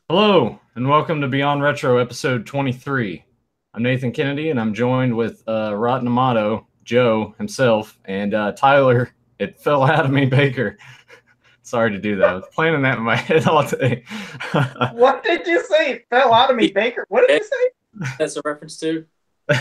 Hello, and welcome to Beyond Retro, episode 23. I'm Nathan Kennedy, and I'm joined with Rotten Amato, Joe himself, and Tyler, it fell out of me, Baker. Sorry to do that. I was planning that in my head all day. What did you say? It fell out of me, Baker. What did you say? That's a reference to. It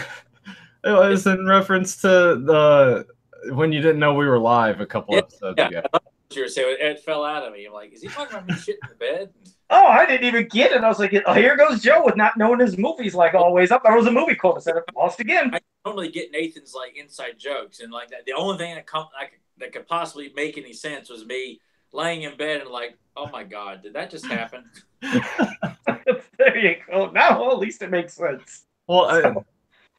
was in reference to the when you didn't know we were live a couple Yeah, episodes yeah. ago. I thought you were saying it fell out of me. I'm like, is he talking about me shit in the bed? Oh, I didn't even get it. I was like, oh, here goes Joe with not knowing his movies like always. I thought it was a movie quote. I said, lost again. I normally get Nathan's like inside jokes and like that. The only thing that could possibly make any sense was me laying in bed and like, oh my god, did that just happen? There you go. Now, well, at least it makes sense. Well,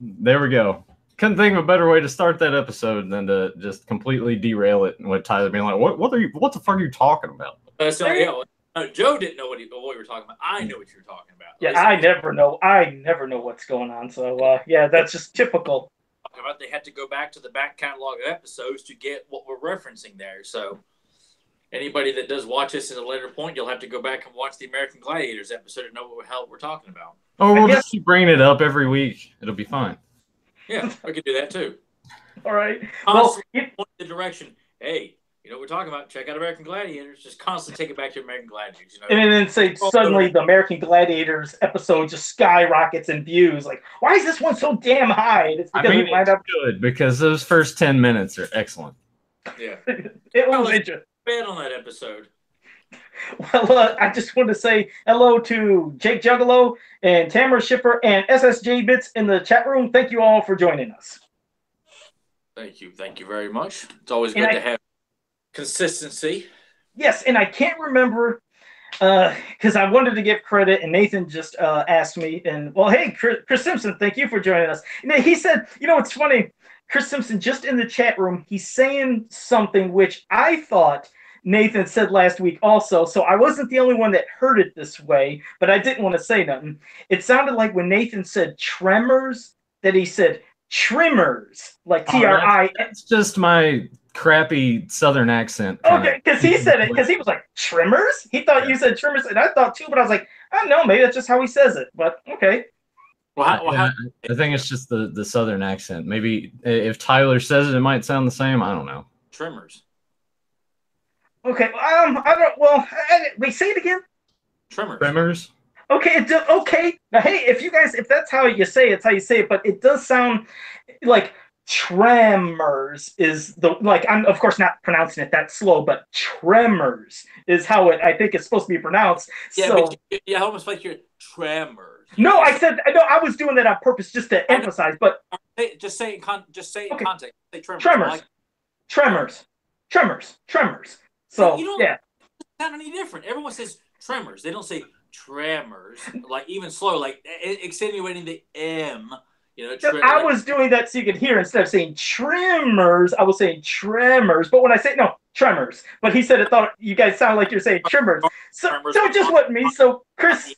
there we go. Couldn't think of a better way to start that episode than to just completely derail it with Tyler being like, "What the fuck are you talking about?" So yeah, no, Joe didn't know what we were talking about. I know what you were talking about. Yeah, I never know. I never know what's going on. So yeah, that's just typical. About they had to go back to the back catalog of episodes to get what we're referencing there. So anybody that does watch this at a later point, you'll have to go back and watch the American Gladiators episode to know what the hell we're talking about. Oh, we'll just keep bringing it up every week. It'll be fine. Yeah, I could do that too. All right. Constantly point the direction. Hey, you know what we're talking about? Check out American Gladiators. Just constantly take it back to American Gladiators. You know? And then say suddenly the American Gladiators episode just skyrockets in views. Like, why is this one so damn high? It's because we wind up good because those first 10 minutes are excellent. Yeah, it was interesting. Bad on that episode. Well, I just want to say hello to Jake Juggalo and Tamara Shipper and SSJ Bits in the chat room. Thank you all for joining us. Thank you very much. It's always good to have consistency. Yes, and I can't remember because I wanted to give credit, and Nathan just asked me, and well, hey, Chris Simpson, thank you for joining us. And he said, you know, it's funny, Chris Simpson, just in the chat room, he's saying something which I thought Nathan said last week also, so I wasn't the only one that heard it this way, but I didn't want to say nothing. It sounded like when Nathan said tremors, that he said trimmers, like T-R-I. That's just my crappy Southern accent. Okay, because he said it, because he was like, trimmers? He thought you said trimmers, and I thought too, but I was like, I don't know, maybe that's just how he says it, but okay. Well, I think it's just the Southern accent. Maybe if Tyler says it, it might sound the same. I don't know. Tremors. Okay, I don't. Well, wait, say it again. Tremors. Okay, okay. Now, hey, if that's how you say it, it's how you say it. But it does sound like tremors is the like. I'm of course not pronouncing it that slow, but tremors is how I think it's supposed to be pronounced. Yeah, so, but almost like you're tremors. No, I said no. I was doing that on purpose just to emphasize. But just say it in context. Say tremors. Tremors. So you don't sound any different. Everyone says tremors. They don't say tremors. Like even slow, like extenuating the M. You know, I was doing that so you could hear instead of saying trimmers, I was saying tremors. But when I say no, tremors. But he said it thought you guys sound like you're saying trimmers. So don't just let me. So Chris.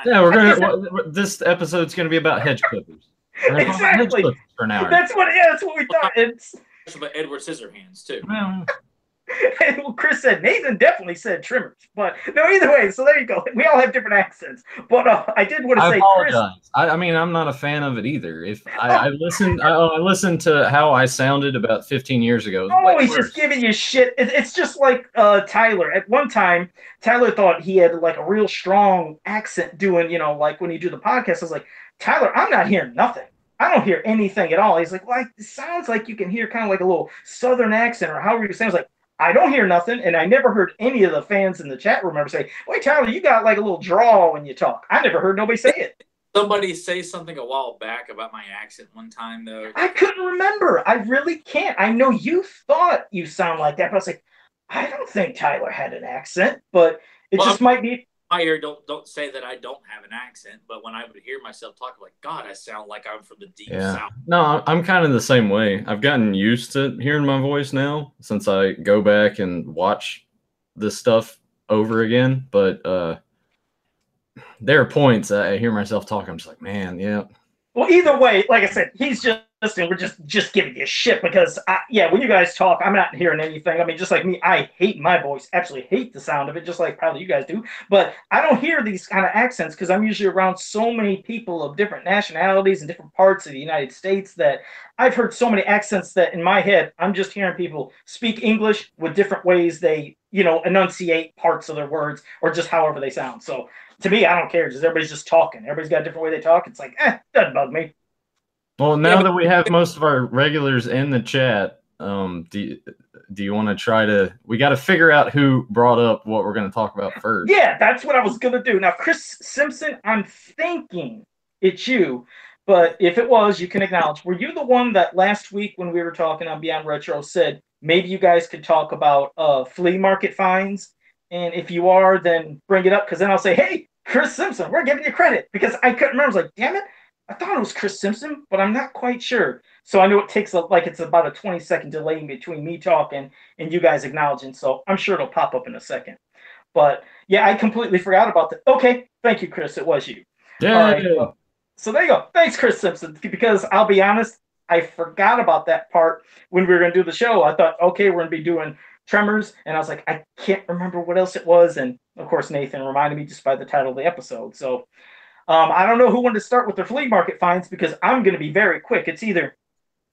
Yeah, we're gonna. This episode's gonna be about hedge clippers. Exactly. Hedge for an hour. That's what we thought. It's about Edward Scissorhands too. Well, Chris said Nathan definitely said trimmers, but no, either way. So there you go. We all have different accents, but I did want to say, apologize. Chris. I mean, I'm not a fan of it either. If I listened to how I sounded about 15 years ago. Oh, he's just giving you shit. It's just like Tyler. At one time, Tyler thought he had like a real strong accent doing, like when you do the podcast. I was like, Tyler, I'm not hearing nothing. I don't hear anything at all. He's like, well, it sounds like you can hear kind of like a little Southern accent or however you say. I was like, I don't hear nothing, and I never heard any of the fans in the chat room ever say, wait, Tyler, you got like a little drawl when you talk. I never heard nobody say it. Somebody say something a while back about my accent one time, though. I couldn't remember. I really can't. I know you thought you sound like that, but I was like, I don't think Tyler had an accent, but it just might be. I hear don't say that I don't have an accent, but when I would hear myself talk, like, God, I sound like I'm from the deep south. No, I'm kind of the same way. I've gotten used to hearing my voice now since I go back and watch this stuff over again. But there are points I hear myself talk. I'm just like, man, yeah. Well, either way, like I said, he's just listen, we're just giving you shit because, when you guys talk, I'm not hearing anything. I mean, just like me, I hate my voice, absolutely hate the sound of it, just like probably you guys do. But I don't hear these kind of accents because I'm usually around so many people of different nationalities and different parts of the United States that I've heard so many accents that in my head, I'm just hearing people speak English with different ways they, enunciate parts of their words or just however they sound. So to me, I don't care. Just everybody's just talking. Everybody's got a different way they talk. It's like, doesn't bug me. Well, now that we have most of our regulars in the chat, do you want to try to? We got to figure out who brought up what we're going to talk about first. Yeah, that's what I was going to do. Now, Chris Simpson, I'm thinking it's you, but if it was, you can acknowledge. Were you the one that last week when we were talking on Beyond Retro said maybe you guys could talk about flea market finds? And if you are, then bring it up because then I'll say, hey, Chris Simpson, we're giving you credit because I couldn't remember. I was like, damn it. I thought it was Chris Simpson, but I'm not quite sure. So I know it takes it's about a 20-second delay in between me talking and you guys acknowledging. So I'm sure it'll pop up in a second. But yeah, I completely forgot about that. Okay, thank you, Chris. It was you. Yeah. All right, so there you go. Thanks, Chris Simpson. Because I'll be honest, I forgot about that part when we were going to do the show. I thought, okay, we're going to be doing Tremors, and I was like, I can't remember what else it was. And of course, Nathan reminded me just by the title of the episode. So I don't know who wanted to start with their flea market finds because I'm going to be very quick. It's either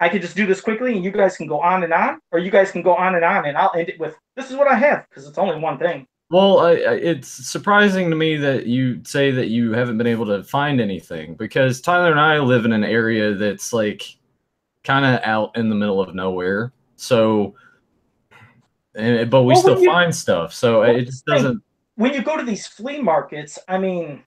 I could just do this quickly and you guys can go on and on, or you guys can go on and I'll end it with this is what I have because it's only one thing. Well, it's surprising to me that you say that you haven't been able to find anything because Tyler and I live in an area that's like kind of out in the middle of nowhere. So, but we still find stuff. So it just doesn't. When you go to these flea markets, I mean,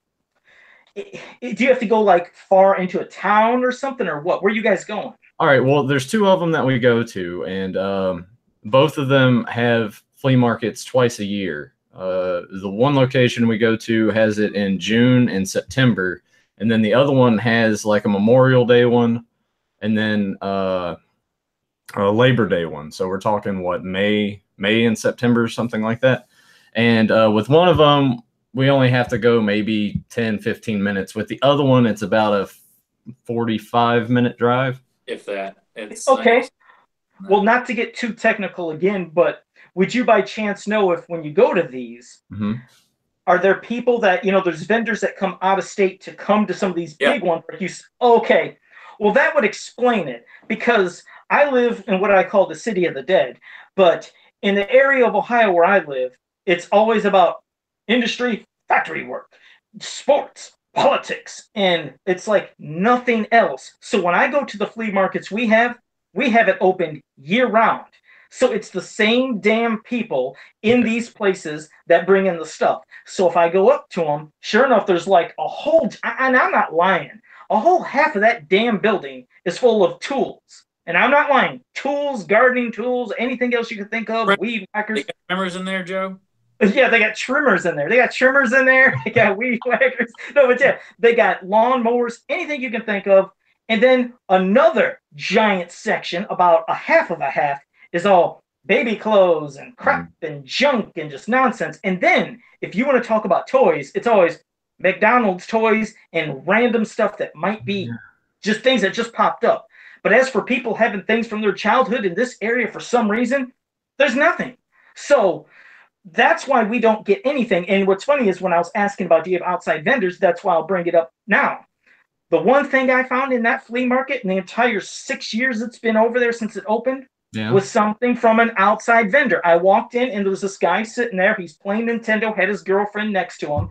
do you have to go like far into a town or something or what? Where are you guys going? All right. Well, there's two of them that we go to, and both of them have flea markets twice a year. The one location we go to has it in June and September, and then the other one has like a Memorial Day one, and then a Labor Day one. So we're talking what May and September, something like that. And with one of them, we only have to go maybe 10, 15 minutes. With the other one, it's about a 45-minute drive. If that. It's okay. Well, not to get too technical again, but would you by chance know if when you go to these, are there people that, there's vendors that come out of state to come to some of these big ones? Okay. Well, that would explain it because I live in what I call the city of the dead. But in the area of Ohio where I live, it's always about industry, factory work, sports, politics, and it's like nothing else. So when I go to the flea markets we have it open year round. So it's the same damn people in these places that bring in the stuff. So if I go up to them, sure enough, there's like a whole, and I'm not lying, a whole half of that damn building is full of tools. And I'm not lying. Tools, gardening tools, anything else you can think of, weed whackers. They got Tremors in there, Joe? Yeah, they got trimmers in there. They got trimmers in there. They got weed whackers. No, but yeah, they got lawn mowers, anything you can think of. And then another giant section, about a half of a half, is all baby clothes and crap and junk and just nonsense. And then if you want to talk about toys, it's always McDonald's toys and random stuff that might be just things that just popped up. But as for people having things from their childhood in this area for some reason, there's nothing. So that's why we don't get anything. And what's funny is when I was asking about do you have outside vendors, that's why I'll bring it up now. The one thing I found in that flea market in the entire 6 years it's been over there since it opened was something from an outside vendor. I walked in and there was this guy sitting there. He's playing Nintendo, had his girlfriend next to him.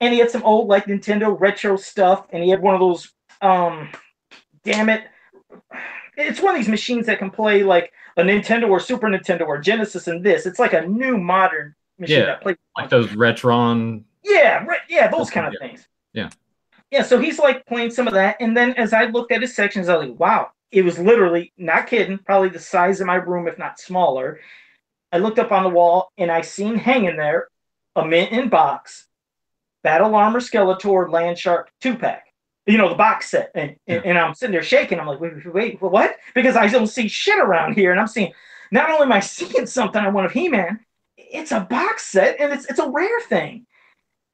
And he had some old like Nintendo retro stuff. And he had one of those, damn it. It's one of these machines that can play like a Nintendo or Super Nintendo or Genesis and this. It's like a new modern machine that plays. Like those Retron. Yeah, those kind of things. Yeah, so he's like playing some of that. And then as I looked at his sections, I was like, wow. It was literally, not kidding, probably the size of my room, if not smaller. I looked up on the wall and I seen hanging there a mint in box, Battle Armor Skeletor Land Shark 2-pack. The box set. And I'm sitting there shaking. I'm like, wait, what? Because I don't see shit around here. And I'm seeing, not only am I seeing something on one of He-Man, it's a box set and it's a rare thing.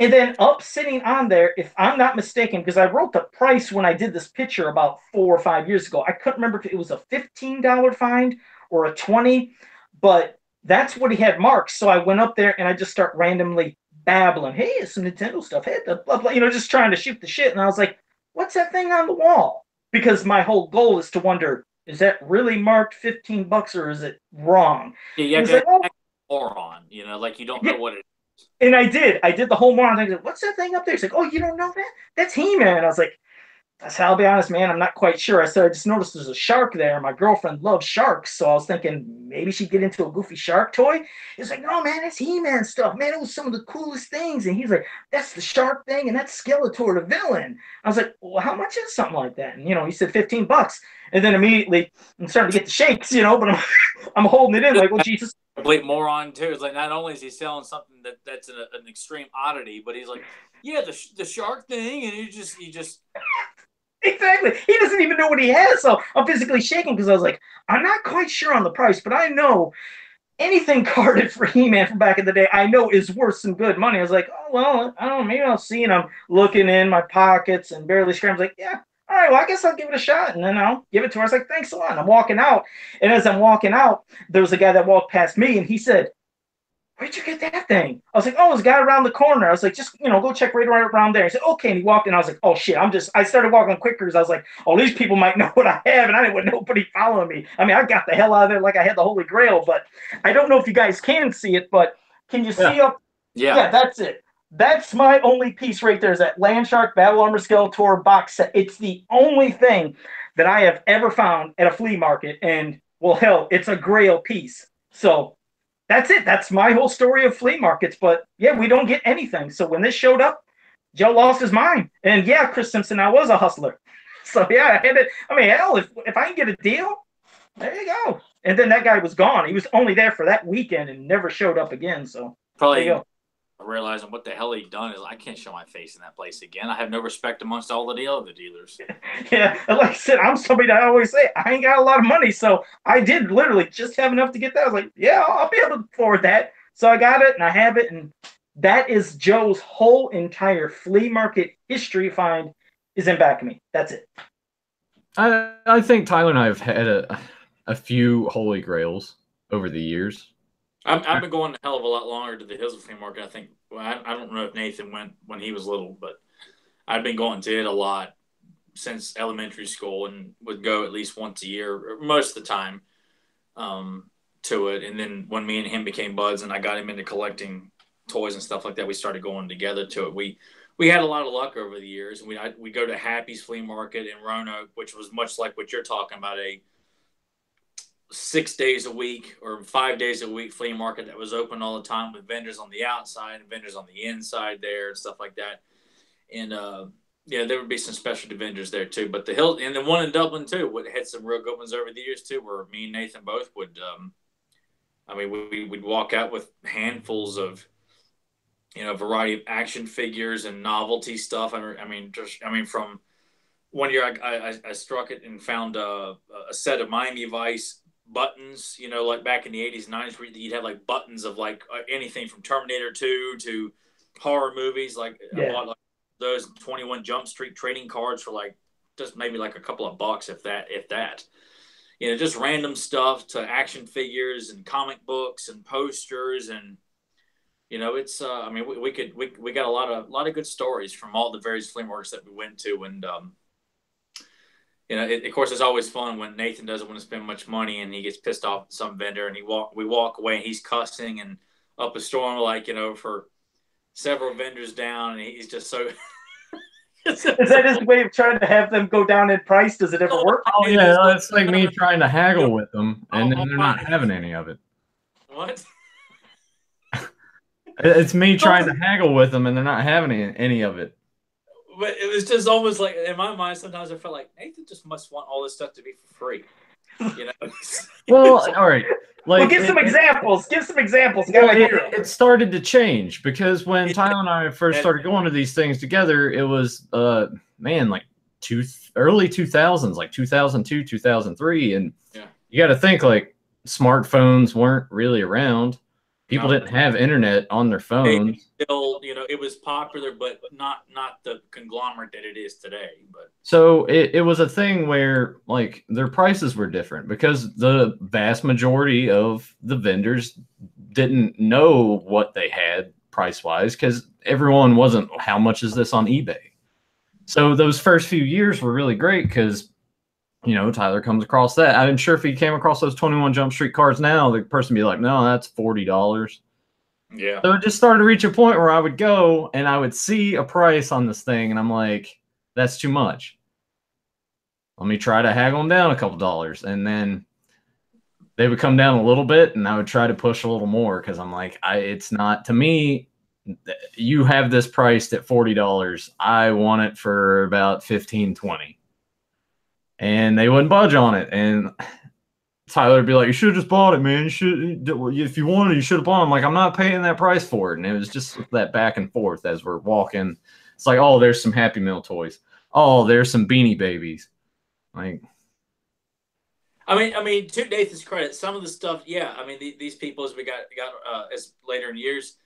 And then up sitting on there, if I'm not mistaken, because I wrote the price when I did this picture about 4 or 5 years ago. I couldn't remember if it was a $15 find or a 20, but that's what he had marked. So I went up there and I just start randomly babbling. Hey, it's some Nintendo stuff. Hey, blah, blah, just trying to shoot the shit. And I was like, what's that thing on the wall? Because my whole goal is to wonder, is that really marked $15 or is it wrong? Yeah, you have He's to like, oh, have moron, like you don't yeah. know what it is. And I did. I did the whole moron thing. What's that thing up there? He's like, oh, you don't know that? That's He-Man. I was like, I'll be honest, man, I'm not quite sure. I said, I just noticed there's a shark there. My girlfriend loves sharks. So I was thinking maybe she'd get into a goofy shark toy. He's like, no, man, that's He-Man stuff. Man, it was some of the coolest things. And he's like, that's the shark thing. And that's Skeletor, the villain. I was like, well, how much is something like that? And, he said $15. And then immediately I'm starting to get the shakes, but I'm holding it in like, well, Jesus. Complete moron too. It's like not only is he selling something that's an extreme oddity, but he's like, yeah, the shark thing, and he just Exactly. He doesn't even know what he has. So I'm physically shaking because I was like, I'm not quite sure on the price, but I know anything carded for He-Man from back in the day, I know is worth some good money. I was like, oh, well, I don't know, maybe I'll see. And I'm looking in my pockets and barely scratching. I was like, yeah, all right, well, I guess I'll give it a shot. And then I'll give it to her. I was like, thanks a lot. And I'm walking out. And as I'm walking out, there was a guy that walked past me and he said, where'd you get that thing? I was like, oh, there's a guy around the corner. I was like, just, go check right around there. He said, okay. And he walked in. I was like, oh, shit. I started walking quicker because I was like, oh, these people might know what I have. And I didn't want nobody following me. I mean, I got the hell out of there like I had the Holy Grail. But I don't know if you guys can see it, but can you see up? Yeah, that's it. That's my only piece right there is that Landshark Battle Armor Skeletor box set. It's the only thing that I have ever found at a flea market. And, well, hell, it's a Grail piece. So that's it. That's my whole story of flea markets. But yeah, we don't get anything. So when this showed up, Joe lost his mind. And yeah, Chris Simpson, I was a hustler. So yeah, I had it. I mean, hell, if I can get a deal, there you go. And then that guy was gone. He was only there for that weekend and never showed up again. So probably realizing what the hell he'd done is I can't show my face in that place again. I have no respect amongst all the other dealers. Yeah, like I said, I'm somebody that I always say I ain't got a lot of money, so I did literally just have enough to get that. I was like, yeah, I'll be able to afford that. So I got it and I have it, and that is Joe's whole entire flea market history find is in back of me. That's it. I think Tyler and I have had a few Holy Grails over the years. I've been going a hell of a lot longer to the Hillsville Flea Market. I think. Well, I don't know if Nathan went when he was little, but I've been going to it a lot since elementary school, and would go at least once a year, most of the time, to it. And then when me and him became buds, and I got him into collecting toys and stuff like that, we started going together to it. We had a lot of luck over the years. We go to Happy's Flea Market in Roanoke, which was much like what you're talking about, a 6 days a week or 5 days a week flea market that was open all the time with vendors on the outside and vendors on the inside there and stuff like that. And there would be some specialty vendors there too. But the Hill and the one in Dublin too had some real good ones over the years too, where me and Nathan both would. We'd walk out with handfuls of variety of action figures and novelty stuff. From one year I struck it and found a set of Miami Vice buttons, like back in the 80s and 90s, where you'd have like buttons of like anything from Terminator 2 to horror movies. I bought like those 21 Jump Street trading cards for like just maybe like a couple of bucks, if that. Just random stuff to action figures and comic books and posters, and it's we got a lot of good stories from all the various flea markets that we went to. And of course, it's always fun when Nathan doesn't want to spend much money and he gets pissed off at some vendor, and we walk away and he's cussing and up a storm, for several vendors down, and he's just so. Is that his way of trying to have them go down in price? Does it ever work? Oh yeah, it's like me trying to haggle with them, and then they're not having any of it. What? It's me trying to haggle with them, and they're not having any of it. But it was just almost like, in my mind, sometimes I felt like Nathan just must want all this stuff to be for free. Well, all right. Give some examples. Give some example. It started to change because when Tyler and I first started going to these things together, it was early 2000s, like 2002, 2003, and you got to think like smartphones weren't really around. People didn't have internet on their phones. Still, it was popular, but not the conglomerate that it is today. But so it was a thing where like their prices were different because the vast majority of the vendors didn't know what they had price wise because everyone wasn't, how much is this on eBay? So those first few years were really great because, Tyler comes across that. I'm sure if he came across those 21 Jump Street cards now, the person would be like, no, that's $40. Yeah. So it just started to reach a point where I would go and I would see a price on this thing and I'm like, that's too much. Let me try to haggle them down a couple dollars. And then they would come down a little bit and I would try to push a little more because I'm like, it's not, to me, you have this priced at $40. I want it for about 15, 20. And they wouldn't budge on it. And Tyler would be like, you should have just bought it, man. You should, if you wanted, you should have bought it. I'm like, I'm not paying that price for it. And it was just that back and forth as we're walking. It's like, oh, there's some Happy Meal toys. Oh, there's some Beanie Babies. Like, I mean, to Nathan's credit, some of the stuff, yeah. I mean, these people, as we got as later in years,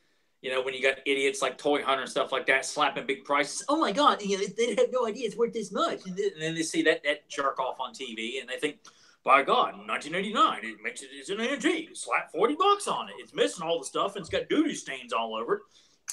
when you got idiots like Toy Hunter and stuff like that slapping big prices. Oh my God, they have no idea it's worth this much. And then they see that jerk off on TV and they think, by God, 1989, it makes it's an antique. Slap $40 on it. It's missing all the stuff and it's got duty stains all over it.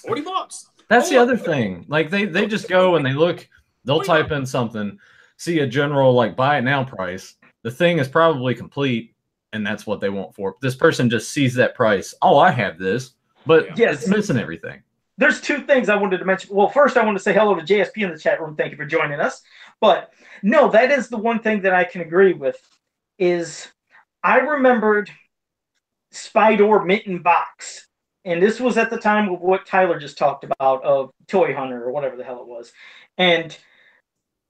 $40. That's the other thing. Like they just go and they look, they'll type in something, see a general like buy it now price. The thing is probably complete, and that's what they want for it. This person just sees that price. Oh, I have this, but it's missing everything. There's two things I wanted to mention. Well, first, I want to say hello to JSP in the chat room. Thank you for joining us. But no, that is the one thing that I can agree with is I remembered Spydor Mitten Box. And this was at the time of what Tyler just talked about of Toy Hunter or whatever the hell it was. And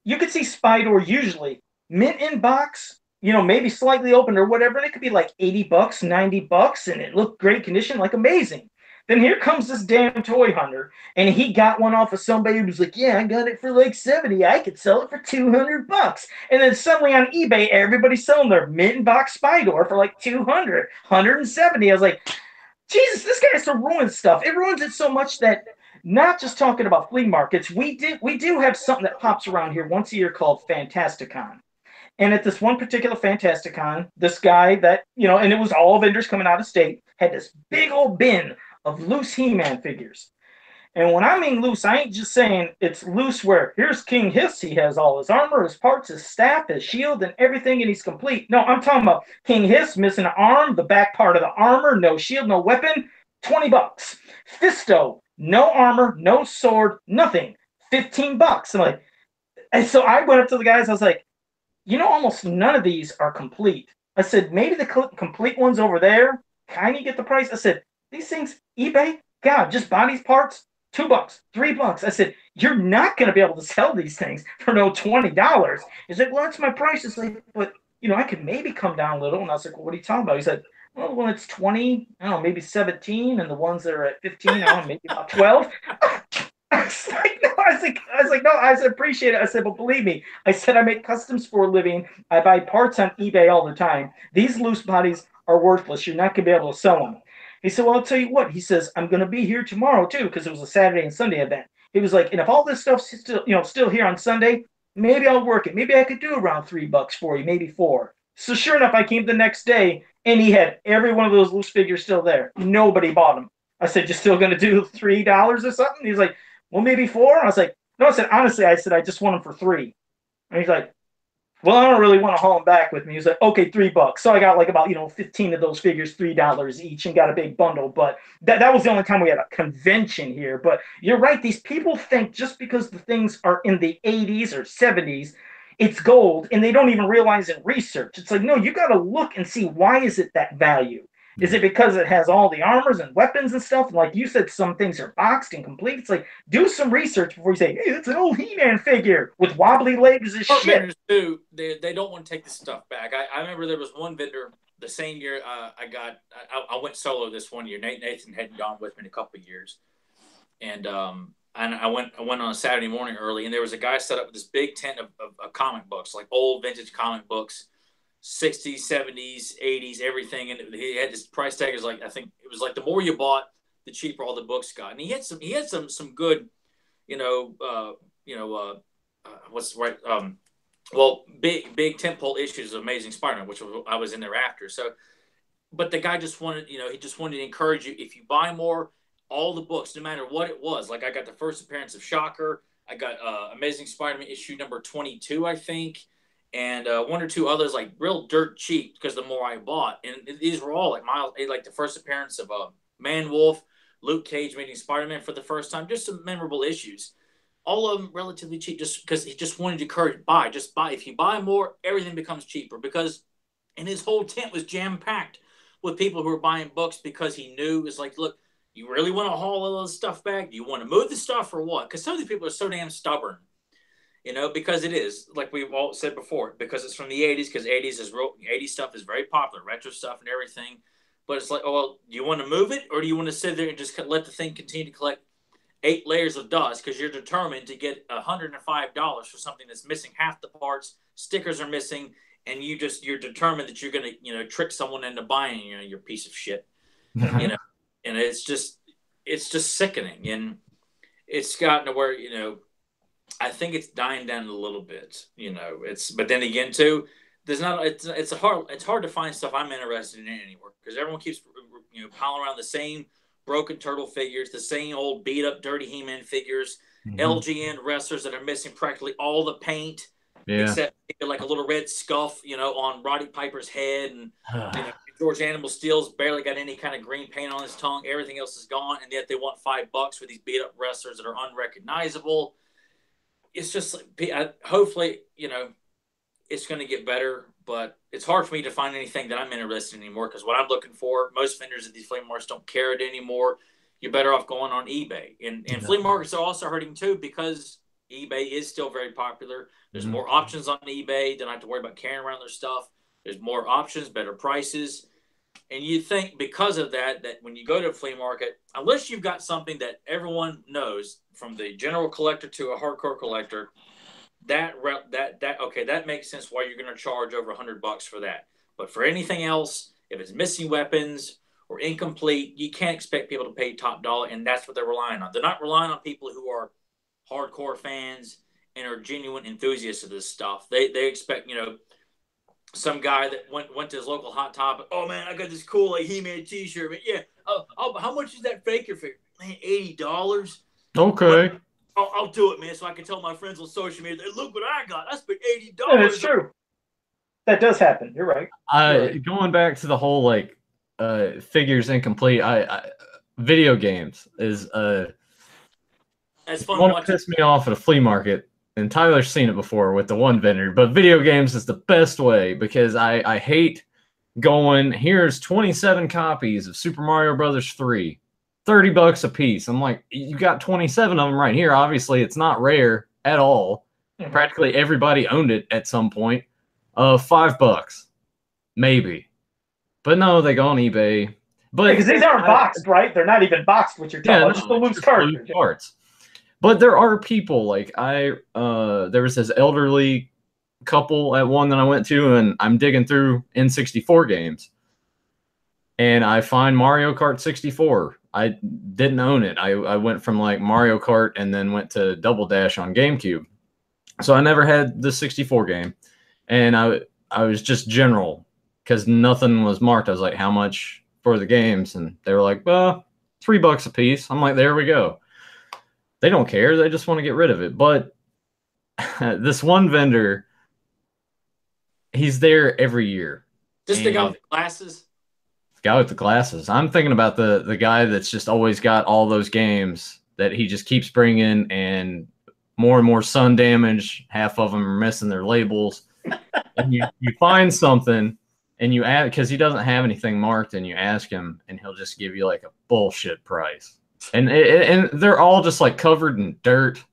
you could see Spydor usually mint in box, maybe slightly open or whatever. And it could be like $80, $90, and it looked great condition, like amazing. Then here comes this damn Toy Hunter, and he got one off of somebody who was like, yeah, I got it for like 70. I could sell it for $200. And then suddenly on eBay, everybody's selling their mint box Spydor for like 200, 170. I was like, Jesus, this guy has to ruin stuff. It ruins it so much that not just talking about flea markets, we do have something that pops around here once a year called Fantasticon. And at this one particular Fantasticon, this guy that, and it was all vendors coming out of state, had this big old bin of loose He-Man figures. And when I mean loose, I ain't just saying it's loose where here's King Hiss, he has all his armor, his parts, his staff, his shield, and everything, and he's complete. No, I'm talking about King Hiss missing an arm, the back part of the armor, no shield, no weapon, $20. Fisto, no armor, no sword, nothing, $15. I'm like, and so I went up to the guys, I was like, almost none of these are complete. I said, maybe the complete ones over there, kind of get the price. I said, these things, eBay, God, just buy these parts, $2, $3. I said, you're not going to be able to sell these things for no $20. He's like, well, that's my price. It's like, but, I could maybe come down a little. And I was like, well, what are you talking about? He said, well, when it's 20, I don't know, maybe 17. And the ones that are at 15, I don't know, maybe about 12. I was like, no, no, I said, appreciate it. I said, but believe me, I said, I make customs for a living. I buy parts on eBay all the time. These loose bodies are worthless. You're not going to be able to sell them. He said, well, I'll tell you what. He says, I'm going to be here tomorrow, too, because it was a Saturday and Sunday event. He was like, and if all this stuff's still here on Sunday, maybe I'll work it. Maybe I could do around $3 for you, maybe $4. So sure enough, I came the next day, and he had every one of those loose figures still there. Nobody bought them. I said, you're still going to do $3 or something? He's like, well, maybe $4. I was like, no, I said, honestly, I just want them for $3. And he's like, well, I don't really want to haul them back with me. He's like, okay, $3. So I got like about, 15 of those figures, $3 each, and got a big bundle. But that was the only time we had a convention here. But you're right. These people think just because the things are in the 80s or 70s, it's gold, and they don't even realize in research. It's like, no, you got to look and see, why is it that value? Is it because it has all the armors and weapons and stuff? And like you said, some things are boxed and complete. It's like, do some research before you say, hey, it's an old He-Man figure with wobbly legs and shit. Vendors too, they don't want to take the stuff back. I remember there was one vendor the same year I went solo this one year. Nathan hadn't gone with me in a couple of years. And I went on a Saturday morning early, and there was a guy set up with this big tent of comic books, like old vintage comic books, 60s, 70s, 80s, everything, and he had this price tag. Is like, I think it was like the more you bought, the cheaper all the books got. And he had some good, what's right, big tentpole issues of Amazing Spider-Man, which I was in there after. So, but the guy just wanted, he just wanted to encourage you, if you buy more, all the books, no matter what it was. Like I got the first appearance of Shocker, I got Amazing Spider-Man issue number 22, I think, and one or two others, like real dirt cheap, because the more I bought, and these were all like the first appearance of Man Wolf, Luke Cage meeting Spider-Man for the first time, just some memorable issues. All of them relatively cheap, just because he just wanted to encourage buy. Just buy. If you buy more, everything becomes cheaper. And his whole tent was jam packed with people who were buying books because he knew it's like, look, you really want to haul all this stuff back? Do you want to move the stuff or what? Because some of these people are so damn stubborn, because it is, like we've all said before, because it's from the 80s, because 80s stuff is very popular, retro stuff and everything. But it's like, oh, well, do you want to move it, or do you want to sit there and just let the thing continue to collect 8 layers of dust because you're determined to get $105 for something that's missing half the parts, stickers are missing, and you're determined that you're going to, trick someone into buying, your piece of shit, and it's just sickening. And it's gotten to where, I think it's dying down a little bit, but then again too, it's hard to find stuff I'm interested in anymore, because everyone keeps, piling around the same broken turtle figures, the same old beat up dirty He-Man figures, LGN wrestlers that are missing practically all the paint, except like a little red scuff, on Roddy Piper's head, and George Animal Steel's barely got any kind of green paint on his tongue. Everything else is gone, and yet they want $5 for these beat up wrestlers that are unrecognizable. It's just hopefully, it's going to get better, but it's hard for me to find anything that I'm interested in anymore, because what I'm looking for, most vendors at these flea markets don't carry it anymore. You're better off going on eBay. And flea markets are also hurting too, because eBay is still very popular. There's more options on eBay. They don't have to worry about carrying around their stuff. There's more options, better prices. And you think because of that when you go to a flea market, unless you've got something that everyone knows, from the general collector to a hardcore collector, that makes sense why you're going to charge over $100 for that. But for anything else, if it's missing weapons or incomplete, you can't expect people to pay top dollar, and that's what they're relying on. They're not relying on people who are hardcore fans and are genuine enthusiasts of this stuff. They expect, some guy that went to his local Hot Topic. Oh man, I got this cool He-Man T-shirt. But yeah, how much is that Faker figure? Man, $80. Okay. But I'll do it, man, so I can tell my friends on social media, look what I got. I spent $80. Yeah, that's true. That does happen. You're right. Going back to the whole figures incomplete. Video games is that's fun. One pissed me off at a flea market, and Tyler's seen it before with the one vendor. But video games is the best way, because I hate going. Here's 27 copies of Super Mario Brothers 3. $30 a piece. I'm like, you got 27 of them right here. Obviously, it's not rare at all. Practically everybody owned it at some point. $5, maybe. But no, they go on eBay. But because these aren't boxed, right? They're not even boxed with your just the loose cards. But there are people there was this elderly couple at one that I went to, and I'm digging through N64 games, and I find Mario Kart 64. I didn't own it. I went from Mario Kart and then went to Double Dash on GameCube. So I never had the 64 game. And I was just general, because nothing was marked. I was like, how much for the games? And they were like, well, $3 a piece. I'm like, there we go. They don't care. They just want to get rid of it. But this one vendor, he's there every year. Just the guy with the glasses? Guy with the glasses. I'm thinking about the guy that's just always got all those games that he just keeps bringing, and more sun damage. Half of them are missing their labels. And you find something, and you add, because he doesn't have anything marked, and you ask him, and he'll just give you a bullshit price. And they're all just covered in dirt,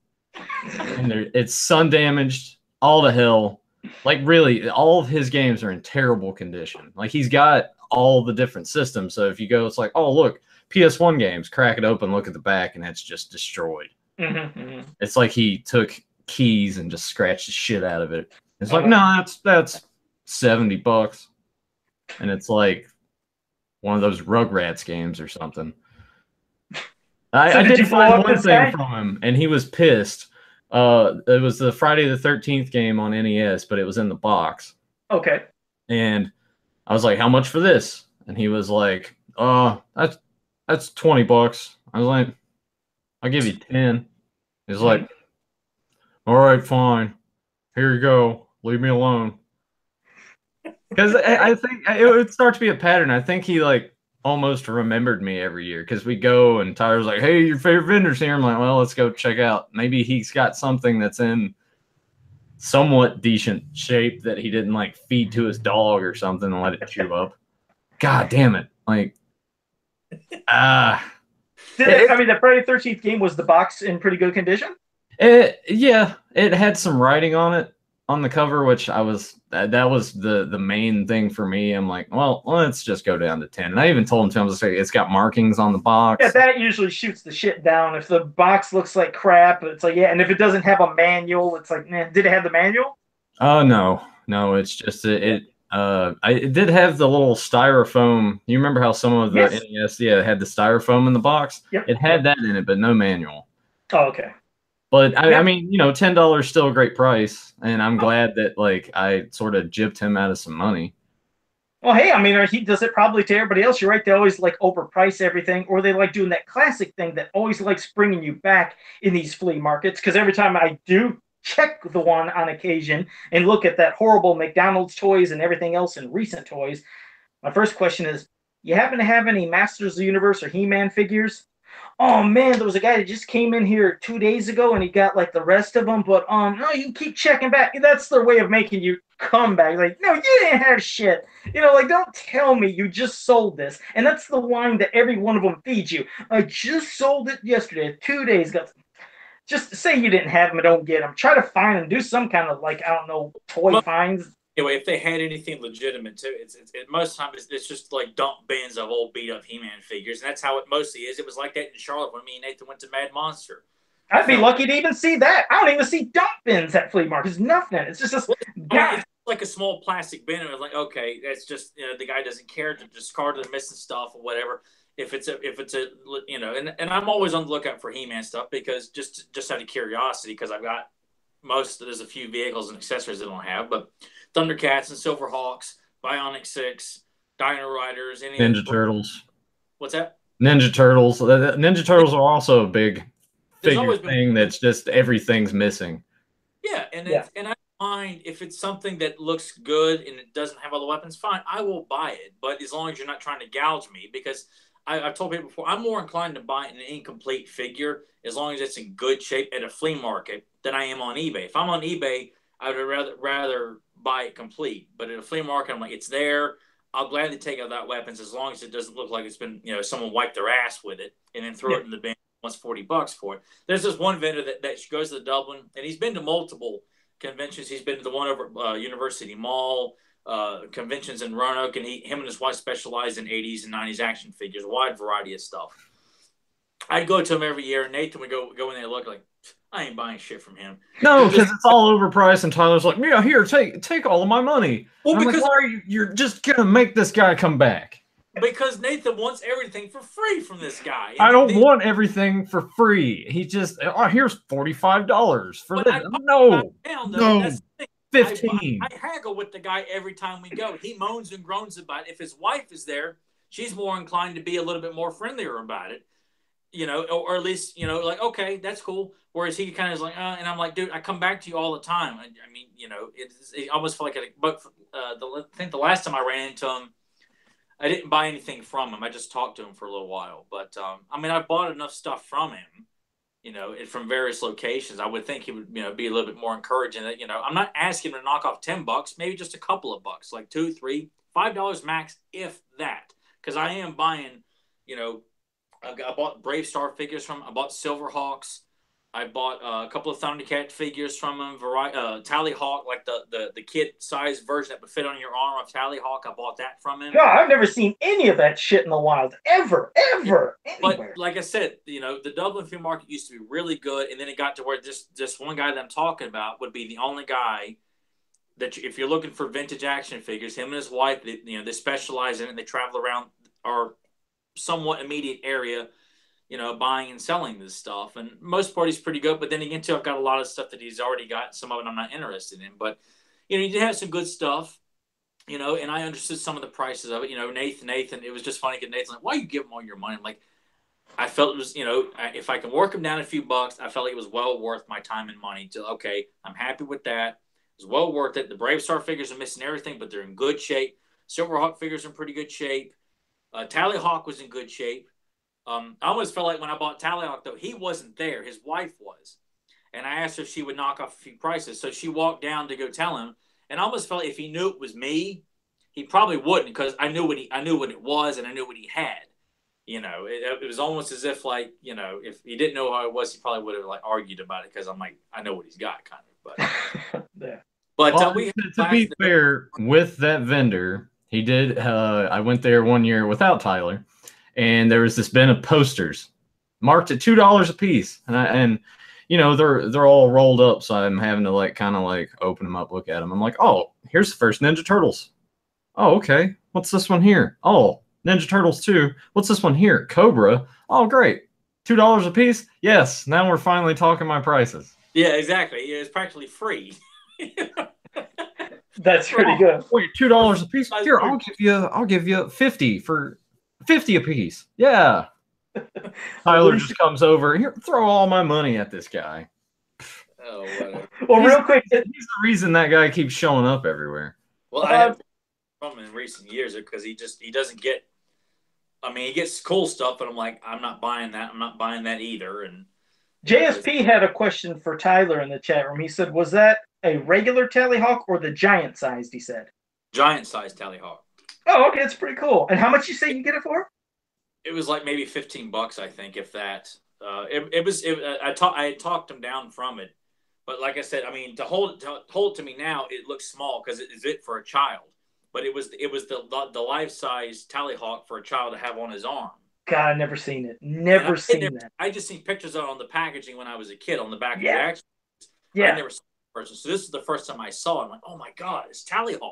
and it's sun damaged all to hell. Really, all of his games are in terrible condition. He's got all the different systems. So if you go, it's like, oh, look, PS1 games, crack it open, look at the back, and it's just destroyed. It's like he took keys and just scratched the shit out of it. It's like, no, that's $70, and it's like one of those Rugrats games or something. I did did you blow find up one this thing guy? from him, and he was pissed. It was the Friday the 13th game on NES, but it was in the box. Okay. And I was like, "How much for this?" And he was like, that's $20." I was like, "I'll give you 10." He's like, "All right, fine. Here you go. Leave me alone." Because I think it would start to be a pattern. I think he like almost remembered me every year because we go and Tyler's like, "Hey, your favorite vendor's here." I'm like, "Well, let's go check out." Maybe he's got something that's in somewhat decent shape that he didn't like feed to his dog or something and let it chew up. God damn it! Like, The Friday 13th game, was the box in pretty good condition? yeah, it had some writing on it on the cover, which that was the main thing for me. I'm like, well, let's just go down to 10. And I even told him, I was like, it's got markings on the box. Yeah, that usually shoots the shit down. If the box looks like crap, it's like, yeah. And if it doesn't have a manual, it's like, nah. Did it have the manual? Oh no, it's just it did have the little styrofoam. You remember how some of the NES, had the styrofoam in the box? Yep. It had that in it, but no manual. Oh, okay. But I mean, $10 still a great price, and I'm glad that like I sort of gypped him out of some money. Well, hey, I mean, he does it probably to everybody else. You're right. They always like overprice everything, or they like doing that classic thing that always likes bringing you back in these flea markets. Because every time I do check the one on occasion and look at that horrible McDonald's toys and everything else in recent toys, my first question is, you happen to have any Masters of the Universe or He-Man figures? Oh man, there was a guy that just came in here 2 days ago and he got like the rest of them, but no, you can keep checking back. That's their way of making you come back. Like, no, you didn't have shit. Like, don't tell me you just sold this. And that's the line that every one of them feeds you. I just sold it yesterday, 2 days ago. Just say you didn't have them and don't get them. Try to find them. Do some kind of, like, I don't know, toy finds. Anyway, if they had anything legitimate too, most times it's just like dump bins of old beat up He-Man figures, and that's how it mostly is. It was like that in Charlotte when me and Nathan went to Mad Monster. I'd be lucky to even see that. I don't even see dump bins at flea markets. Nothing. It's just this. It's like a small plastic bin. And it's like, okay, that's just the guy doesn't care to discard the missing stuff or whatever. If it's a and I'm always on the lookout for He-Man stuff because just out of curiosity, because I've got there's a few vehicles and accessories I don't have, but Thundercats and Silverhawks, Bionic 6, Dino Riders, Ninja Turtles. What's that? Ninja Turtles. Ninja Turtles are also a big figure thing that's just everything's missing. Yeah, and I mind if it's something that looks good and it doesn't have all the weapons, fine, I will buy it. But as long as you're not trying to gouge me, because I've told people before, I'm more inclined to buy an incomplete figure as long as it's in good shape at a flea market than I am on eBay. If I'm on eBay, I would rather buy it complete. But at a flea market, I'm like, it's there. I'll gladly take out that weapons as long as it doesn't look like it's been, someone wiped their ass with it and then throw it in the bin. Wants $40 for it. There's this one vendor that goes to the Dublin, and he's been to multiple conventions. He's been to the one over University Mall, conventions in Roanoke, and him and his wife specialize in 80s and 90s action figures, a wide variety of stuff. I'd go to him every year, and Nathan would go in there and look like, I ain't buying shit from him. No, because it's all overpriced, and Tyler's like, yeah, here, take all of my money. Well, because like, why are you're just gonna make this guy come back? Because Nathan wants everything for free from this guy. And I don't want everything for free. He just, here's $45 for this. No, 15. I haggle with the guy every time we go. He moans and groans about it. If his wife is there, she's more inclined to be a little bit more friendlier about it. Or at least, like, okay, that's cool. Whereas he kind of is like, and I'm like, dude, I come back to you all the time. I mean, it almost felt like I think the last time I ran into him, I didn't buy anything from him. I just talked to him for a little while. But, I mean, I bought enough stuff from him, from various locations. I would think he would, be a little bit more encouraging that, I'm not asking him to knock off $10, maybe just a couple of bucks, like $2, $3, $5 max, if that. Because I am buying, I bought Brave Star figures from him. I bought Silverhawks. I bought a couple of Thundercat figures from him. Tallyhawk, like the kid-size version that would fit on your arm of Tallyhawk. I bought that from him. God, I've never seen any of that shit in the wild. Ever. Anywhere. But like I said, the Dublin Flea Market used to be really good, and then it got to where this one guy that I'm talking about would be the only guy that if you're looking for vintage action figures, him and his wife, they specialize in it. And they travel around our somewhat immediate area, buying and selling this stuff. And most part, he's pretty good. But then again, too, I've got a lot of stuff that he's already got. Some of it I'm not interested in. But, he did have some good stuff, and I understood some of the prices of it. Nathan, it was just funny because Nathan's like, why you give him all your money? I'm like, I felt it was, if I can work him down a few bucks, I felt like it was well worth my time and money. Okay, I'm happy with that. It was well worth it. The Brave Star figures are missing everything, but they're in good shape. Silverhawk figures are in pretty good shape. Tallyhawk was in good shape. I almost felt like when I bought Tallyhawk, though, he wasn't there. His wife was. And I asked her if she would knock off a few prices. So she walked down to go tell him. And I almost felt like if he knew it was me, he probably wouldn't, because I knew what it was and I knew what he had. It was almost as if, like, if he didn't know how it was, he probably would have argued about it, because I'm like, I know what he's got, kind of. But yeah. But well, to be fair, with that vendor, he did. I went there one year without Tyler, and there was this bin of posters marked at $2 a piece, and they're all rolled up, so I'm having to kind of open them up, look at them. I'm like, oh, here's the first Ninja Turtles. Oh, okay. What's this one here? Oh, Ninja Turtles 2. What's this one here? Cobra. Oh, great. $2 a piece? Yes. Now we're finally talking my prices. Yeah, exactly. It's practically free. That's pretty good. Wait, $2 a piece? Here, I'll give you 50 for 50 a piece. Yeah. Tyler just comes over. Here, throw all my money at this guy. Oh, whatever. Well, real quick, he's the reason that guy keeps showing up everywhere. Well, I have from in recent years because he doesn't get. I mean, he gets cool stuff, but I'm like, I'm not buying that. I'm not buying that either. And JSP had a question for Tyler in the chat room. He said, was that a regular Tallyhawk or the giant sized, he said? Giant sized Tallyhawk. Oh, okay. That's pretty cool. And how much you say you get it for? It was like maybe $15, I think, if that. I had talked him down from it. But like I said, I mean, to hold it to me now, it looks small because it is it for a child. But it was the life size Tallyhawk for a child to have on his arm. God, I've never seen it. Never seen that. I just seen pictures on the packaging when I was a kid on the back of the action. Yeah. I never saw it in person. So this is the first time I saw it. I'm like, oh my God, it's Tallyhawk.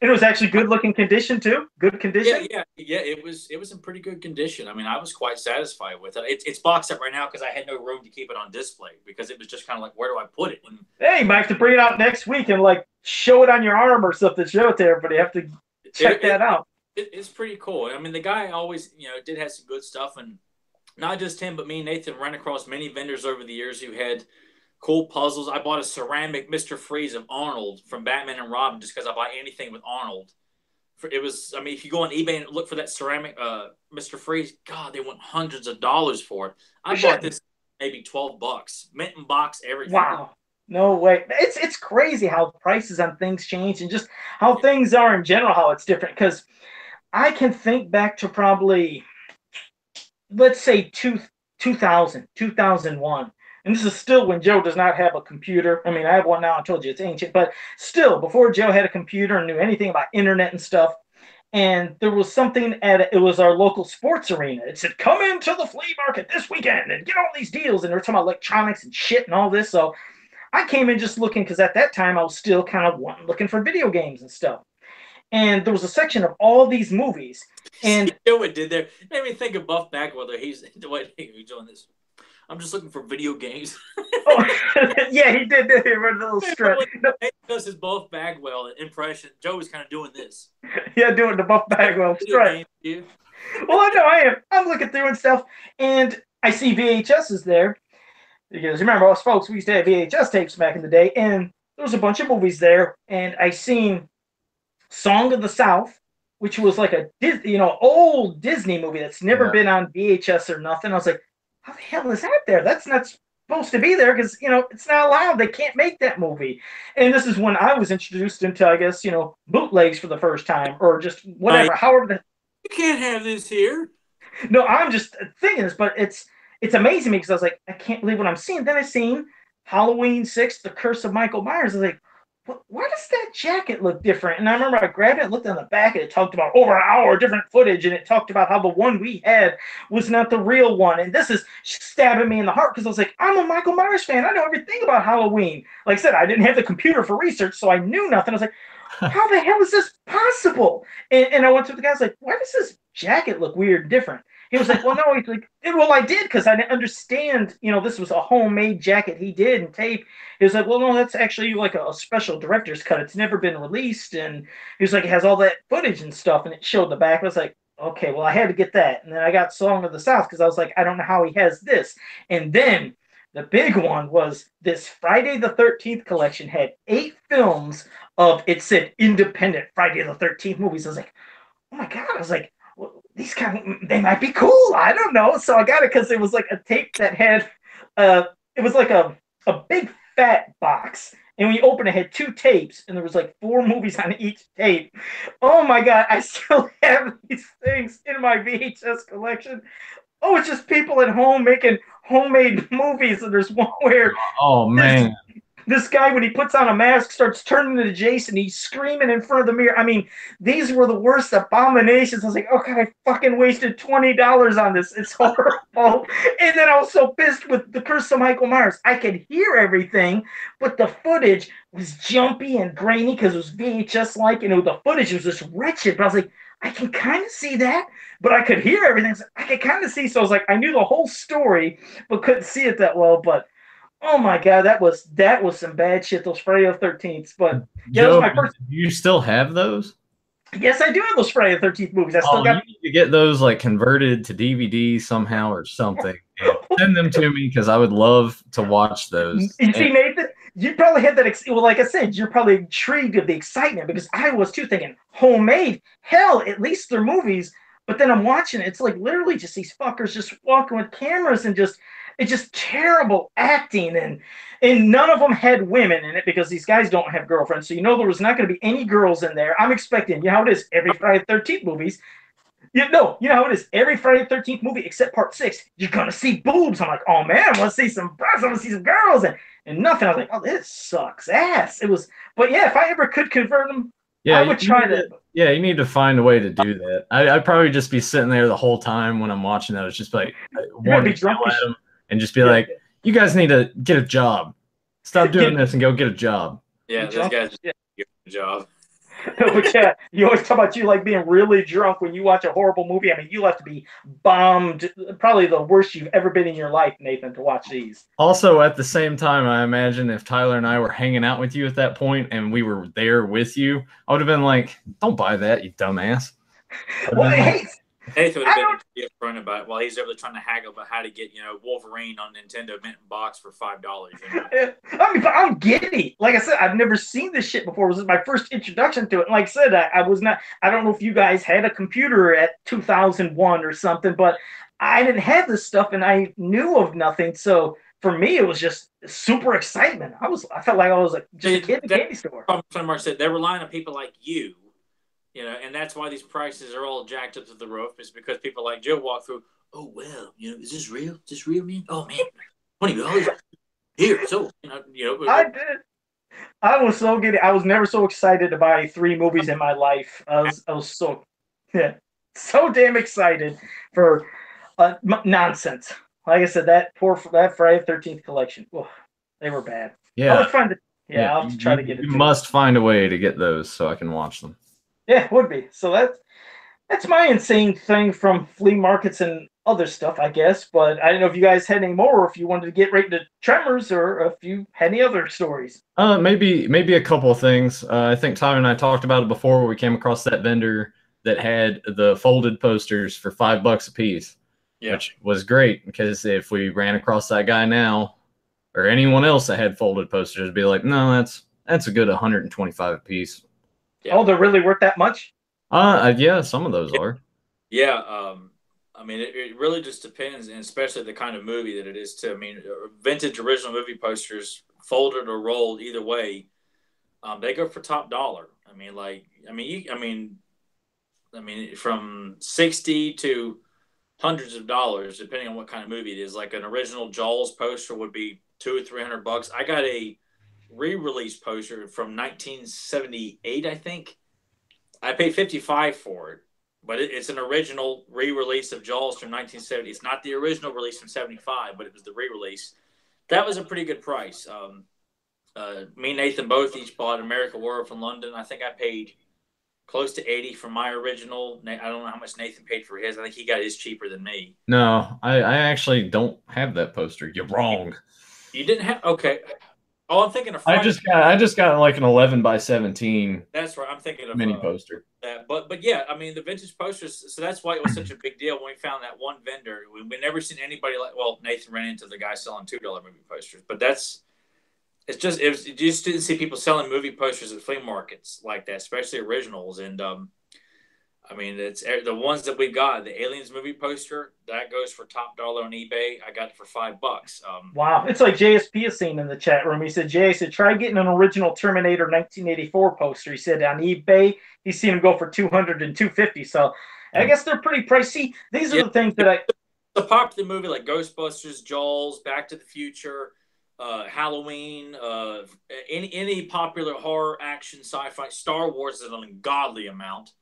And it was actually good looking condition too. Good condition. Yeah. It was in pretty good condition. I mean, I was quite satisfied with it. It's boxed up right now because I had no room to keep it on display because it was just kind of like, where do I put it? And, hey, you might have to bring it out next week and show it on your arm or something. Show it to everybody. You have to check that out. It's pretty cool. I mean, the guy always, did have some good stuff, and not just him, but me and Nathan ran across many vendors over the years who had cool puzzles. I bought a ceramic Mr. Freeze of Arnold from Batman and Robin just because I buy anything with Arnold. If you go on eBay and look for that ceramic Mr. Freeze, God, they want hundreds of dollars for it. I bought this maybe $12, mint and box, everything. Wow. No way. It's crazy how prices on things change and just how things are in general, how it's different. Because I can think back to probably, let's say 2000, 2001. And this is still when Joe does not have a computer. I mean, I have one now. I told you it's ancient. But still, before Joe had a computer and knew anything about internet and stuff, and there was something it was our local sports arena. It said, come into the flea market this weekend and get all these deals. And they were talking about electronics and shit and all this. So I came in just looking because at that time I was still kind of looking for video games and stuff. And there was a section of all these movies. And you know what did there? It made me think of Buff Bagwell. He's doing this. I'm just looking for video games. Oh, yeah, he did a little strip. He does his Buff Bagwell impression. Joe was kind of doing this. Yeah, doing the Buff Bagwell strip. Well, I know I am. I'm looking through and stuff, and I see VHSs there. Because remember, us folks, we used to have VHS tapes back in the day, and there was a bunch of movies there, and I seen Song of the South, which was like a old Disney movie that's never been on VHS or nothing. I was like, how the hell is that there? That's not supposed to be there because, it's not allowed. They can't make that movie. And this is when I was introduced into, I guess, bootlegs for the first time or just whatever. However, you can't have this here. No, I'm just thinking this, but it's amazing me because I was like, I can't believe what I'm seeing. Then I seen Halloween 6, The Curse of Michael Myers. I was like, why does that jacket look different? And I remember I grabbed it and looked on the back, and it talked about over an hour of different footage, and it talked about how the one we had was not the real one. And this is stabbing me in the heart because I was like, I'm a Michael Myers fan. I know everything about Halloween. Like I said, I didn't have the computer for research, so I knew nothing. I was like, how the hell is this possible? And I went to the guy, I was like, why does this jacket look weird and different? He was like, well, no, he's like, well, I did because I didn't understand, this was a homemade jacket he did and tape. He was like, well, no, that's actually like a special director's cut. It's never been released. And he was like, it has all that footage and stuff. And it showed the back. I was like, okay, well, I had to get that. And then I got Song of the South because I was like, I don't know how he has this. And then the big one was this Friday the 13th collection had 8 films of, it said independent Friday the 13th movies. I was like, oh my God. I was like, well, these they might be cool. I don't know. So I got it because it was like a tape that had, it was like a big fat box. And when you open it, it had 2 tapes, and there was like 4 movies on each tape. Oh my God, I still have these things in my VHS collection. Oh, it's just people at home making homemade movies. And there's one where man, this guy, when he puts on a mask, starts turning into Jason. He's screaming in front of the mirror. I mean, these were the worst abominations. I was like, oh God, I fucking wasted $20 on this. It's horrible. And then I was so pissed with the Curse of Michael Myers. I could hear everything, but the footage was jumpy and grainy because it was VHS-like, and the footage was just wretched. But I was like, I can kind of see that, but I could hear everything. So I could kind of see. So I was like, I knew the whole story, but couldn't see it that well. But oh my God, that was some bad shit. Those Friday the 13th. But yeah, Joe, that was my first. Do you still have those? Yes, I do have those Friday the 13th movies. I still got. You need to get those like converted to DVD somehow or something. And send them to me because I would love to watch those. You see, Nathan, you probably had that. Well, like I said, you're probably intrigued of the excitement because I was too, thinking homemade. Hell, at least they're movies. But then I'm watching it. It's like literally just these fuckers just walking with cameras and it's just terrible acting, and none of them had women in it because these guys don't have girlfriends. So there was not going to be any girls in there. I'm expecting, you know how it is every Friday the 13th movies. You know how it is every Friday the 13th movie except part 6. You're going to see boobs. I'm like, oh man, I want to see some breasts. I want to see some girls, and nothing. I was like, oh, this sucks ass. It was, but yeah, if I ever could convert them, I would try that. Yeah, you need to find a way to do that. I'd probably just be sitting there the whole time when I'm watching those, just like want to yell at them and just be like, you guys need to get a job. Stop doing this and go get a job. Yeah, those guys just get a job. But yeah, you always talk about you like being really drunk when you watch a horrible movie. I mean, you have to be bombed. Probably the worst you've ever been in your life, Nathan, to watch these. Also, at the same time, I imagine if Tyler and I were hanging out with you at that point and we were there with you, I would have been like, don't buy that, you dumbass. Well, hey, Nathan would have been upfront about it while he's over there trying to haggle about how to get, Wolverine on Nintendo Mint Box for $5. I mean, but I'm giddy. Like I said, I've never seen this shit before. It was my first introduction to it. And like I said, I was not. I don't know if you guys had a computer at 2001 or something, but I didn't have this stuff, and I knew of nothing. So for me, it was just super excitement. I felt like I was like just a kid in a candy store. Tremors said they're relying on people like you. And that's why these prices are all jacked up to the roof, is because people like Joe walk through, oh, well, is this real? Is this real, man? Oh, man, $20. Here, so, I did. I was so giddy. I was never so excited to buy 3 movies in my life. I was so damn excited for nonsense. Like I said, that Friday the 13th collection, they were bad. Yeah. I'll try to get it. You must find a way to get those so I can watch them. Yeah, it would be. So that's my insane thing from flea markets and other stuff, I guess. But I don't know if you guys had any more, or if you wanted to get right into Tremors, or if you had any other stories. Maybe a couple of things. I think Tyler and I talked about it before, where we came across that vendor that had the folded posters for $5 a piece, which was great, because if we ran across that guy now, or anyone else that had folded posters, it'd be like, no, that's a good $125 a piece. Yeah. Oh, they're really worth that much? Yeah, some of those are. Yeah, I mean, it really just depends, and especially the kind of movie that it is too. I mean, vintage original movie posters, folded or rolled, either way, they go for top dollar. From 60 to hundreds of dollars, depending on what kind of movie it is. Like an original Jaws poster would be $200 or $300. I got a re-release poster from 1978, I think. I paid $55 for it, but it's an original re-release of Jaws from 1970. It's not the original release from '75, but it was the re-release. That was a pretty good price. Me and Nathan both each bought American Werewolf in London. I think I paid close to $80 for my original. I don't know how much Nathan paid for his. I think he got his cheaper than me. No, I actually don't have that poster. You're wrong. You didn't have? Okay. Oh, I'm thinking of Friday. I just got like an 11 by 17. That's right. I'm thinking of mini poster. That, but yeah, I mean the vintage posters. So that's why it was such a big deal when we found that one vendor. We never seen anybody like. Well, Nathan ran into the guy selling $2 movie posters, but you just didn't see people selling movie posters at flea markets like that, especially originals. And I mean, it's the ones that we got. The Aliens movie poster that goes for top dollar on eBay. I got it for $5. Wow, it's like JSP is saying in the chat room. He said, "Jay said try getting an original Terminator 1984 poster." He said on eBay he's seen them go for $200 and $250. So I guess they're pretty pricey. These are the things that the popular movie like Ghostbusters, Jaws, Back to the Future, Halloween, any popular horror, action, sci-fi, Star Wars is an ungodly amount.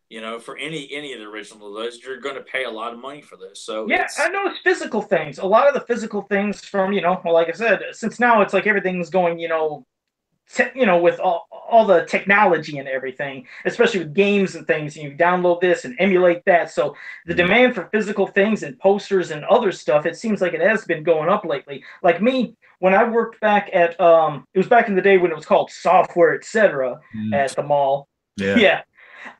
You know, for any of the original of those, you're going to pay a lot of money for this. So yeah, I know it's physical things. A lot of the physical things from well, like I said, since now it's like everything's going, with all the technology and everything, especially with games and things. You download this and emulate that. So the demand for physical things and posters and other stuff, it seems like it has been going up lately. Like me, when I worked back at, it was back in the day when it was called Software, etc. At the mall. Yeah.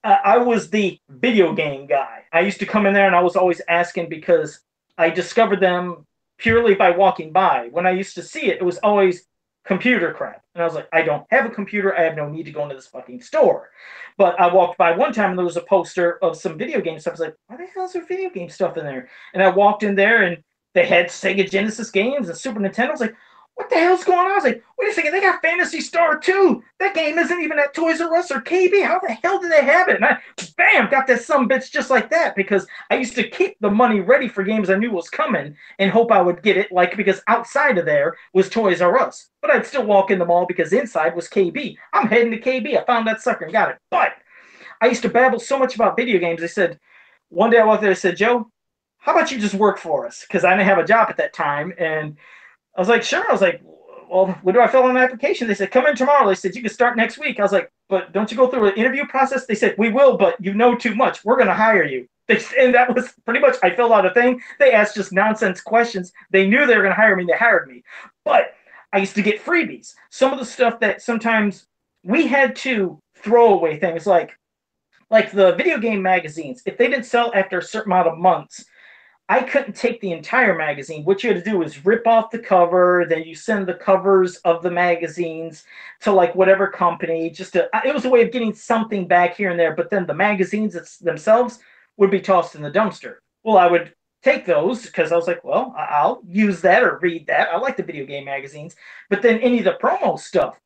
I was the video game guy. I used to come in there and I was always asking because I discovered them purely by walking by. When I used to see it, it was always computer crap. And I was like, I don't have a computer. I have no need to go into this fucking store. But I walked by one time and there was a poster of some video game stuff. I was like, why the hell is there video game stuff in there? And I walked in there and they had Sega Genesis games and Super Nintendo. I was like, what the hell's going on? I was like, wait a second, they got Phantasy Star 2. That game isn't even at Toys R Us or KB. How the hell did they have it? And I, bam, got that sumbitch just like that because I used to keep the money ready for games I knew was coming and hope I would get it, because outside of there was Toys R Us. But I'd still walk in the mall because inside was KB. I'm heading to KB. I found that sucker and got it. But I used to babble so much about video games. They said, one day I walked there and said, Joe, how about you just work for us? Because I didn't have a job at that time. And I was like, sure. I was like, well, when do I fill out an application? They said, come in tomorrow. They said, you can start next week. I was like, but don't you go through an interview process? They said, we will, but you know too much. We're going to hire you. And that was pretty much, I filled out a thing. They asked just nonsense questions. They knew they were going to hire me. They hired me. But I used to get freebies. Some of the stuff that sometimes we had to throw away things like the video game magazines. If they didn't sell after a certain amount of months, I couldn't take the entire magazine. What you had to do was rip off the cover, then you send the covers of the magazines to whatever company. It was a way of getting something back here and there. But then the magazines themselves would be tossed in the dumpster. Well, I would take those because I was like, well, I'll use that or read that. I like the video game magazines. But then any of the promo stuff,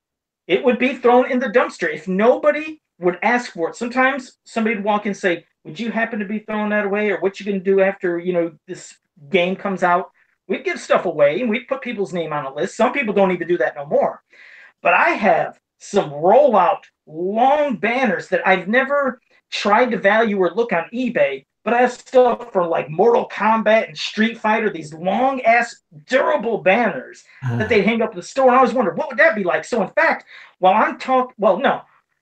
it would be thrown in the dumpster. If nobody would ask for it, sometimes somebody would walk in and say, would you happen to be throwing that away, or what you going to do after this game comes out? We'd give stuff away and we'd put people's name on a list. Some people don't even do that no more. But I have some rollout long banners that I've never tried to value or look on eBay, but I have stuff from Mortal Kombat and Street Fighter, these long ass durable banners that they hang up in the store. And I always wondered, what would that be like? So in fact,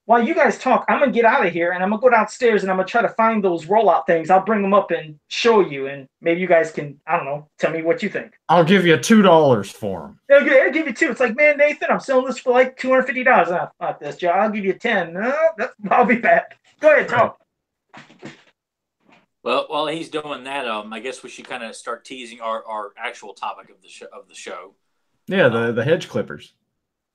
while you guys talk, I'm going to get out of here and I'm going to go downstairs and I'm going to try to find those rollout things. I'll bring them up and show you, and maybe you guys can, I don't know, tell me what you think. I'll give you $2 for them. Okay, I'll give you $2. It's like, man, Nathan, I'm selling this for $250. Oh, fuck this, Joe. I'll give you $10. No, I'll be back. Go ahead, talk. Well, while he's doing that, I guess we should kind of start teasing our actual topic of the show. Yeah, the hedge clippers.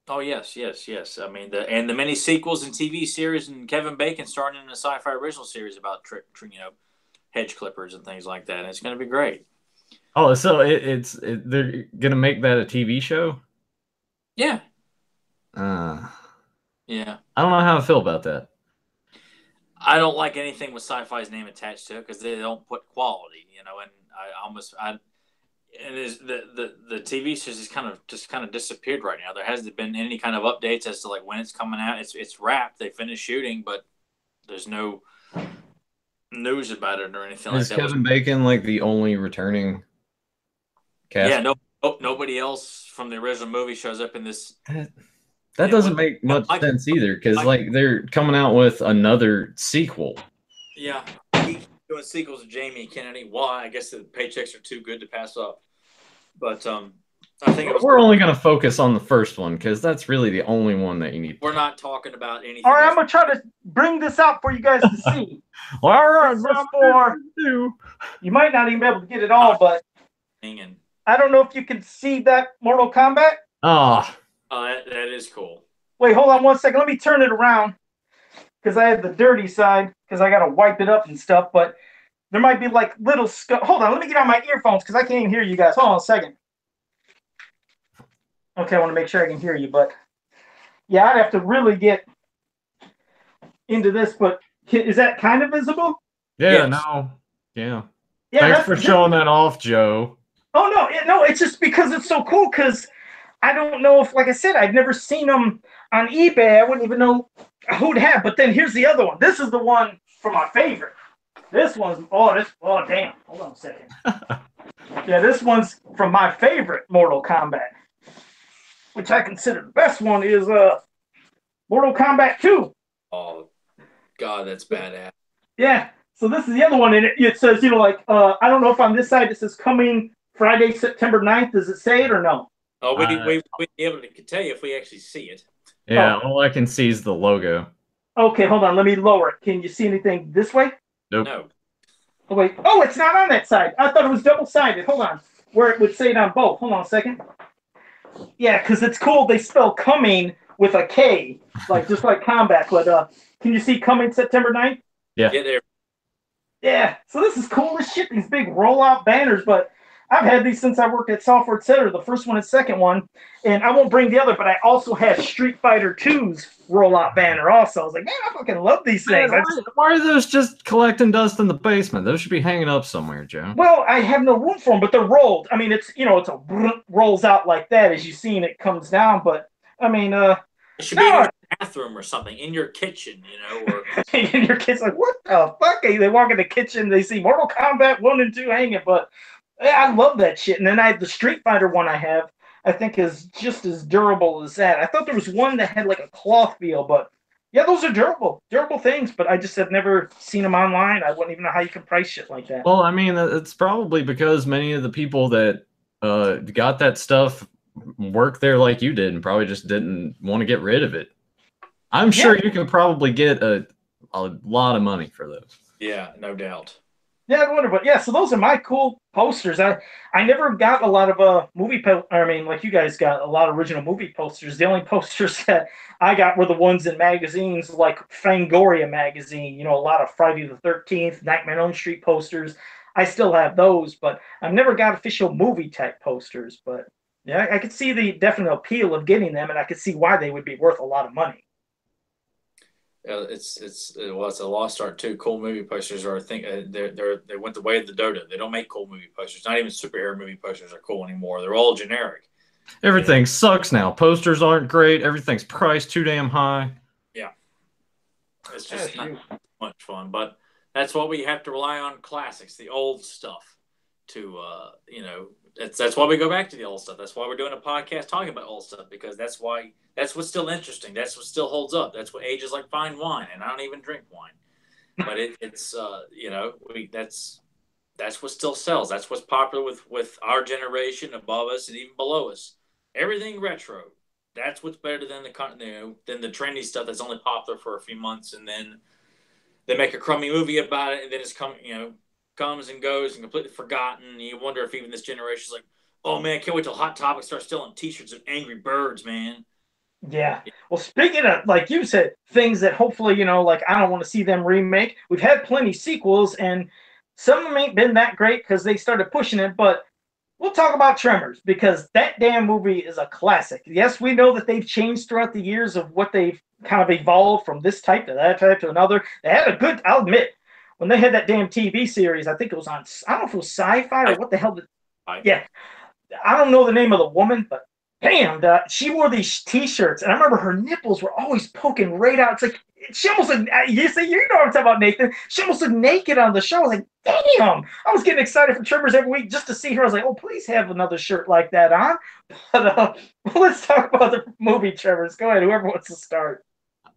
Oh yes. I mean the many sequels and TV series, and Kevin Bacon starring in a sci-fi original series about hedge clippers and things like that. And it's going to be great. Oh, so they're going to make that a TV show? Yeah. Yeah. I don't know how I feel about that. I don't like anything with sci-fi's name attached to it because they don't put quality, and and is the TV series is kind of disappeared right now. There hasn't been any kind of updates as to like when it's coming out. It's wrapped. They finished shooting, but there's no news about it or anything like Is that. Kevin Bacon like the only returning cast? Yeah, nobody else from the original movie shows up in this. That doesn't make much sense either, because like they're coming out with another sequel. Yeah, he keeps doing sequels of Jamie Kennedy. Why? I guess the paychecks are too good to pass up. But I think we're only going to focus on the first one because that's really the only one that you need. We're not talking about anything. All right, I'm gonna try to bring this out for you guys to see. Well, all right, you might not even be able to get it all, but I don't know if you can see that Mortal Kombat. Oh, that is cool. Wait, hold on one second. Let me turn it around because I have the dirty side because I gotta wipe it up and stuff. But there might be like little. Hold on, let me get on my earphones because I can't even hear you guys. Hold on a second. Okay, I want to make sure I can hear you, but yeah, I'd have to really get into this. But is that kind of visible? Yeah, yes. No, yeah. Yeah, thanks for showing that off, Joe. Oh no, it's just because it's so cool. Because I don't know if, like I said, I've never seen them on eBay. I wouldn't even know who'd have. But then here's the other one. This is the one for my favorite. This one's oh damn. Hold on a second. Yeah, this one's from my favorite Mortal Kombat, which I consider the best one is Mortal Kombat 2. Oh God, that's badass. Yeah. So this is the other one, and it says, like, I don't know if on this side it says coming Friday, September 9th. Does it say it or no? Oh, we'd be able to tell you if we actually see it. Yeah, all I can see is the logo. Okay, hold on. Let me lower it. Can you see anything this way? Nope. No. Oh, wait. Oh, it's not on that side. I thought it was double-sided. Hold on. Where it would say it on both. Hold on a second. Yeah, because it's cool. They spell coming with a K, like just like combat. But can you see coming September 9th? Yeah. Get there. Yeah. So this is cool as shit. These big rollout banners, but I've had these since I worked at Software Center, the first one and second one. And I won't bring the other, but I also have Street Fighter 2's rollout banner also. I was like, man, I fucking love these things. Man, why are those just collecting dust in the basement? Those should be hanging up somewhere, Joe. Well, I have no room for them, but they're rolled. I mean, it's a rolls out like that as you see, and it comes down. But I mean, it should be in your bathroom or something, in your kitchen, or and your kid's like, what the fuck? They walk in the kitchen, they see Mortal Kombat 1 and 2 hanging, but I love that shit. And then I have the Street Fighter one I think is just as durable as that. I thought there was one that had like a cloth feel, but yeah, those are durable things, but I just have never seen them online. I wouldn't even know how you can price shit like that. Well, I mean, it's probably because many of the people that got that stuff work there like you did and probably just didn't want to get rid of it. I'm sure you can probably get a lot of money for those. Yeah, no doubt. Yeah, I wonder, but yeah, so those are my cool posters. I never got a lot of like you guys got a lot of original movie posters. The only posters that I got were the ones in magazines like Fangoria magazine, a lot of Friday the 13th, Nightmare on Elm Street posters. I still have those, but I've never got official movie type posters. But yeah, I could see the definite appeal of getting them, and I could see why they would be worth a lot of money. It's a lost art too. Cool movie posters are, I think, they went the way of the dodo. They don't make cool movie posters. Not even superhero movie posters are cool anymore. They're all generic. Everything sucks now. Posters aren't great. Everything's priced too damn high. Yeah, it's just not much fun. But that's why we have to rely on classics, the old stuff. That's why we go back to the old stuff. That's why we're doing a podcast talking about old stuff, because that's what's still interesting. That's what still holds up. That's what ages like fine wine, and I don't even drink wine. But that's what still sells. That's what's popular with our generation, above us, and even below us. Everything retro. That's what's better than the trendy stuff that's only popular for a few months, and then they make a crummy movie about it, and then it's comes and goes and completely forgotten. And you wonder if even this generation is like, oh man, I can't wait till Hot Topic starts selling T-shirts of Angry Birds, man. Yeah. Well, speaking of, like you said, things that hopefully, like I don't want to see them remake. We've had plenty sequels, and some of them ain't been that great because they started pushing it. But we'll talk about Tremors, because that damn movie is a classic. Yes, we know that they've changed throughout the years of what they've kind of evolved from this type to that type to another. They had a good, I'll admit, when they had that damn TV series, I think it was on, I don't know if it was Sci-Fi or what the hell. Yeah. I don't know the name of the woman, but damn, she wore these T-shirts, and I remember her nipples were always poking right out. It's like she almost looked. You see, you know what I'm talking about, Nathan. She almost looked naked on the show. I was like, damn! I was getting excited for Tremors every week just to see her. I was like, oh, please have another shirt like that on. But let's talk about the movie Tremors. Go ahead, whoever wants to start.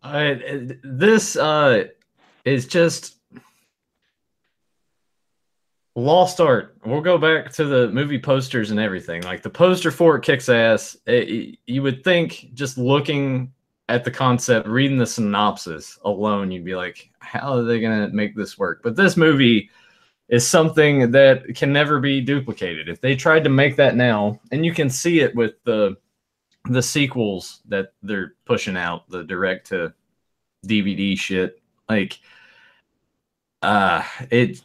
This is just lost art. We'll go back to the movie posters and everything. Like the poster for it kicks ass. You would think just looking at the concept, reading the synopsis alone, you'd be like, how are they going to make this work? But this movie is something that can never be duplicated. If they tried to make that now, and you can see it with the sequels that they're pushing out, the direct to DVD shit, like it.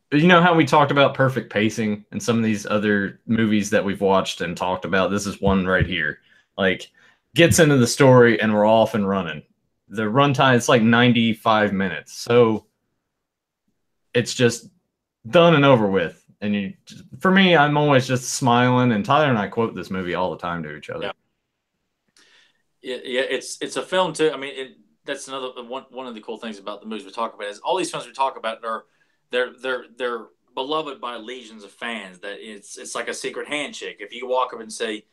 You know how we talked about perfect pacing in some of these other movies that we've watched and talked about? This is one right here. Like, gets into the story and we're off and running. The runtime, it's like 95 minutes. So it's just done and over with. And for me, I'm always just smiling. And Tyler and I quote this movie all the time to each other. Yeah, it's a film too. I mean, that's another one of the cool things about the movies we talk about is all these films we talk about are they're beloved by legions of fans. That it's like a secret handshake. If you walk up and say,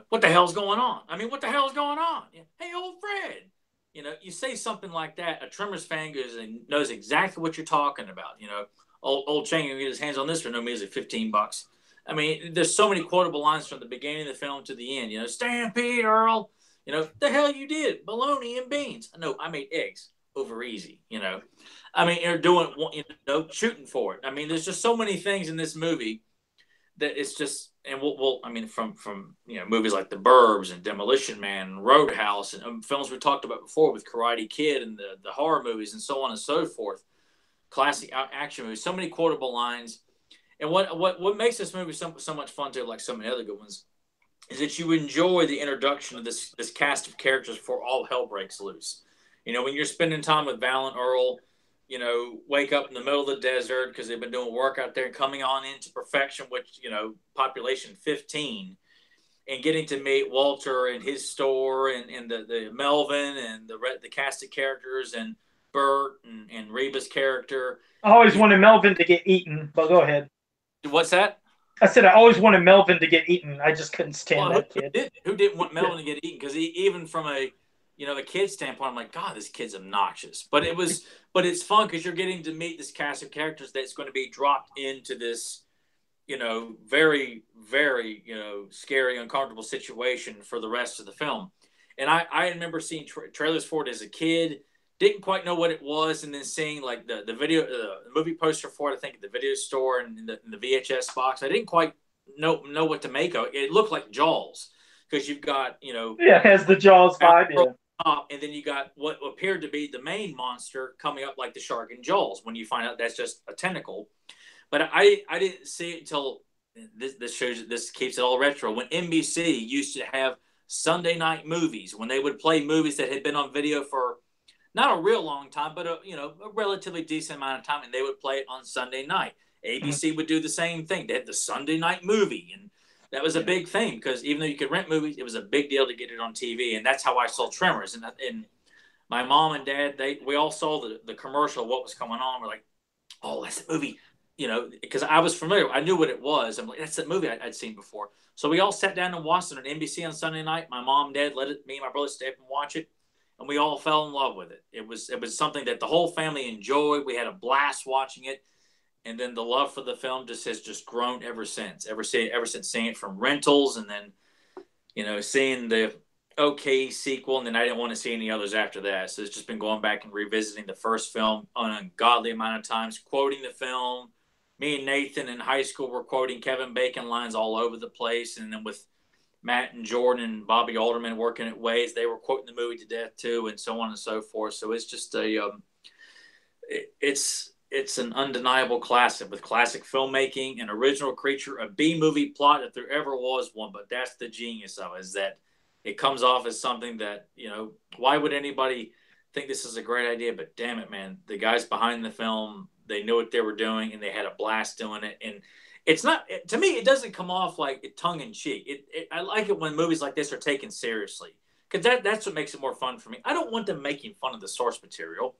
what the hell's going on? I mean, what the hell's going on? Hey, old Fred. You say something like that, a Tremors fan goes and knows exactly what you're talking about. Old Chang can get his hands on this for no music, $15. I mean, there's so many quotable lines from the beginning of the film to the end. Stampede, Earl. The hell you did, bologna and beans. No, I made eggs over easy. I mean, you're doing, shooting for it. I mean, there's just so many things in this movie that it's just, and we'll I mean, from movies like The Burbs and Demolition Man and Roadhouse and films we talked about before with Karate Kid and the horror movies and so on and so forth, classic action movies, so many quotable lines. And what makes this movie so much fun too, like so many other good ones, is that you enjoy the introduction of this cast of characters before all hell breaks loose. When you're spending time with Val and Earl, wake up in the middle of the desert because they've been doing work out there and coming on into perfection, which, population 15, and getting to meet Walter and his store and the Melvin and the cast of characters and Bert and Reba's character. I always wanted Melvin to get eaten, but go ahead. What's that? I said I always wanted Melvin to get eaten. I just couldn't stand that kid. Who didn't want Melvin to get eaten? Because even from a kid's standpoint, I'm like, God, this kid's obnoxious. But it's fun because you're getting to meet this cast of characters that's going to be dropped into this, very, very, scary, uncomfortable situation for the rest of the film. And I remember seeing trailers for it as a kid, didn't quite know what it was, and then seeing like the video, the movie poster for it, I think at the video store and in the VHS box. I didn't quite know what to make of it. It looked like Jaws because you've got, it has the Jaws vibe. Yeah. And then you got what appeared to be the main monster coming up like the shark in Jaws when you find out that's just a tentacle. But I didn't see it until this keeps it all retro. When NBC used to have Sunday night movies, when they would play movies that had been on video for not a real long time, but a relatively decent amount of time, and they would play it on Sunday night. ABC would do the same thing. They had the Sunday night movie, and that was a big thing because even though you could rent movies, it was a big deal to get it on TV, and that's how I saw Tremors. And my mom and dad, we all saw the commercial of what was going on. We're like, oh, that's the movie, because I was familiar. I knew what it was. I'm like, that's the movie I'd seen before. So we all sat down and watched it on NBC on Sunday night. My mom and dad me and my brother stay up and watch it, and we all fell in love with it. It was something that the whole family enjoyed. We had a blast watching it. And then the love for the film has grown ever since. Ever since seeing it from rentals, and then seeing the sequel, and then I didn't want to see any others after that. So it's just been going back and revisiting the first film an ungodly amount of times, quoting the film. Me and Nathan in high school were quoting Kevin Bacon lines all over the place, and then with Matt and Jordan and Bobby Alderman working at Waze, they were quoting the movie to death too, and so on and so forth. So it's just it's an undeniable classic with classic filmmaking, an original creature, a B-movie plot if there ever was one. But that's the genius of it, is that it comes off as something that, why would anybody think this is a great idea? But damn it, man, the guys behind the film they knew what they were doing, and they had a blast doing it. And it's not, to me, it doesn't come off like tongue in cheek. I like it when movies like this are taken seriously, because that's what makes it more fun for me. I don't want them making fun of the source material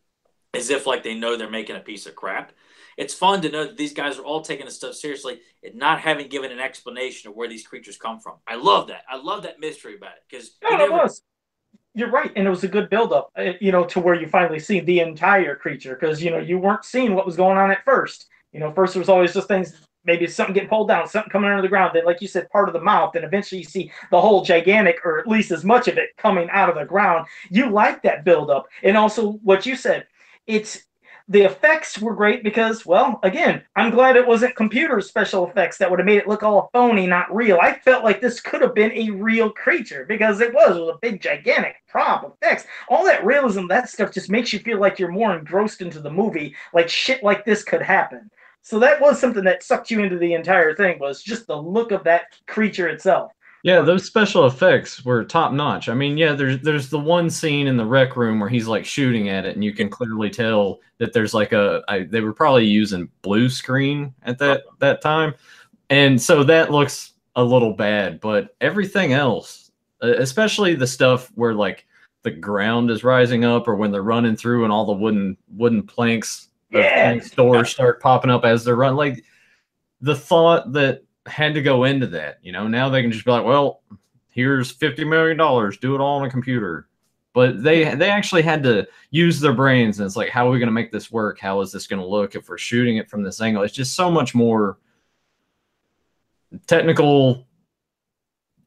as if like they know they're making a piece of crap. It's fun to know that these guys are all taking this stuff seriously and not having given an explanation of where these creatures come from. I love that. I love that mystery about it, because you're right, and it was a good build-up, to where you finally see the entire creature, because you weren't seeing what was going on at first. First it was always just things, maybe something getting pulled down, something coming under the ground. Then, like you said, part of the mouth, and eventually you see the whole gigantic, or at least as much of it, coming out of the ground. You like that build-up, and also what you said. The effects were great because, well, again, I'm glad it wasn't computer special effects that would have made it look all phony, not real. I felt like this could have been a real creature, because it was a big, gigantic prop effects. All that realism, that stuff just makes you feel like you're more engrossed into the movie, like shit like this could happen. So that was something that sucked you into the entire thing, was just the look of that creature itself. Yeah, those special effects were top notch. I mean, yeah, there's the one scene in the rec room where he's like shooting at it, and you can clearly tell that there's like they were probably using blue screen at that time, and so that looks a little bad. But everything else, especially the stuff where like the ground is rising up, or when they're running through and all the wooden planks of doors start popping up as they're running, like the thought that had to go into that. Now they can just be like, well, here's $50 million, do it all on a computer. But they actually had to use their brains, and it's like, how are we going to make this work? How is this going to look if we're shooting it from this angle? It's just so much more technical.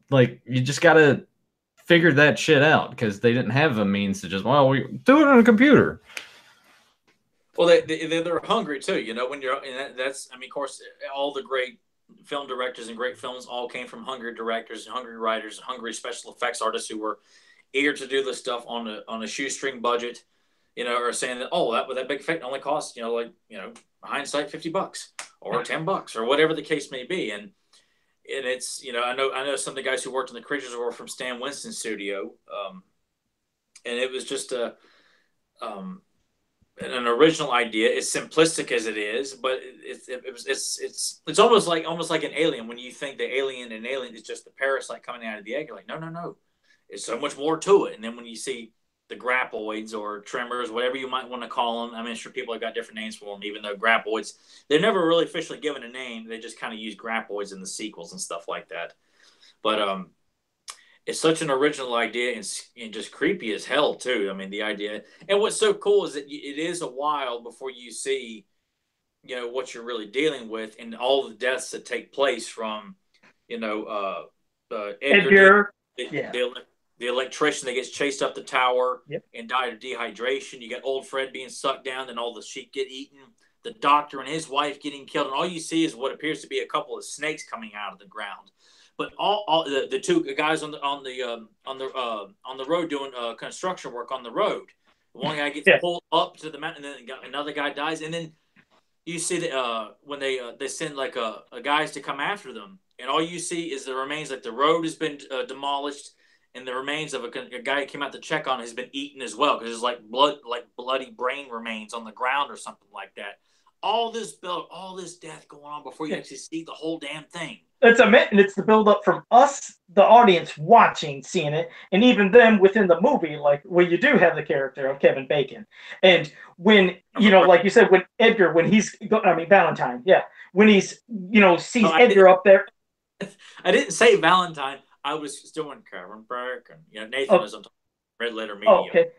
Like, you just got to figure that shit out, because they didn't have a means to just, well, we do it on a computer. Well, they're hungry too, when you're, and that's, I mean, of course, all the great film directors and great films all came from hungry directors and hungry writers, hungry special effects artists who were eager to do this stuff on a shoestring budget, or saying that, oh, that big effect only costs, hindsight $50 or $10 or whatever the case may be. And it's, I know some of the guys who worked on the creatures were from Stan Winston's studio. And it was just an original idea, as simplistic as it is, but it's almost like an alien. When you think the alien is just the parasite coming out of the egg, you're like, no, there's so much more to it. And then when you see the grappoids or tremors, whatever you might want to call them, I mean, sure, people have got different names for them, even though grappoids, they're never really officially given a name. They just kind of use grappoids in the sequels and stuff like that. But it's such an original idea, and just creepy as hell too. I mean, the idea, and what's so cool is that it is a while before you see, what you're really dealing with, and all the deaths that take place from, Edgar, the electrician that gets chased up the tower and died of dehydration. You got old Fred being sucked down, and all the sheep get eaten. The doctor and his wife getting killed, and all you see is what appears to be a couple of snakes coming out of the ground. But all the two guys on the road doing construction work on the road. One guy gets pulled up to the mountain, and then another guy dies. And then you see that when they send like a guys to come after them, and all you see is the remains. Like the road has been demolished, and the remains of a guy who came out to check on it has been eaten as well, because there's like bloody brain remains on the ground or something like that. All this death going on before you actually see the whole damn thing. It's the build up from us, the audience, watching, seeing it, and even them within the movie, like where you do have the character of Kevin Bacon, and when like you said, when Valentine, when he's sees Edgar up there. I didn't say Valentine. I was doing Kevin Bacon. Nathan was on Red Letter Media. Oh, okay,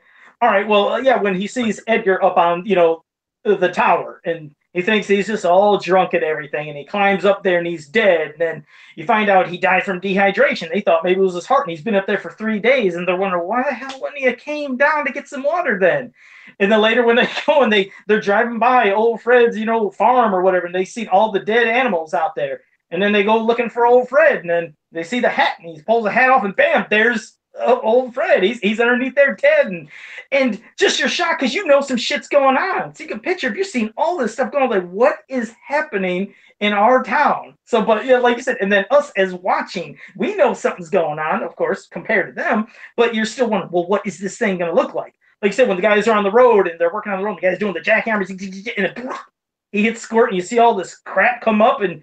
all right. Well, when he sees Edgar up on the tower, and he thinks he's just all drunk and everything, and he climbs up there and he's dead. And then you find out he died from dehydration. They thought maybe it was his heart, and he's been up there for 3 days, and they're wondering why the hell wouldn't he have came down to get some water then? And then later when they go and they're driving by old Fred's farm or whatever, and they see all the dead animals out there, and then they go looking for old Fred, and then they see the hat, and he pulls the hat off, and bam, there's old Fred. He's underneath there dead, and just you're shocked because some shit's going on. So you can picture, if you're seeing all this stuff going on, like, what is happening in our town? So, but like you said, and then us as watching, we know something's going on, of course, compared to them, but you're still wondering, well, what is this thing going to look like? Like you said, when the guys are on the road and they're working on the road, the guy's doing the jackhammers, and he hits squirt, and you see all this crap come up, and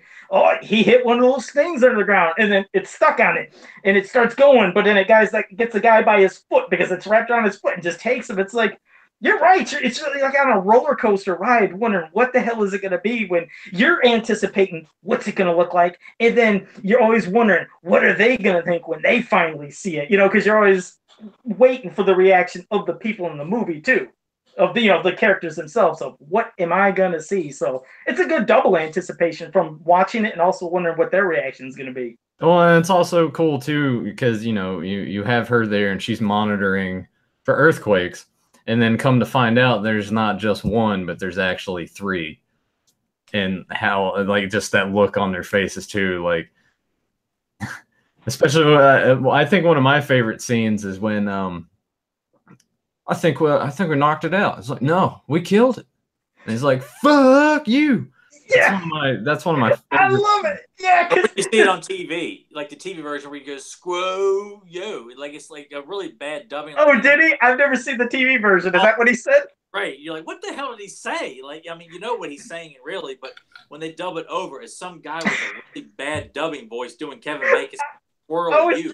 he hit one of those things under the ground, and then it's stuck on it, and it starts going, but then it gets the guy by his foot because it's wrapped around his foot and just takes him. It's like, you're right. It's really like on a roller coaster ride, wondering what the hell is it going to be when you're anticipating what's it going to look like, and then you're always wondering what are they going to think when they finally see it. Because you're always waiting for the reaction of the people in the movie too, of the characters themselves. Of what am I going to see? So it's a good double anticipation from watching it and also wondering what their reaction is going to be. Well, and it's also cool too because you have her there and she's monitoring for earthquakes. And then come to find out there's not just one, but there's actually three. And how, like, just that look on their faces, too. Like, especially, I think one of my favorite scenes is when, I think we knocked it out. It's like, no, we killed it. And he's like, fuck you. Yeah. That's one of my favorites. I love it. Yeah. Cause you see it on TV, like the TV version where he goes, "Squo yo," like it's like a really bad dubbing. Oh, did he? I've never seen the TV version. Is that what he said? Right. You're like, what the hell did he say? Like, I mean, you know what he's saying really, but when they dub it over, it's some guy with a really bad dubbing voice doing Kevin Bacon's "Squirrel you."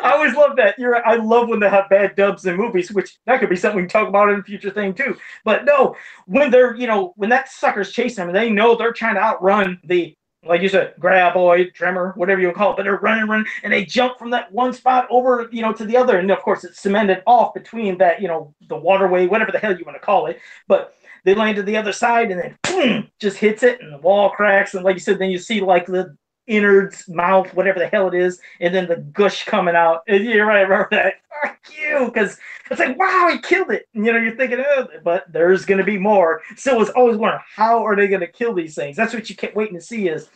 I always love that. I love when they have bad dubs in movies, which that could be something we can talk about in a future thing too. But no, when they're, when that sucker's chasing them and they know they're trying to outrun the, like you said, graboid, tremor, whatever you call it, but they're running, and they jump from that one spot over, to the other. And of course it's cemented off between that, the waterway, whatever the hell you want to call it. But they land to the other side and then boom, just hits it and the wall cracks. And like you said, then you see like the innards, mouth, whatever the hell it is, and then the gush coming out. And you're right, remember that. Fuck you, because it's like, wow, he killed it. And, you're thinking, but there's going to be more. So it's always wondering, how are they going to kill these things? That's what you kept waiting to see is,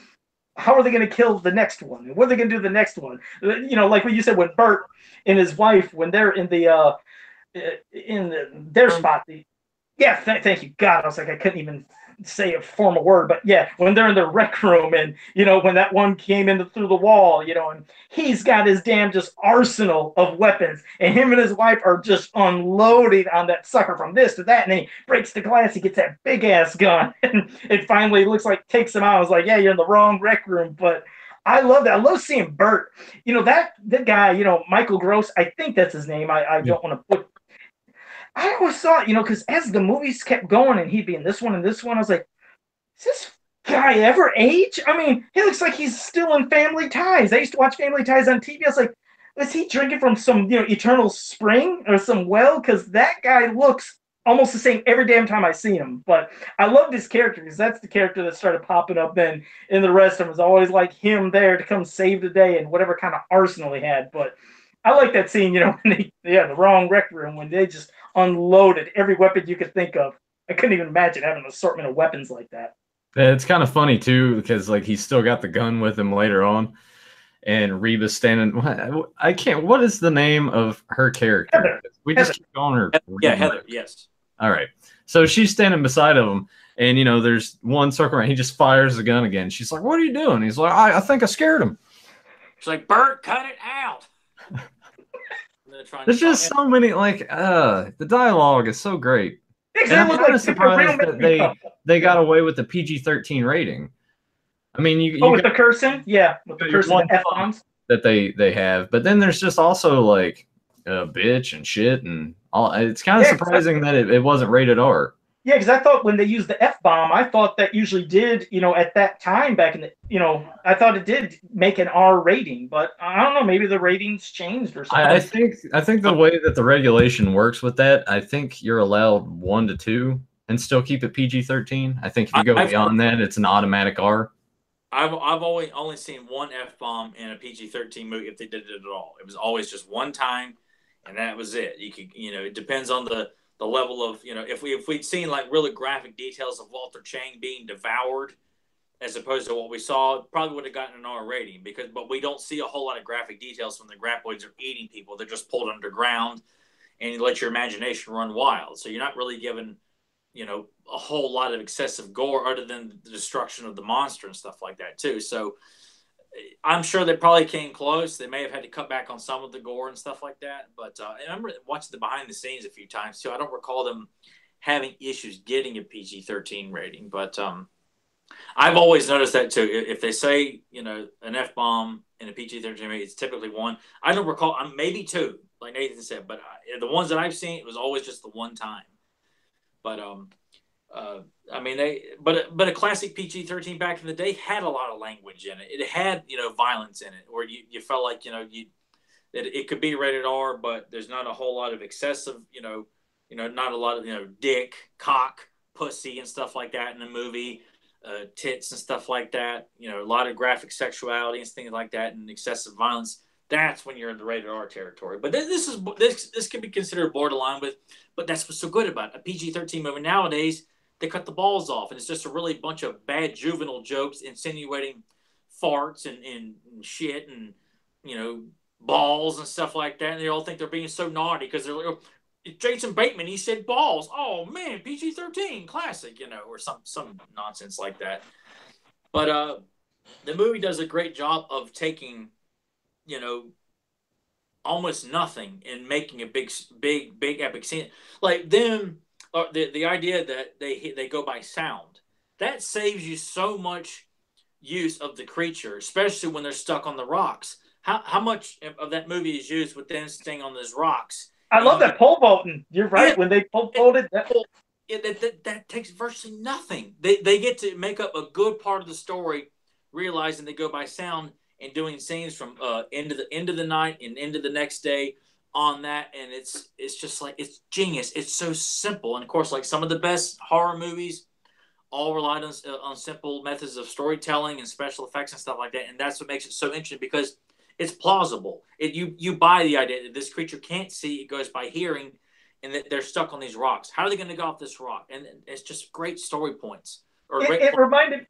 how are they going to kill the next one? And what are they going to do the next one? Like what you said, when Bert and his wife, when they're in their spot, thank you, God. I was like, I couldn't even say a formal word, but yeah, when they're in the rec room and when that one came in through the wall, and he's got his damn just arsenal of weapons, and him and his wife are just unloading on that sucker from this to that, and then he breaks the glass, he gets that big ass gun, and it finally looks like takes him out. I was like, yeah, you're in the wrong rec room, but I love that. I love seeing Bert. That guy, Michael Gross, I think that's his name. I don't want to put. I always thought, because as the movies kept going and he'd be in this one and this one, I was like, is this guy ever age? I mean, he looks like he's still in Family Ties. I used to watch Family Ties on TV. I was like, is he drinking from some, eternal spring or some well? Because that guy looks almost the same every damn time I see him. But I loved his character because that's the character that started popping up then in the rest of them. It was always like him there to come save the day and whatever kind of arsenal he had. But I like that scene, when the wrong rec room, when they just unloaded every weapon you could think of. I couldn't even imagine having an assortment of weapons like that. Yeah, it's kind of funny too because like he's still got the gun with him later on, and Reba's standing. I can't. What is the name of her character? Heather. We just keep calling her. Yeah, Heather. Yes. All right. So she's standing beside of him, and there's one circle around. He just fires the gun again. She's like, "What are you doing?" He's like, "I think I scared him." She's like, "Bert, cut it out." There's just so many, the dialogue is so great. And I'm kind of surprised that they got away with the PG-13 rating. I mean, you with the cursing? Yeah, with the cursing, the F-bombs. That they have. But then there's just also, bitch and shit and all. It's kind of surprising that it wasn't rated R. Yeah, because I thought when they used the F-bomb, I thought that usually did, at that time back in the, I thought it did make an R rating, but I don't know, maybe the ratings changed or something. I think the way that the regulation works with that, I think you're allowed 1 to 2 and still keep it PG-13. I think if you go beyond that, it's an automatic R. I've only seen one F-bomb in a PG-13 movie if they did it at all. It was always just one time, and that was it. You could, it depends on the level of, if we'd seen really graphic details of Walter Chang being devoured as opposed to what we saw, probably would have gotten an R rating but we don't see a whole lot of graphic details when the graboids are eating people. They're just pulled underground and you let your imagination run wild. So you're not really given, a whole lot of excessive gore other than the destruction of the monster and stuff like that too. So I'm sure they probably came close. They may have had to cut back on some of the gore and stuff like that. But I remember watching the behind the scenes a few times too. I don't recall them having issues getting a PG-13 rating. But I've always noticed that too. If they say, an F-bomb in a PG-13 rating, it's typically one. I don't recall, maybe two, like Nathan said, but the ones that I've seen, it was always just the one time. But but a classic PG-13 back in the day had a lot of language in it. It had, violence in it, where you felt like, that it could be rated R, but there's not a whole lot of excessive, not a lot of, dick, cock, pussy, and stuff like that in the movie, tits and stuff like that. A lot of graphic sexuality and things like that, and excessive violence. That's when you're in the rated R territory. But this can be considered borderline with. But that's what's so good about it. A PG-13 movie nowadays. They cut the balls off, and it's just a really bunch of bad juvenile jokes insinuating farts and shit and balls and stuff like that. And they all think they're being so naughty because they're like, Jason Bateman, he said balls. Oh man, PG-13 classic, or some nonsense like that. But the movie does a great job of taking, almost nothing and making a big epic scene. Like them, the idea that they go by sound, that saves you so much use of the creature, especially when they're stuck on the rocks. How much of that movie is used with them staying on those rocks? I love that pole vaulting. You're right. When they pole vaulted, that takes virtually nothing. They get to make up a good part of the story, realizing they go by sound and doing scenes from end of the night and into the next day on that, and it's just like, it's genius. It's so simple, and of course, like some of the best horror movies all relied on simple methods of storytelling and special effects and stuff like that, and that's what makes it so interesting because it's plausible. You buy the idea that this creature can't see; it goes by hearing, and that they're stuck on these rocks. How are they going to go off this rock? And it's just great story points. It reminded,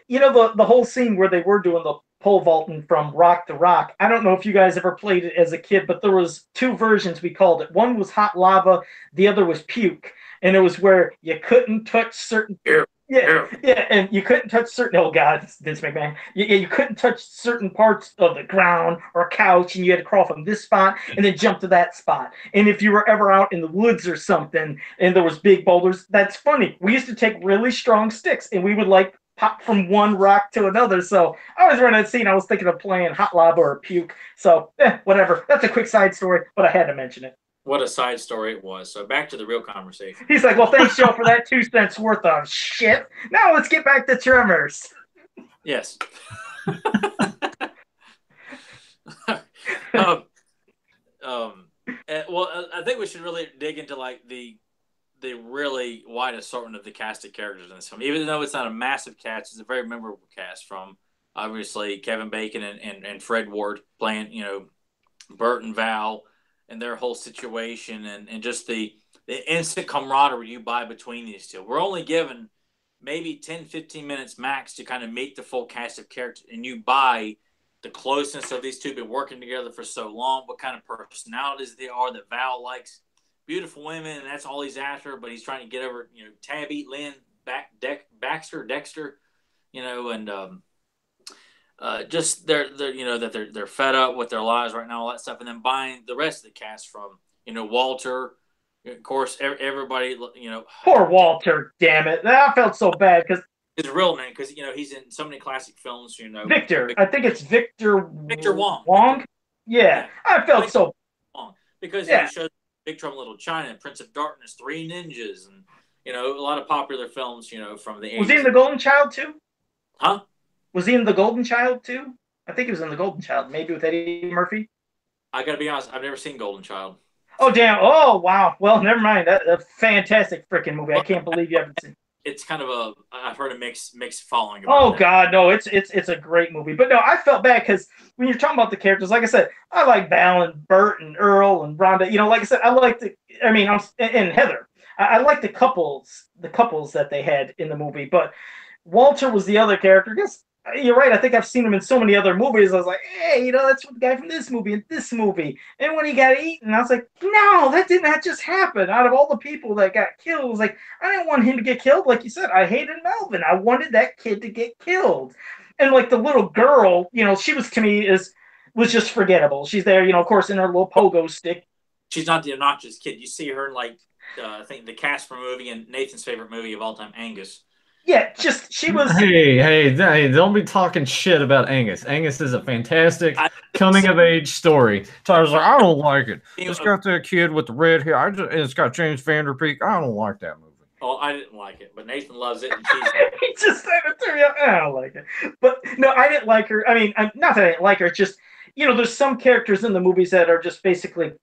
the whole scene where they were doing the pole vaulting from rock to rock. I don't know if you guys ever played it as a kid, but there was two versions we called it. One was hot lava, the other was puke, and it was where you couldn't touch certain. Yeah, and you couldn't touch certain. Oh God, Vince McMahon. You couldn't touch certain parts of the ground or couch, and you had to crawl from this spot and then jump to that spot. And if you were ever out in the woods or something, and there was big boulders, that's funny. We used to take really strong sticks, and we would pop from one rock to another. So I was running that scene. I was thinking of playing hot lava or puke. So whatever. That's a quick side story, but I had to mention it. What a side story it was. So back to the real conversation. He's like, well, thanks, Joe, for that 2 cents worth of shit. Now let's get back to Tremors. Yes. Well, I think we should really dig into like the really wide assortment of the cast of characters in this film. Even though it's not a massive cast, it's a very memorable cast from obviously Kevin Bacon and Fred Ward playing, Bert and Val and their whole situation and just the instant camaraderie you buy between these two. We're only given maybe 10, 15 minutes max to kind of meet the full cast of characters, and you buy the closeness of these two, been working together for so long, what kind of personalities they are, that Val likes beautiful women, and that's all he's after, but he's trying to get over, Tabby, Lynn, Dexter, and just they're fed up with their lives right now, all that stuff, and then buying the rest of the cast from, Walter, of course, everybody, Poor Walter, damn it. I felt so bad because his real name, because, he's in so many classic films, Victor. I think it's Victor Wong. Wong? Yeah. I felt so Wong. Because he shows Big Trouble in Little China, Prince of Darkness, Three Ninjas, and, a lot of popular films, from the 80s. Was he in The Golden Child, too? Huh? Was he in The Golden Child, too? I think he was in The Golden Child, maybe with Eddie Murphy. I got to be honest, I've never seen Golden Child. Oh, damn. Oh, wow. Well, never mind. That's a fantastic freaking movie. I can't believe you haven't seen it. It's kind of I've heard a mixed following about that. God, no, it's a great movie. But no, I felt bad because when you're talking about the characters, like I said, I like Val and Bert and Earl and Rhonda. Like I said, I like and Heather. I like the couples that they had in the movie. But Walter was the other character. I guess you're right. I think I've seen him in so many other movies. I was like, hey, that's the guy from this movie and this movie. And when he got eaten, I was like, no, that did not just happen. Out of all the people that got killed, I was like, I didn't want him to get killed. Like you said, I hated Melvin. I wanted that kid to get killed. And like the little girl, she was, to me, was just forgettable. She's there, of course, in her little pogo stick. She's not the obnoxious kid. You see her in like I think the Casper movie and Nathan's favorite movie of all time, Angus. Yeah, just she was. Hey, don't be talking shit about Angus. Angus is a fantastic I coming of age story. Tyler's like, I don't like it. You It's know, got that kid with the red hair. It's got James Van Der Beek. I don't like that movie. oh, I didn't like it, but Nathan loves it, and she's He just said it to me. I don't like it, but no, I didn't like her. I mean, not that I didn't like her. It's just there's some characters in the movies that are just basically.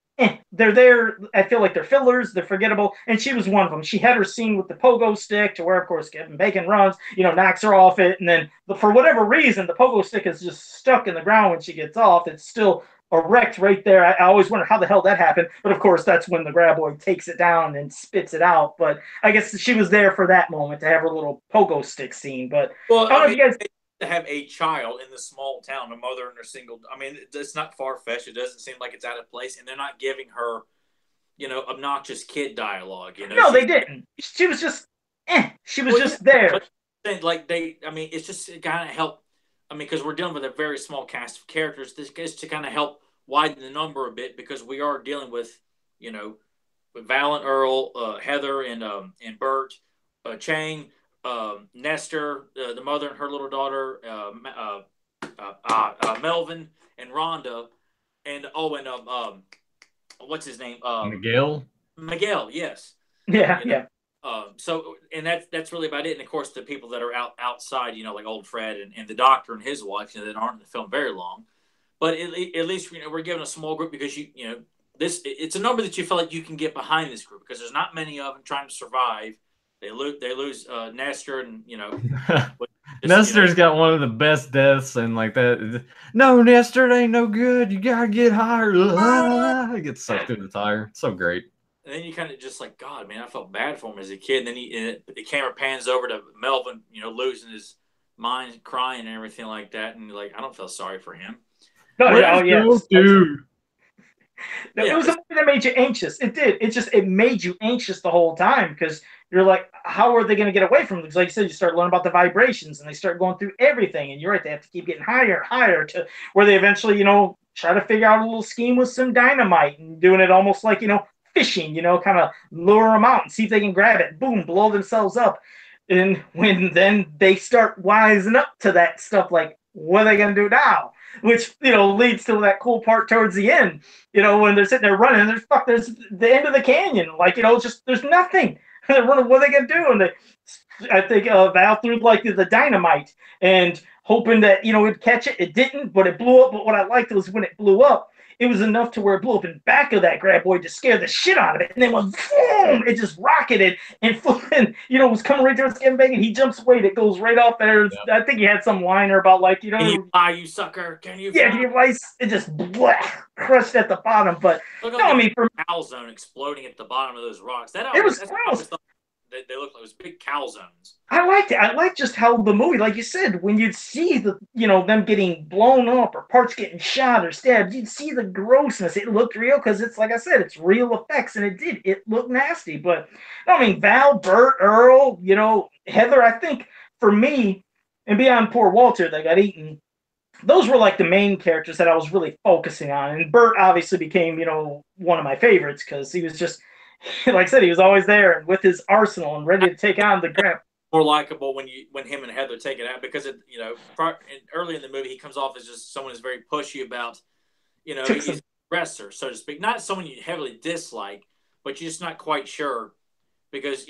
They're there. I feel like they're fillers. They're forgettable, and she was one of them. She had her scene with the pogo stick, to where, of course, Kevin Bacon runs, knocks her off it, and then for whatever reason, the pogo stick is just stuck in the ground when she gets off. It's still erect right there. I always wonder how the hell that happened, but of course, that's when the graboid takes it down and spits it out. But I guess she was there for that moment to have her little pogo stick scene. But well. I don't know if you guys. To have a child in the small town, a mother and a single. I mean, it's not far fetched. It doesn't seem like it's out of place, and they're not giving her, obnoxious kid dialogue. No, they didn't. She was just. She was just there. Like I mean, it's just to kind of help. I mean, because we're dealing with a very small cast of characters. This is to kind of help widen the number a bit, because we are dealing with, with Val and Earl, Heather and Bert, Chang. Nestor, the mother and her little daughter, Melvin and Rhonda, and what's his name? Miguel. Miguel, yes. Yeah, yeah. So, and that's really about it. And of course, the people that are outside, like old Fred and the doctor and his wife, that aren't in the film very long. But at least we're given a small group, because it's a number that you feel like you can get behind this group, because there's not many of them trying to survive. They lose Nestor, and Nestor's got one of the best deaths, and like that. No, Nestor, it ain't no good. You gotta get higher. He gets sucked through the tire. So great. And then you kind of just like, God, man, I felt bad for him as a kid. And then the camera pans over to Melvin, losing his mind, crying and everything like that. And you're like, I don't feel sorry for him. No, dude. No, it was a movie that made you anxious. It did. It made you anxious the whole time, because you're like, how are they going to get away from it? Because like you said, you start learning about the vibrations, and they start going through everything. And you're right, they have to keep getting higher and higher, to where they eventually, try to figure out a little scheme with some dynamite, and doing it almost like, fishing, kind of lure them out and see if they can grab it. Boom, blow themselves up. And when then they start wising up to that stuff, like, what are they going to do now? Which, leads to that cool part towards the end, when they're sitting there running, and there's the end of the canyon. Like, just, there's nothing. They're running, what are they going to do? And I think Val threw like the dynamite, and hoping that, it'd catch it. It didn't, but it blew up. But what I liked was when it blew up, it was enough to where it blew up in back of that graboid to scare the shit out of it. And then when boom, it just rocketed and flipping, was coming right towards Kevin Bacon. He jumps away, it goes right off there. Yep. I think he had some liner about like, Can you fly, you sucker? Can you? Yeah, can you fly? It just crushed at the bottom. But I mean, for calzone exploding at the bottom of those rocks. It was gross. They look like those big calzones. I liked it. I liked just how the movie, like you said, when you'd see the, them getting blown up or parts getting shot or stabbed, you'd see the grossness. It looked real, because it's like I said, it's real effects, and it did. It looked nasty. But I mean, Val, Bert, Earl, Heather. I think for me, and beyond poor Walter that got eaten, those were like the main characters that I was really focusing on. And Bert obviously became, one of my favorites, because he was just, like I said, he was always there and with his arsenal and ready to take on the grab. More likable when him and Heather take it out, because early in the movie he comes off as just someone who's very pushy about, he's an aggressor, so to speak, not someone you heavily dislike, but you're just not quite sure, because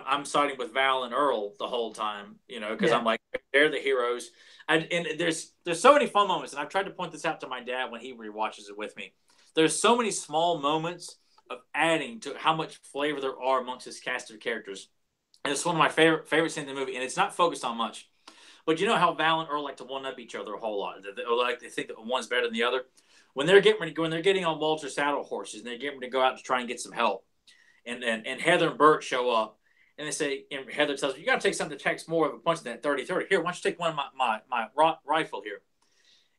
I'm siding with Val and Earl the whole time, because I'm like, they're the heroes, and there's so many fun moments, and I've tried to point this out to my dad when he rewatches it with me. There's so many small moments of adding to how much flavor there are amongst this cast of characters. And it's one of my favorite scenes in the movie, and it's not focused on much. But you know how Val and Earl like to one-up each other a whole lot. They think that one's better than the other. When they're getting on Walter's saddle horses, and they're getting ready to go out to try and get some help, and Heather and Bert show up, and they say, and Heather tells them, you got to take something that takes more of a punch than that 30-30. Here, why don't you take one of my rifle here?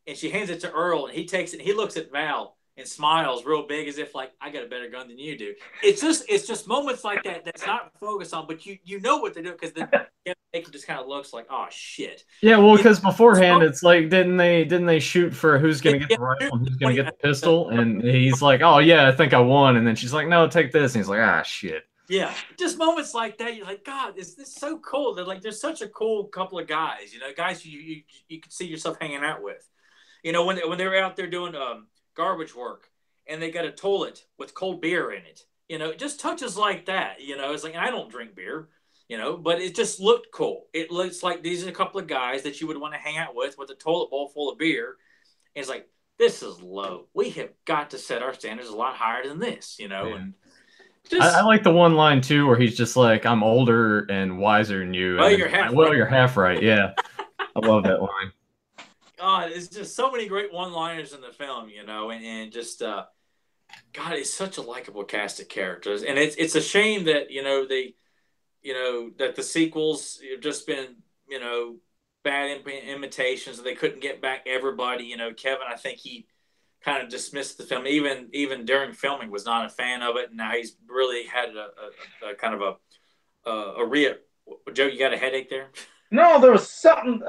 And she hands it to Earl, and he takes it, and he looks at Val, and smiles real big as if like I got a better gun than you do. It's just moments like that that's not focused on, but you know what they do because then Kevin Bacon just kind of looks like, oh shit. Yeah, well, because beforehand it's like didn't they shoot for who's gonna get the rifle and who's gonna get the pistol, and he's like, oh yeah, I think I won, and then she's like, no, take this, and he's like, ah shit. Yeah, just moments like that. You're like, God, is this so cool? They're like, there's such a cool couple of guys, guys you can see yourself hanging out with. When they were out there doing garbage work and they got a toilet with cold beer in it, just touches like that. It's like, and I don't drink beer, but it just looked cool. It looks like these are a couple of guys that you would want to hang out with a toilet bowl full of beer. And it's like, this is low. We have got to set our standards a lot higher than this, and. I like the one line too where he's just like, I'm older and wiser than you. Well, you're half right. You're half right. Yeah. I love that line. God, it's just so many great one-liners in the film, and just God, it's such a likable cast of characters. And it's a shame that, that the sequels have just been, bad imitations, and they couldn't get back everybody. Kevin, I think he kind of dismissed the film even during filming, was not a fan of it, and now he's really had a kind of Joe, you got a headache there? No, there was something,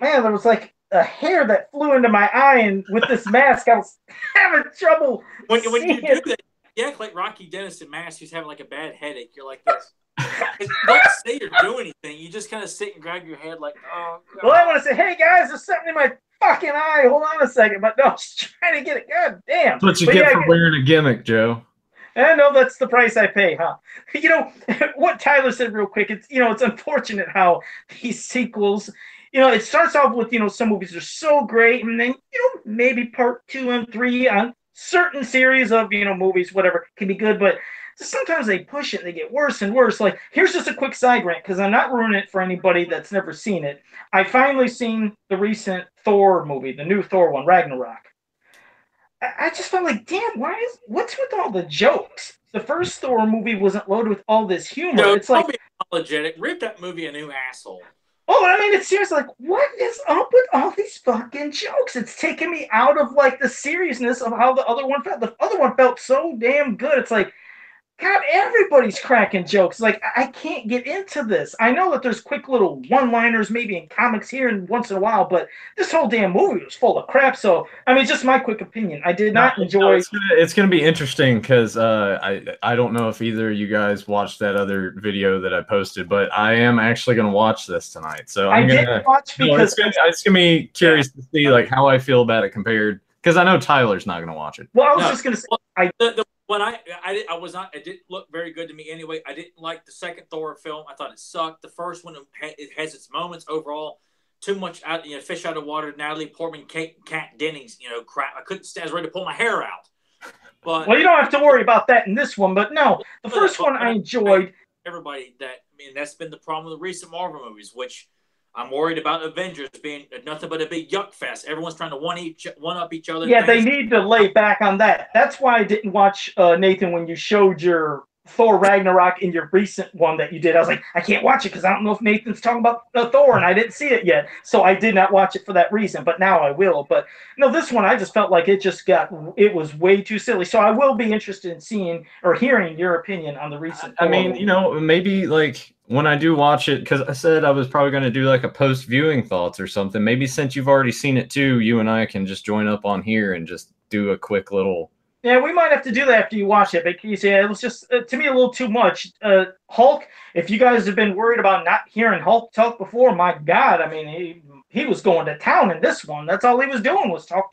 man, there was like a hair that flew into my eye, and with this mask I was having trouble when you do that, you act like Rocky Dennis in Mask, who's having like a bad headache. You're like this. You don't say or do anything. You just kind of sit and grab your head like, oh God. Well, I want to say, hey guys, there's something in my fucking eye. Hold on a second. But no, just trying to get it. God damn. That's what you get for wearing a gimmick, Joe. I know that's the price I pay, huh? What Tyler said real quick, it's unfortunate how these sequels, it starts off with, some movies are so great, and then, maybe part 2 and 3 on certain series of, movies, whatever, can be good, but sometimes they push it and they get worse and worse. Like, here's just a quick side rant, because I'm not ruining it for anybody that's never seen it. I finally seen the recent Thor movie, the new Thor one, Ragnarok. I just felt like, damn, what's with all the jokes? The first Thor movie wasn't loaded with all this humor. No, it's like, be apologetic. Rip that movie a new asshole. Oh, I mean, it's seriously like, what is up with all these fucking jokes? It's taken me out of like the seriousness of how the other one felt. The other one felt so damn good. It's like, God, everybody's cracking jokes. Like, I can't get into this. I know that there's quick little one-liners maybe in comics here and once in a while, but this whole damn movie was full of crap. So, I mean, just my quick opinion. I did not enjoy... It's gonna be interesting because I don't know if either of you guys watched that other video that I posted, but I am actually going to watch this tonight. So I didn't watch because... it's gonna be curious to see like how I feel about it compared, because I know Tyler's not going to watch it. Well, I was just going to say... When I it didn't look very good to me anyway. I didn't like the second Thor film. I thought it sucked. The first one, it has its moments. Overall, too much fish out of water. Natalie Portman, Kat Dennings, crap. I couldn't stand. I was ready to pull my hair out. But well, you don't have to worry about that in this one. But no, the first one I enjoyed. Everybody that's been the problem with the recent Marvel movies, which I'm worried about Avengers being nothing but a big yuck fest. Everyone's trying to one up each other. Yeah, they need to lay back on that. That's why I didn't watch, Nathan, when you showed your Thor Ragnarok in your recent one that you did. I was like, I can't watch it because I don't know if Nathan's talking about Thor, and I didn't see it yet. So I did not watch it for that reason, but now I will. But no, this one, I just felt like it was way too silly. So I will be interested in seeing or hearing your opinion on the recent Thor movie. Maybe like when I do watch it, because I said I was probably going to do like a post-viewing thoughts or something. Maybe since you've already seen it too, you and I can just join up on here and just do a quick little... Yeah, we might have to do that after you watch it, because it was just, to me, a little too much. Hulk, if you guys have been worried about not hearing Hulk talk before, my God, I mean, he was going to town in this one. That's all he was doing was talk.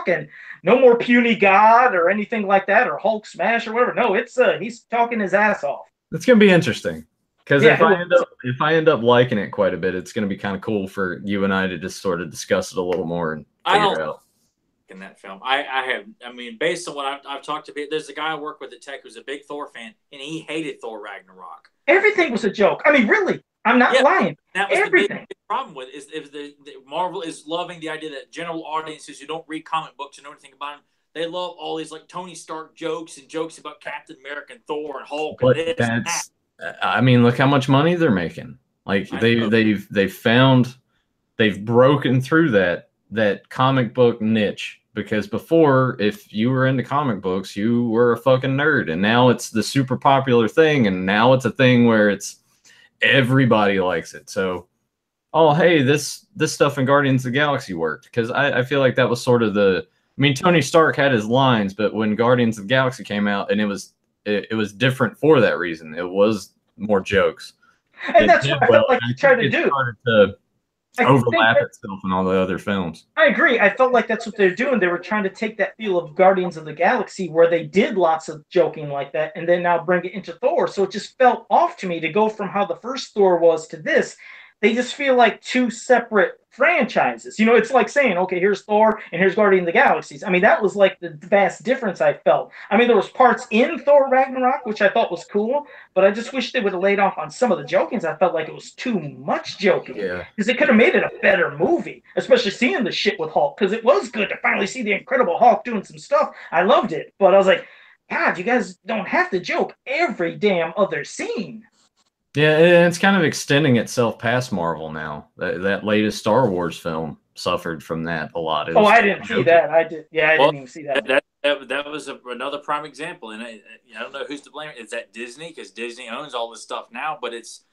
And no more puny God or anything like that, or Hulk smash or whatever. No, he's talking his ass off. It's going to be interesting. Because if I end up liking it quite a bit, it's going to be kind of cool for you and I to just sort of discuss it a little more and figure it out. In that film, I mean, based on what I've talked to, there's a guy I work with at Tech who's a big Thor fan, and he hated Thor Ragnarok. Everything was a joke. I mean, really, I'm not lying. That was everything. The big problem with is if the Marvel is loving the idea that general audiences who don't read comic books and know anything about them, they love all these like Tony Stark jokes and jokes about Captain America and Thor and Hulk. But and this and that. I mean, look how much money they're making. Like they've broken through that comic book niche because before, if you were into comic books, you were a fucking nerd, and now it's the super popular thing, and now it's a thing where it's everybody likes it. So, oh hey, this stuff in Guardians of the Galaxy worked, because I feel like that was sort of the. I mean, Tony Stark had his lines, but when Guardians of the Galaxy came out, and it was different for that reason. It was more jokes. And that's what I felt like he tried to do. Started to overlap itself in all the other films. I agree. I felt like that's what they're doing. They were trying to take that feel of Guardians of the Galaxy, where they did lots of joking like that, and then now bring it into Thor. So it just felt off to me to go from how the first Thor was to this. They just feel like two separate franchises. You know, it's like saying, okay, here's Thor and here's Guardian of the Galaxies. I mean, that was like the vast difference I felt. I mean, there was parts in Thor Ragnarok, which I thought was cool, but I just wish they would have laid off on some of the jokings. I felt like it was too much joking. Yeah. Because it could have made it a better movie, especially seeing the shit with Hulk, because it was good to finally see the Incredible Hulk doing some stuff. I loved it, but I was like, God, you guys don't have to joke every damn other scene. Yeah, and it's kind of extending itself past Marvel now. That latest Star Wars film suffered from that a lot. I didn't see that. I didn't even see that. That was another prime example, and I don't know who's to blame. Is that Disney? Because Disney owns all this stuff now, but it's,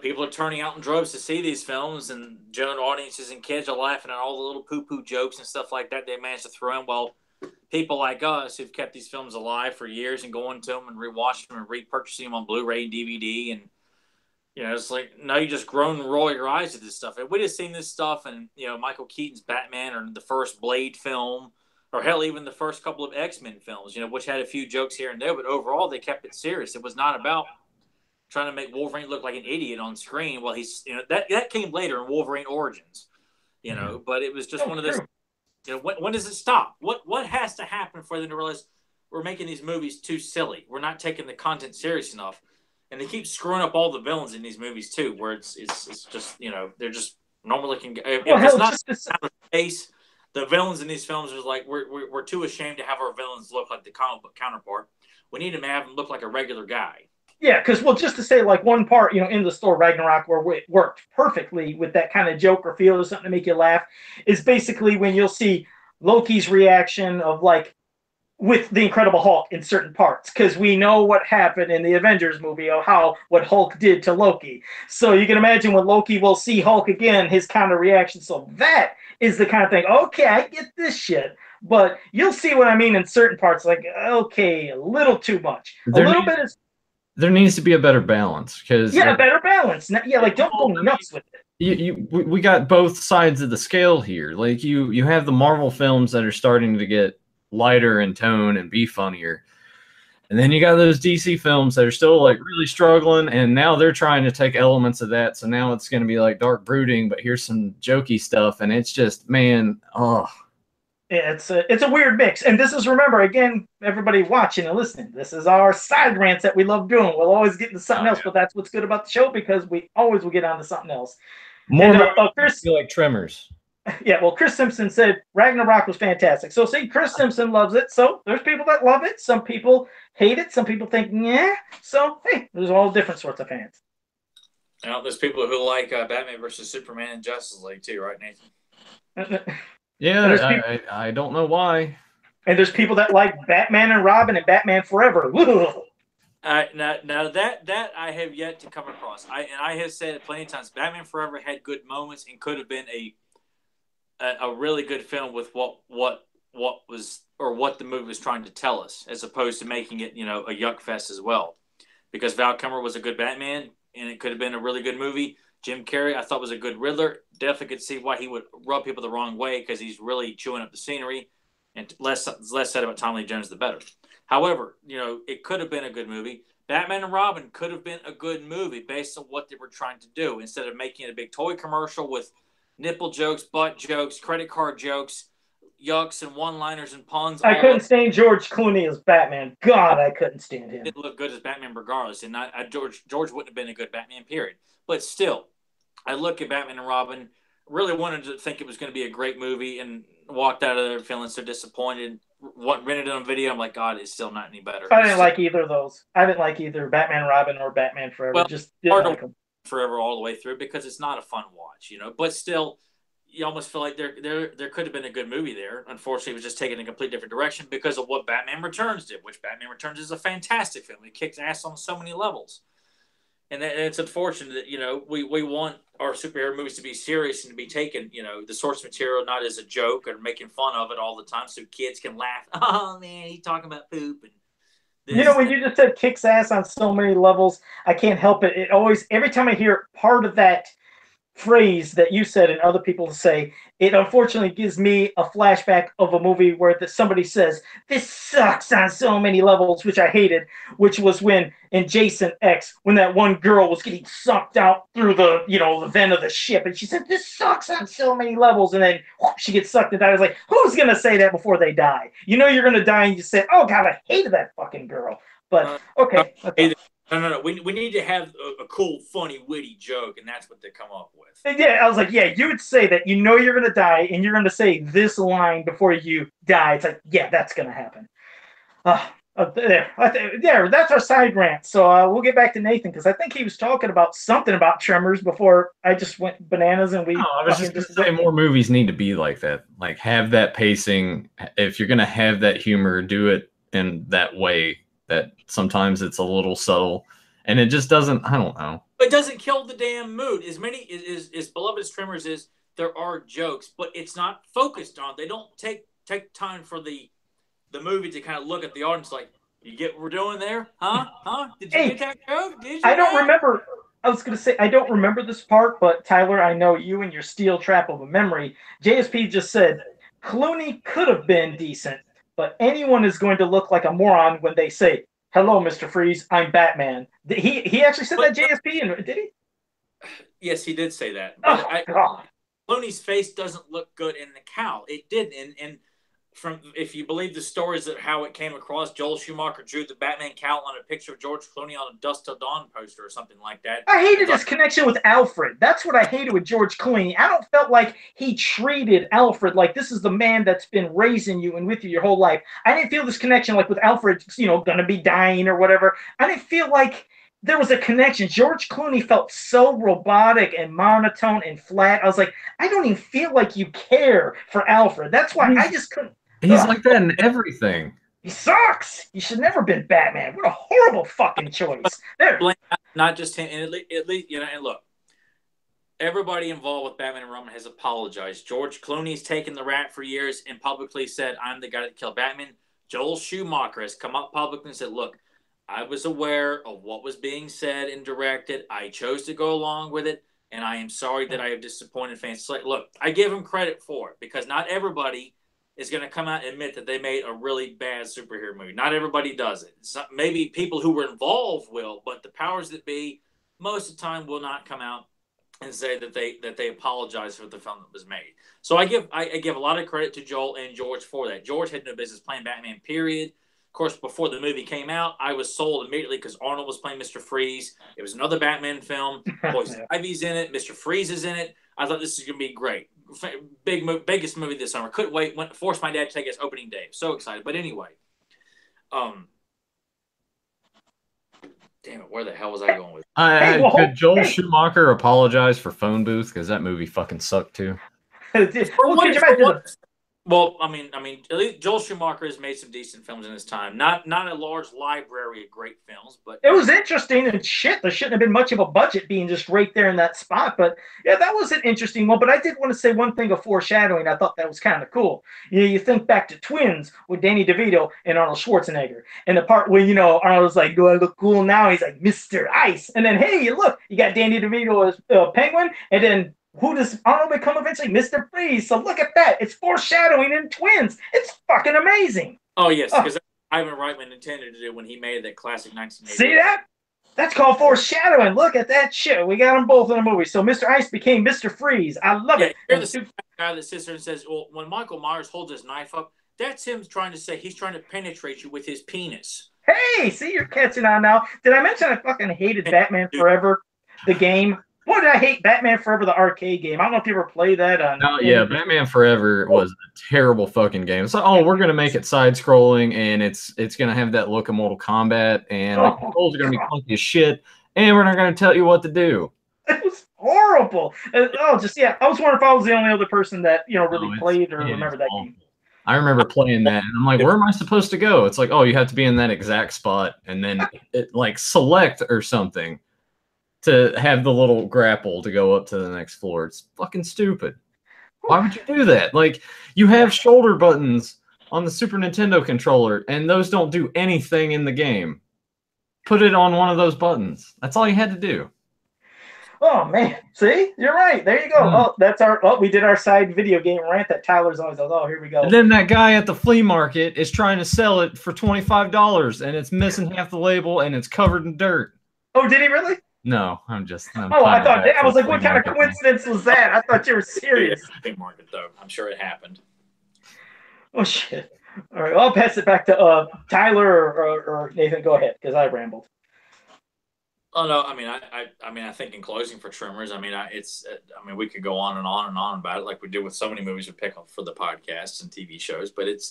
people are turning out in droves to see these films, and general audiences and kids are laughing at all the little poo-poo jokes and stuff like that they managed to throw in. Well, people like us who've kept these films alive for years and going to them and rewatching them and repurchasing them on Blu-ray and DVD, and it's like, now you just groan and roll your eyes at this stuff. If we'd have seen this stuff and Michael Keaton's Batman, or the first Blade film, or hell, even the first couple of X-Men films, which had a few jokes here and there, but overall they kept it serious. It was not about trying to make Wolverine look like an idiot on screen. Well, he's that came later in Wolverine Origins, but it was just one of those. When does it stop? What has to happen for them to realize we're making these movies too silly? We're not taking the content serious enough, and they keep screwing up all the villains in these movies too. Where it's just they're just normal looking. If it's not out of space, the villains in these films are like we're too ashamed to have our villains look like the comic book counterpart. We need to have them look like a regular guy. Yeah, because, just to say, like, one part, in the Thor Ragnarok where it worked perfectly with that kind of joke or feel or something to make you laugh is basically when you'll see Loki's reaction of, like, with the Incredible Hulk in certain parts, because we know what happened in the Avengers movie of what Hulk did to Loki. So you can imagine when Loki will see Hulk again, his kind of reaction. So that is the kind of thing, okay, I get this shit. But you'll see what I mean in certain parts, like, okay, a little too much. There needs to be a better balance, because a better balance. Yeah, like, don't go nuts with it. We got both sides of the scale here. Like you have the Marvel films that are starting to get lighter in tone and be funnier, and then you got those DC films that are still like really struggling, and now they're trying to take elements of that. So now it's going to be like dark brooding, but here's some jokey stuff, and it's just, man, oh. Yeah, it's a weird mix. And this is, remember, again, everybody watching and listening, this is our side rants that we love doing. We'll always get into something else, but that's what's good about the show, because we always will get on to something else. Chris, feel like Tremors. Yeah, well, Chris Simpson said Ragnarok was fantastic. So, see, Chris Simpson loves it. So there's people that love it. Some people hate it. Some people think, yeah. So, hey, there's all different sorts of fans. Now, there's people who like Batman versus Superman and Justice League too, right, Nathan? Yeah, I don't know why. And there's people that like Batman and Robin and Batman Forever. Now that I have yet to come across. I have said it plenty of times. Batman Forever had good moments and could have been a really good film with what was, or what the movie was trying to tell us, as opposed to making it a yuck fest as well. Because Val Kilmer was a good Batman, and it could have been a really good movie. Jim Carrey, I thought, was a good Riddler. Definitely could see why he would rub people the wrong way, because he's really chewing up the scenery. And less said about Tommy Lee Jones, the better. However, it could have been a good movie. Batman and Robin could have been a good movie based on what they were trying to do. Instead of making it a big toy commercial with nipple jokes, butt jokes, credit card jokes, yucks and one-liners and puns. I couldn't stand George Clooney as Batman. God, I couldn't stand him. He didn't look good as Batman regardless. And George wouldn't have been a good Batman, period. But still, I look at Batman and Robin, really wanted to think it was going to be a great movie, and walked out of there feeling so disappointed. Rented it on video. I'm like, God, it's still not any better. I didn't like either of those. I didn't like either Batman Robin or Batman Forever. Well, just didn't like them. Forever all the way through, because it's not a fun watch, But still, you almost feel like there could have been a good movie there. Unfortunately, it was just taken a complete different direction because of what Batman Returns did, which Batman Returns is a fantastic film. It kicks ass on so many levels. And it's unfortunate that, we want our superhero movies to be serious and to be taken, the source material not as a joke or making fun of it all the time so kids can laugh. Oh, man, he's talking about poop. And this. When you just said kicks ass on so many levels, I can't help it. It always, every time I hear part of that phrase that you said and other people say, it unfortunately gives me a flashback of a movie where somebody says, this sucks on so many levels, which I hated, which was when in Jason X, when that one girl was getting sucked out through the, the vent of the ship, and she said, this sucks on so many levels, and then she gets sucked and dies. I was like, who's going to say that before they die? You're going to die, and you say, oh, God, I hated that fucking girl. But, okay. No. We need to have a cool, funny, witty joke, and that's what they come up with. Yeah, I was like, yeah, you would say that you're going to die, and you're going to say this line before you die. It's like, yeah, that's going to happen. There, that's our side rant. So we'll get back to Nathan, because I think he was talking about something about Tremors before I just went bananas and we... No, I was just going to say more movies need to be like that. Like, have that pacing. If you're going to have that humor, do it in that way. That sometimes it's a little subtle, and it just doesn't. I don't know. It doesn't kill the damn mood. As beloved as Tremors is, there are jokes, but it's not focused on. They don't take time for the movie to kind of look at the audience like, you get what we're doing there, huh? Did you get that joke? Did you? I don't remember. I was going to say, I don't remember this part, but Tyler, I know you and your steel trap of a memory. JSP just said Clooney could have been decent, but anyone is going to look like a moron when they say, hello, Mr. Freeze, I'm Batman. He actually said that, JSP, and did he? Yes, he did say that. God. Clooney's face doesn't look good in the cowl. It didn't. And from, if you believe the stories that how it came across, Joel Schumacher drew the Batman cowl on a picture of George Clooney on a Dust Till Dawn poster or something like that. I hated his connection with Alfred. That's what I hated with George Clooney. I don't felt like he treated Alfred like this is the man that's been raising you and with you your whole life. I didn't feel this connection like with Alfred, gonna be dying or whatever. I didn't feel like there was a connection. George Clooney felt so robotic and monotone and flat. I was like, I don't even feel like you care for Alfred. That's why I just couldn't. He's like that in everything. He sucks. He should never been Batman. What a horrible fucking choice. There. Not just him. And at least, and look, everybody involved with Batman and Robin has apologized. George Clooney's taken the rap for years and publicly said, I'm the guy that killed Batman. Joel Schumacher has come up publicly and said, look, I was aware of what was being said and directed. I chose to go along with it, and I am sorry that I have disappointed fans. So, look, I give him credit for it because not everybody is going to come out and admit that they made a really bad superhero movie. Not everybody does it. Maybe people who were involved will, but the powers that be most of the time will not come out and say that they apologize for the film that was made. So I give a lot of credit to Joel and George for that. George had no business playing Batman, period. Of course, before the movie came out, I was sold immediately because Arnold was playing Mr. Freeze. It was another Batman film. Poison Ivy's in it. Mr. Freeze is in it. I thought this is going to be great. Biggest movie this summer. Couldn't wait. Forced my dad to take us opening day. So excited. But anyway, damn it, where the hell was I going with? Could Joel Schumacher apologize for Phone Booth because that movie fucking sucked too? Well, I mean, at least Joel Schumacher has made some decent films in his time. Not a large library of great films, but it was interesting and shit. There shouldn't have been much of a budget being just right there in that spot. But yeah, that was an interesting one. But I did want to say one thing of foreshadowing. I thought that was kind of cool. You think back to Twins with Danny DeVito and Arnold Schwarzenegger, and the part where Arnold's like, "Do I look cool now?" He's like, "Mr. Ice," and then hey, look, you got Danny DeVito as Penguin, and then. Who does Arnold become eventually? Mr. Freeze. So look at that. It's foreshadowing in Twins. It's fucking amazing. Oh, yes, because Ivan Reitman intended to do when he made that classic 1980. See that? That's called foreshadowing. Look at that shit. We got them both in the movie. So Mr. Ice became Mr. Freeze. I love it. You're the guy that sits there and says, well, when Michael Myers holds his knife up, that's him trying to say he's trying to penetrate you with his penis. Hey, see, you're catching on now. Did I mention I fucking hated Batman Forever, the game? Boy, did I hate Batman Forever, the arcade game. I don't know if you ever played that. Yeah, Batman Forever was a terrible fucking game. So, we're going to make it side-scrolling, and it's going to have that look of Mortal Kombat, and the controls are going to be clunky as shit, and we're not going to tell you what to do. It was horrible. Just yeah. I was wondering if I was the only other person that really No, played or it is remembered that awful. game. I remember playing that, and I'm like, where am I supposed to go? It's like, oh, you have to be in that exact spot, and then it like select or something to have the little grapple to go up to the next floor. It's fucking stupid. Why would you do that? Like, you have shoulder buttons on the Super Nintendo controller, and those don't do anything in the game. Put it on one of those buttons. That's all you had to do. Oh man, see, you're right. There you go. Oh, that's our. Oh, we did our side video game rant that Tyler's always like, oh, here we go. And then that guy at the flea market is trying to sell it for $25, and it's missing half the label, and it's covered in dirt. Oh, did he really? No, I'm I thought. I was like, what kind of coincidence was that? I thought you were serious. Flea market, though. I'm sure it happened. Oh shit! All right, well, I'll pass it back to Tyler or Nathan. Go ahead, because I rambled. Oh no, I mean, I think in closing for Tremors, I mean, we could go on and on and on about it, like we do with so many movies we pick up for the podcasts and TV shows, but it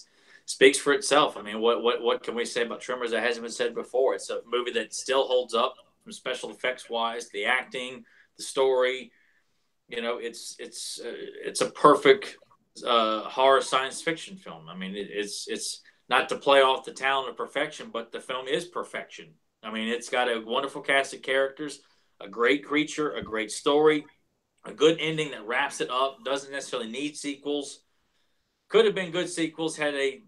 speaks for itself. I mean, what can we say about Tremors that hasn't been said before? It's a movie that still holds up from special effects wise, the acting, the story. You know, it's a perfect horror science fiction film. I mean, it's not to play off the talent of perfection, but the film is perfection. I mean, it's got a wonderful cast of characters, a great creature, a great story, a good ending that wraps it up, doesn't necessarily need sequels. Could have been good sequels had they,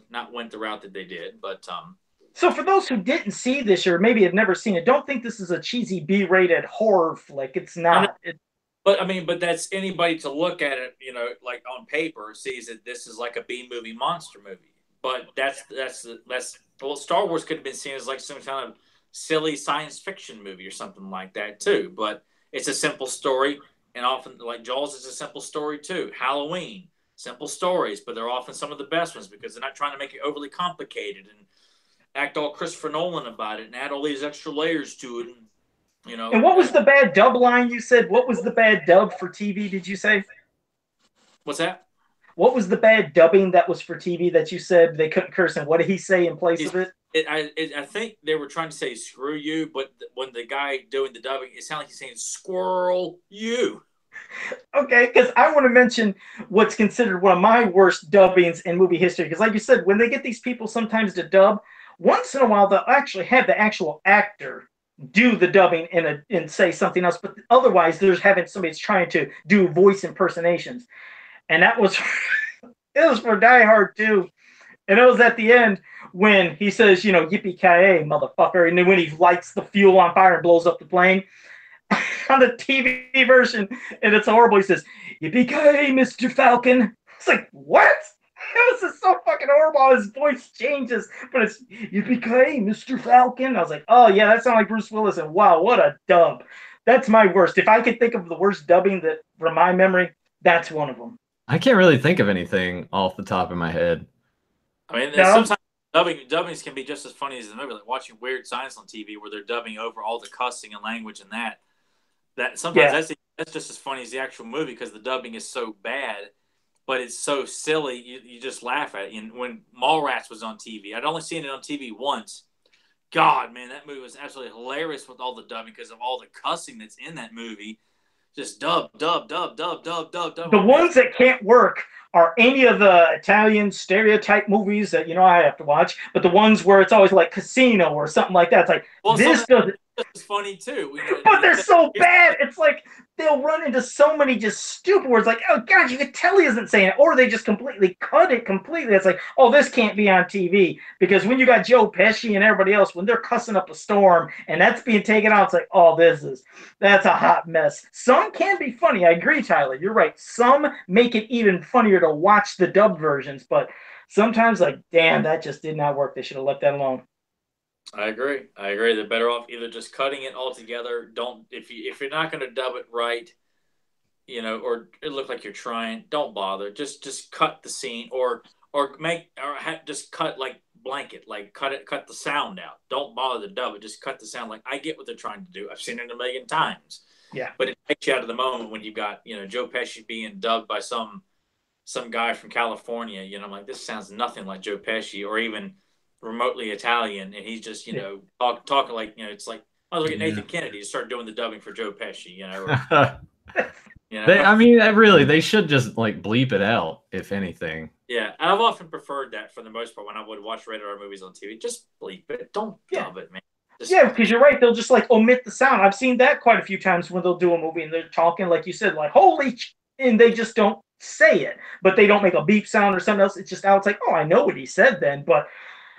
not went the route that they did. But so for those who didn't see this or maybe have never seen it, don't think this is a cheesy B-rated horror flick. It's not. But that's anybody to look at it, like on paper, sees that this is like a B movie monster movie. But well, Star Wars could have been seen as like some kind of silly science fiction movie or something like that too. But it's a simple story, and often like Jaws is a simple story too. Halloween, simple stories, but they're often some of the best ones because they're not trying to make it overly complicated and act all Christopher Nolan about it and add all these extra layers to it. And, And what was the bad dub line you said? What was the bad dub for TV? Did you say? What's that? What was the bad dubbing that was for TV that you said they couldn't curse? And what did he say in place of it? I think they were trying to say "screw you," but when the guy doing the dubbing, it sounded like he's saying "squirrel you." Okay, because I want to mention what's considered one of my worst dubbings in movie history. Because, like you said, when they get these people sometimes to dub, once in a while they'll actually have the actual actor do the dubbing and say something else. But otherwise, there's having somebody's trying to do voice impersonations. And that was it was for Die Hard too. And it was at the end when he says, yippee-ki-yay, motherfucker. And then when he lights the fuel on fire and blows up the plane on the TV version, and it's horrible. He says, yippee-ki-yay, Mr. Falcon. It's like, what? It was just so fucking horrible. His voice changes, but it's yippee-ki-yay, Mr. Falcon. I was like, oh, yeah, that sounds like Bruce Willis. And wow, what a dub. That's my worst. If I could think of the worst dubbing that from my memory, that's one of them. I can't really think of anything off the top of my head. I mean, sometimes dubbings can be just as funny as the movie, like watching Weird Science on TV where they're dubbing over all the cussing and language and that. That sometimes that's just as funny as the actual movie because the dubbing is so bad, but it's so silly you just laugh at it. And when Mallrats was on TV, I'd only seen it on TV once. God, man, that movie was absolutely hilarious with all the dubbing because of all the cussing that's in that movie. Just dub. The ones that can't work are any of the Italian stereotype movies that I have to watch, but the ones where it's always like Casino or something like that. It's like this doesn't. It's funny too, but they're so bad. It's like they'll run into so many just stupid words. Like, oh god, you could tell he isn't saying it, or they just completely cut it completely. It's like, oh, this can't be on TV because when you got Joe Pesci and everybody else, when they're cussing up a storm and that's being taken out, it's like, oh, that's a hot mess. Some can be funny. I agree, Tyler. You're right. Some make it even funnier to watch the dubbed versions, but sometimes, like, damn, that just did not work. They should have left that alone. I agree. They're better off either just cutting it altogether. If you're not going to dub it right, or it look like you're trying, don't bother. Just cut the scene just cut like blanket, like cut the sound out. Don't bother to dub it. Just cut the sound. Like I get what they're trying to do. I've seen it a million times. Yeah. But it takes you out of the moment when you've got Joe Pesci being dubbed by some guy from California. I'm like, this sounds nothing like Joe Pesci, or even remotely Italian, and he's just talking like it's like Might as well get Yeah. Nathan Kennedy to start doing the dubbing for Joe Pesci, you know. Or, you know? I mean, really, they should just like bleep it out, if anything. Yeah, I've often preferred that for the most part when I would watch rated R movies on TV. Just bleep it. Don't dub it, man. Yeah, because you're right. They'll just like omit the sound. I've seen that quite a few times when they'll do a movie and they're talking, like you said, like, holy, and they just don't say it. But they don't make a beep sound or something else. It's just out. It's like, oh, I know what he said then. But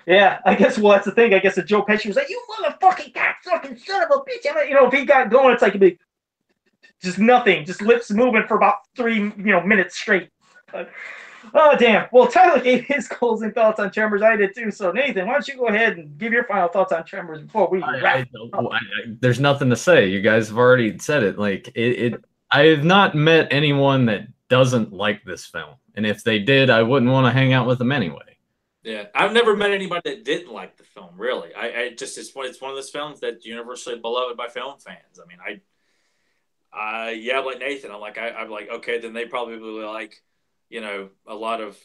yeah, I guess, well, that's the thing. I guess if Joe Pesci was like, you motherfucking cocksucking son of a bitch. You know, if he got going, it's like, it'd be just nothing. Just lips moving for about 3 minutes straight. But, oh, damn. Well, Tyler gave his closing thoughts on Tremors. I did too. So, Nathan, why don't you go ahead and give your final thoughts on Tremors before we wrap up? There's nothing to say. You guys have already said it. Like, I have not met anyone that doesn't like this film. And if they did, I wouldn't want to hang out with them anyway. Yeah, I've never met anybody that didn't like the film. Really, it's one of those films that's universally beloved by film fans. I mean, yeah, like Nathan, I'm like, okay, then they probably like, a lot of,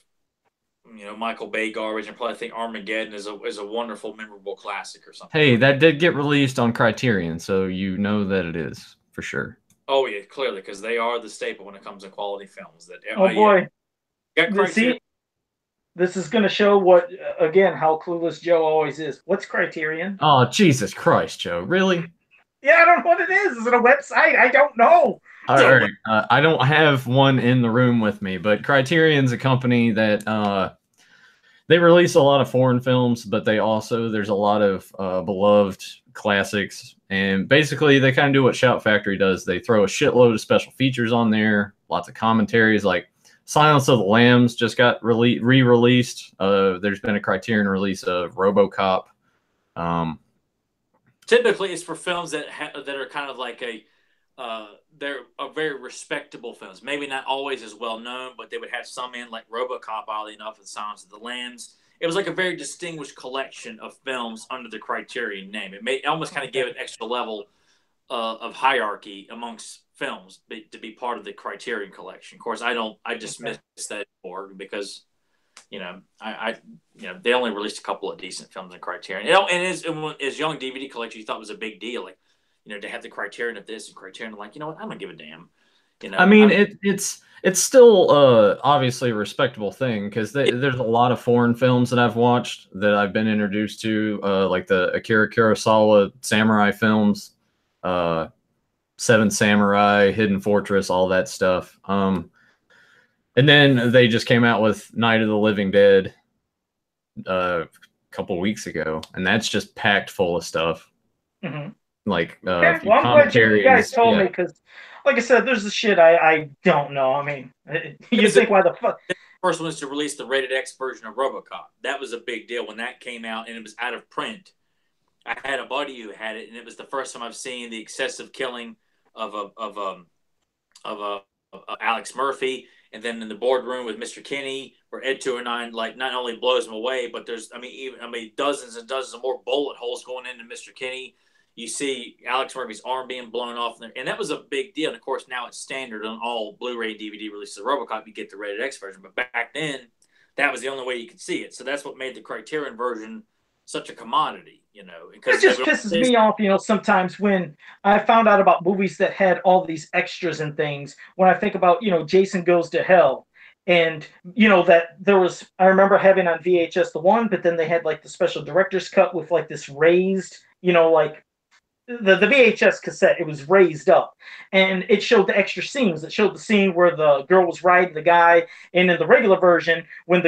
Michael Bay garbage, and probably think Armageddon is a wonderful, memorable classic or something. Hey, that did get released on Criterion, so you know that it is for sure. Oh yeah, clearly, because they are the staple when it comes to quality films. That oh boy, yeah. This is going to show how clueless Joe always is. What's Criterion? Oh, Jesus Christ, Joe. Really? Yeah, I don't know what it is. Is it a website? I don't know. All right. I don't have one in the room with me, but Criterion's a company that they release a lot of foreign films, but there's a lot of beloved classics. And basically, they kind of do what Shout Factory does. They throw a shitload of special features on there, lots of commentaries, like Silence of the Lambs just got re-released. There's been a Criterion release of RoboCop. Typically, it's for films that are kind of like they're very respectable films. Maybe not always as well known, but they would have some in like RoboCop, oddly enough, and Silence of the Lambs. It was like a very distinguished collection of films under the Criterion name. It almost kind of gave an extra level of hierarchy amongst films to be part of the Criterion collection. Of course, I dismiss that for because they only released a couple of decent films in Criterion. And as young DVD collectors, you thought it was a big deal, like to have the Criterion of this and Criterion. Like, you know what, I don't give a damn. I mean, it's still obviously a respectable thing because there's a lot of foreign films that I've watched that I've been introduced to, like the Akira Kurosawa samurai films. Seven Samurai, Hidden Fortress, all that stuff. And then they just came out with Night of the Living Dead a couple weeks ago, and that's just packed full of stuff. Mm-hmm. Like, I'm glad you guys told me because, like I said, there's the shit I don't know. I mean, you think why the fuck? The first one is to release the rated X version of RoboCop. That was a big deal when that came out, and it was out of print. I had a buddy who had it, and it was the first time I've seen the excessive killing of Alex Murphy, and then in the boardroom with Mr. Kinney, where Ed 209 like not only blows him away, but there's dozens and dozens of more bullet holes going into Mr. Kinney. You see Alex Murphy's arm being blown off, and that was a big deal. And of course, now it's standard on all Blu-ray and DVD releases of RoboCop. You get the rated X version, but back then, that was the only way you could see it. So that's what made the Criterion version such a commodity, It just pisses me off, sometimes when I found out about movies that had all these extras and things. When I think about, Jason Goes to Hell, and that there was, I remember having on VHS the one, but then they had like the special director's cut with like this raised, like the VHS cassette, it was raised up, and it showed the extra scenes. It showed the scene where the girl was riding the guy, and in the regular version, when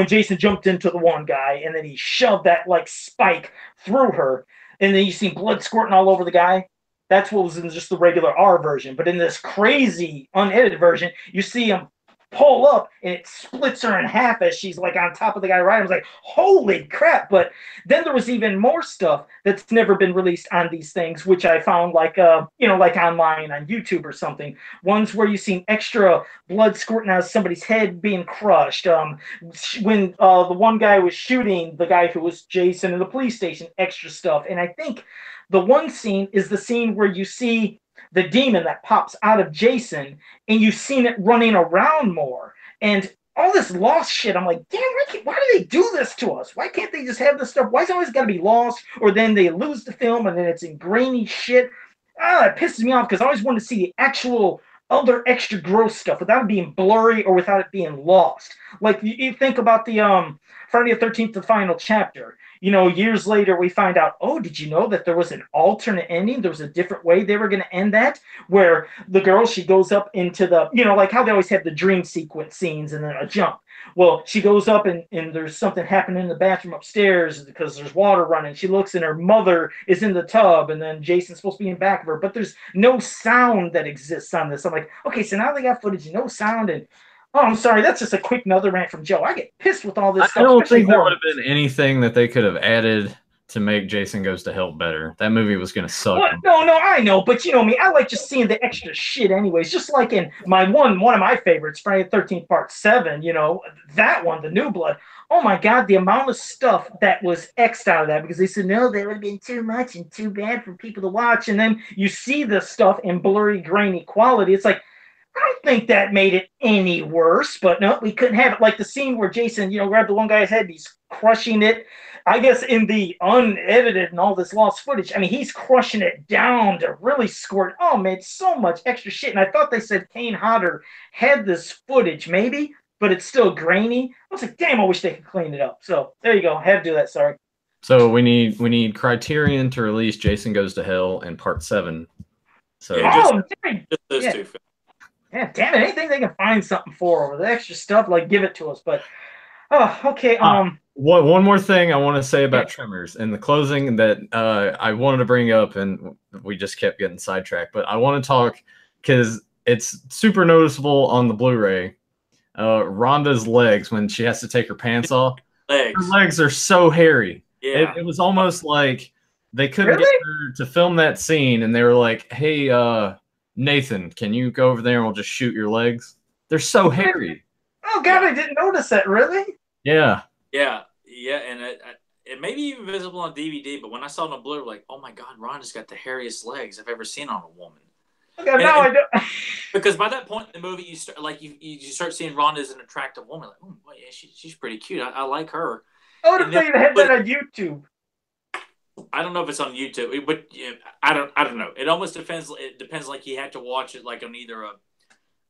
Jason jumped into the one guy, and then he shoved that like spike through her, and then you see blood squirting all over the guy. That's what was in just the regular R version. But in this crazy unedited version, you see him pull up and it splits her in half as she's like on top of the guy riding. I was like, holy crap. But then there was even more stuff that's never been released on these things, which I found like like online on YouTube or something. Ones where you see extra blood squirting out of somebody's head being crushed. When the one guy was shooting the guy who was Jason in the police station, extra stuff. And I think the one scene is the scene where you see the demon that pops out of Jason, and you've seen it running around more. And all this lost shit. I'm like, damn, why do they do this to us? Why can't they just have this stuff? Why is it always got to be lost? Or then they lose the film and then it's in grainy shit. It pisses me off because I always want to see the actual other extra gross stuff without it being blurry or without it being lost. Like you think about the Friday the 13th, the final chapter. You know, years later we find out, oh, did you know that there was an alternate ending? There was a different way they were going to end that, where the girl, she goes up into the, you know, like how they always have the dream sequence scenes and then a jump. Well, she goes up and there's something happening in the bathroom upstairs because there's water running. She looks and her mother is in the tub and then Jason's supposed to be in back of her, but there's no sound that exists on this. I'm like, okay, so now they got footage, no sound. And oh, I'm sorry, that's just a quick another rant from Joe. I get pissed with all this stuff. I don't think there would have been anything that they could have added to make Jason Goes to Hell better. That movie was going to suck. Well, no, I know, but you know me, I like just seeing the extra shit anyways. Just like in my one of my favorites, Friday the 13th Part 7, you know, that one, The New Blood. Oh my God, the amount of stuff that was X'd out of that because they said, no, that would have been too much and too bad for people to watch. And then you see the stuff in blurry, grainy quality. It's like, I don't think that made it any worse, but no, we couldn't have it. Like the scene where Jason, you know, grabbed the one guy's head, he's crushing it. I guess in the unedited and all this lost footage, I mean, he's crushing it down to really squirt. Oh, man, so much extra shit. And I thought they said Kane Hodder had this footage, maybe, but it's still grainy. I was like, damn, I wish they could clean it up. So there you go. I had to do that. Sorry. So we need Criterion to release Jason Goes to Hell in Part 7. So just those two films. Yeah, damn it. Anything they can find something for, or the extra stuff, like give it to us. But oh, okay. One more thing I want to say about Tremors and the closing that I wanted to bring up, and we just kept getting sidetracked. But I want to talk because it's super noticeable on the Blu-ray. Rhonda's legs when she has to take her pants off. Her legs are so hairy. Yeah, it was almost like they couldn't get her to film that scene, and they were like, "Hey, Nathan, can you go over there and we'll just shoot your legs?" They're so hairy. Oh God, I didn't notice that. Really? Yeah. Yeah, and it may be even visible on DVD, but when I saw it on Blu-ray, like, oh my God, Rhonda's got the hairiest legs I've ever seen on a woman. Okay, now I don't. Because by that point in the movie, you start seeing Rhonda as an attractive woman. Like, oh, yeah, she's pretty cute. I like her. Oh, the thing had that on YouTube. I don't know if it's on YouTube, but yeah, I don't know. It almost depends. It depends. Like you had to watch it like on either a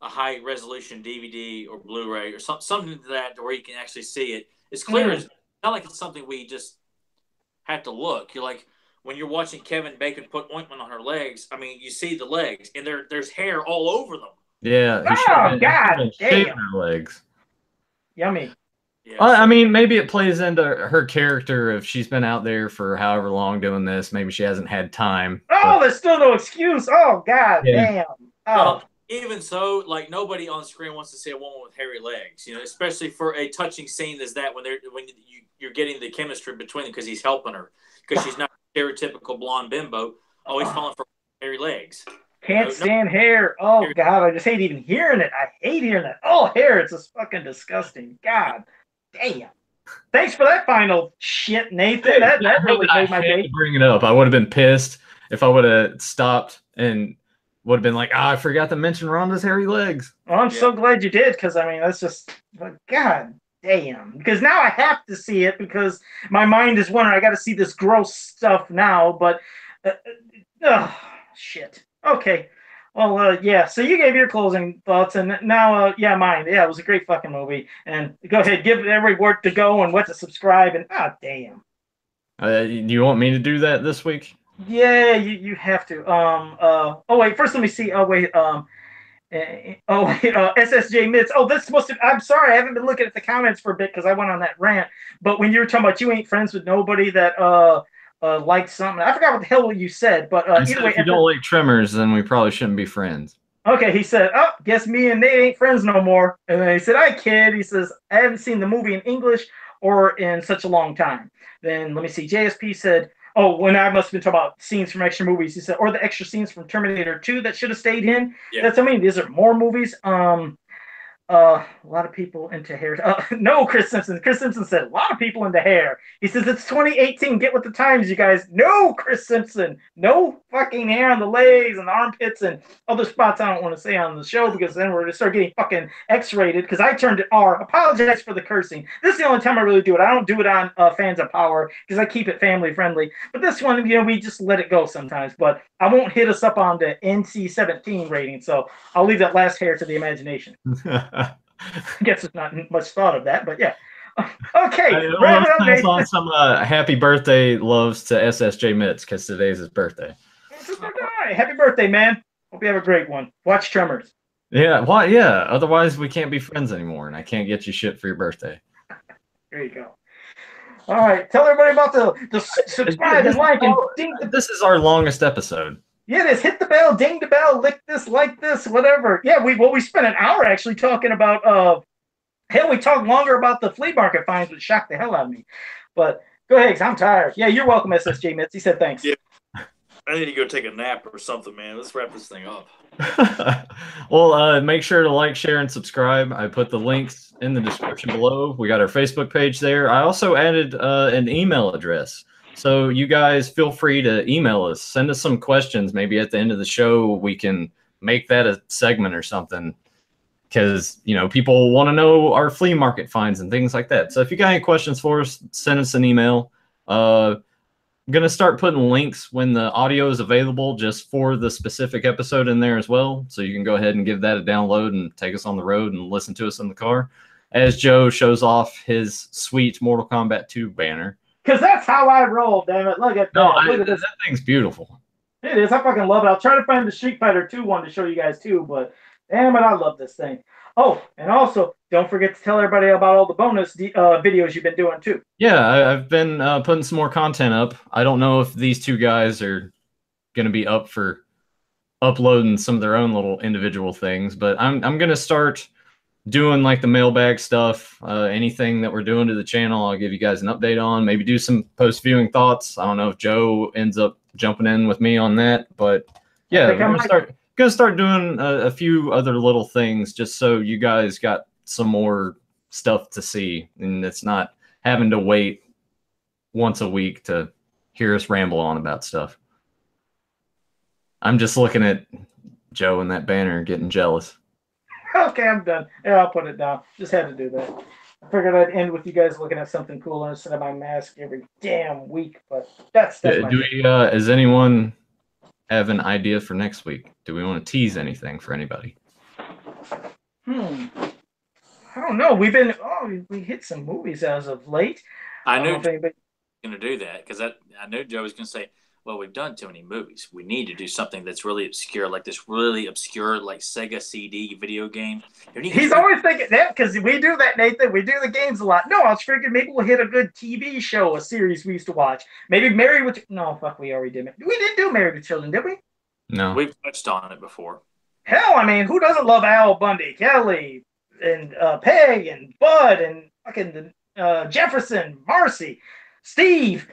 high resolution DVD or Blu-ray or something to that where you can actually see it. It's clear. It's not like it's something we just have to look. You're like when you're watching Kevin Bacon put ointment on her legs. I mean, you see the legs, and there's hair all over them. Yeah. Oh God! Damn. Her legs. Yummy. Yeah, I mean, maybe it plays into her character if she's been out there for however long doing this. Maybe she hasn't had time. Oh, there's still no excuse. Oh God, damn. Oh. Well, even so, like nobody on the screen wants to see a woman with hairy legs, you know, especially for a touching scene as that when you're getting the chemistry between them because he's helping her because she's not a stereotypical blonde bimbo always falling for hairy legs. Can't stand hair. Oh God, I just hate even hearing it. I hate hearing that. Oh, hair, it's just fucking disgusting. God damn. Thanks for that final shit, Nathan. That really made my day. Bring it up. I would have been pissed if I would have stopped and would have been like, I forgot to mention Rhonda's hairy legs. Well, I'm so glad you did because, I mean, that's just, God damn. Because now I have to see it because my mind is wondering, I got to see this gross stuff now, but, shit. Okay. Well, yeah, so you gave your closing thoughts, and now, mine. Yeah, it was a great fucking movie. And go ahead, give every word to go and what to subscribe, and, damn. Do you want me to do that this week? Yeah, you have to. First let me see. SSJ Mitts. Oh, this must have. I'm sorry, I haven't been looking at the comments for a bit because I went on that rant. But when you were talking about you ain't friends with nobody that liked something, I forgot what the hell you said. But either way, if you don't like Tremors, then we probably shouldn't be friends. Okay, he said, "Oh, guess me and Nate ain't friends no more." And then he said, "Hi, kid." He says, "I haven't seen the movie in English or in such a long time." Then let me see. JSP said, "Oh, when I must have been talking about scenes from extra movies," he said, "or the extra scenes from Terminator 2 that should have stayed in." Yeah. That's, I mean, these are more movies. A lot of people into hair. No, Chris Simpson. Chris Simpson said a lot of people into hair. He says it's 2018. Get with the times, you guys. No, Chris Simpson. No fucking hair on the legs and the armpits and other spots I don't want to say on the show because then we're gonna start getting fucking X-rated because I turned it R. Apologize for the cursing. This is the only time I really do it. I don't do it on Fans of Power because I keep it family friendly. But this one, we just let it go sometimes. But I won't hit us up on the NC-17 rating, so I'll leave that last hair to the imagination. I guess there's not much thought of that, but yeah. Okay. On some happy birthday loves to SSJ Mitz because today's his birthday. Happy birthday, man. Hope you have a great one. Watch Tremors. Yeah, why? Yeah. Otherwise, we can't be friends anymore, and I can't get you shit for your birthday. There you go. All right. Tell everybody about the subscribe and like and ding. This is our longest episode. Yeah, it is. Hit the bell, ding the bell, lick this, like this, whatever. Yeah, we spent an hour actually talking about hell, we talked longer about the flea market finds, which shocked the hell out of me. But go ahead, 'cause I'm tired. Yeah, you're welcome, SSJ Mitz. He said thanks. Yeah. I need to go take a nap or something, man. Let's wrap this thing up. Well, make sure to like, share, and subscribe. I put the links in the description below. We got our Facebook page there. I also added an email address. So you guys feel free to email us. Send us some questions. Maybe at the end of the show, we can make that a segment or something. Because, people want to know our flea market finds and things like that. So if you got any questions for us, send us an email. I'm going to start putting links when the audio is available just for the specific episode in there as well. So you can go ahead and give that a download and take us on the road and listen to us in the car. As Joe shows off his sweet Mortal Kombat 2 banner. Because that's how I roll, damn it. Look at that. Look at this. That thing's beautiful. It is. I fucking love it. I'll try to find the Street Fighter 2 one to show you guys too, but damn it, I love this thing. Oh, and also, don't forget to tell everybody about all the bonus videos you've been doing too. Yeah, I've been putting some more content up. I don't know if these two guys are going to be up for uploading some of their own little individual things, but I'm going to start doing like the mailbag stuff, anything that we're doing to the channel, I'll give you guys an update on, maybe do some post-viewing thoughts. I don't know if Joe ends up jumping in with me on that, but yeah, we're gonna start doing a few other little things just so you guys got some more stuff to see, and it's not having to wait once a week to hear us ramble on about stuff. I'm just looking at Joe and that banner getting jealous. Okay, I'm done. Yeah, I'll put it down. Just had to do that. I figured I'd end with you guys looking at something cool instead of my mask every damn week, but that's does anyone have an idea for next week? Do we want to tease anything for anybody? I don't know. We hit some movies as of late. I knew Joe was going to do that because I knew Joe was going to say, well, we've done too many movies. We need to do something that's really obscure, like this really obscure, like Sega CD video game. He's always thinking that because we do that, Nathan. We do the games a lot. No, I was figuring maybe we'll hit a good TV show, a series we used to watch. Maybe Married with... No, fuck, we already did it. We didn't do Married with Children, did we? No. We've touched on it before. Hell, I mean, who doesn't love Al Bundy, Kelly, and Peg, and Bud, and fucking Jefferson, Marcy, Steve...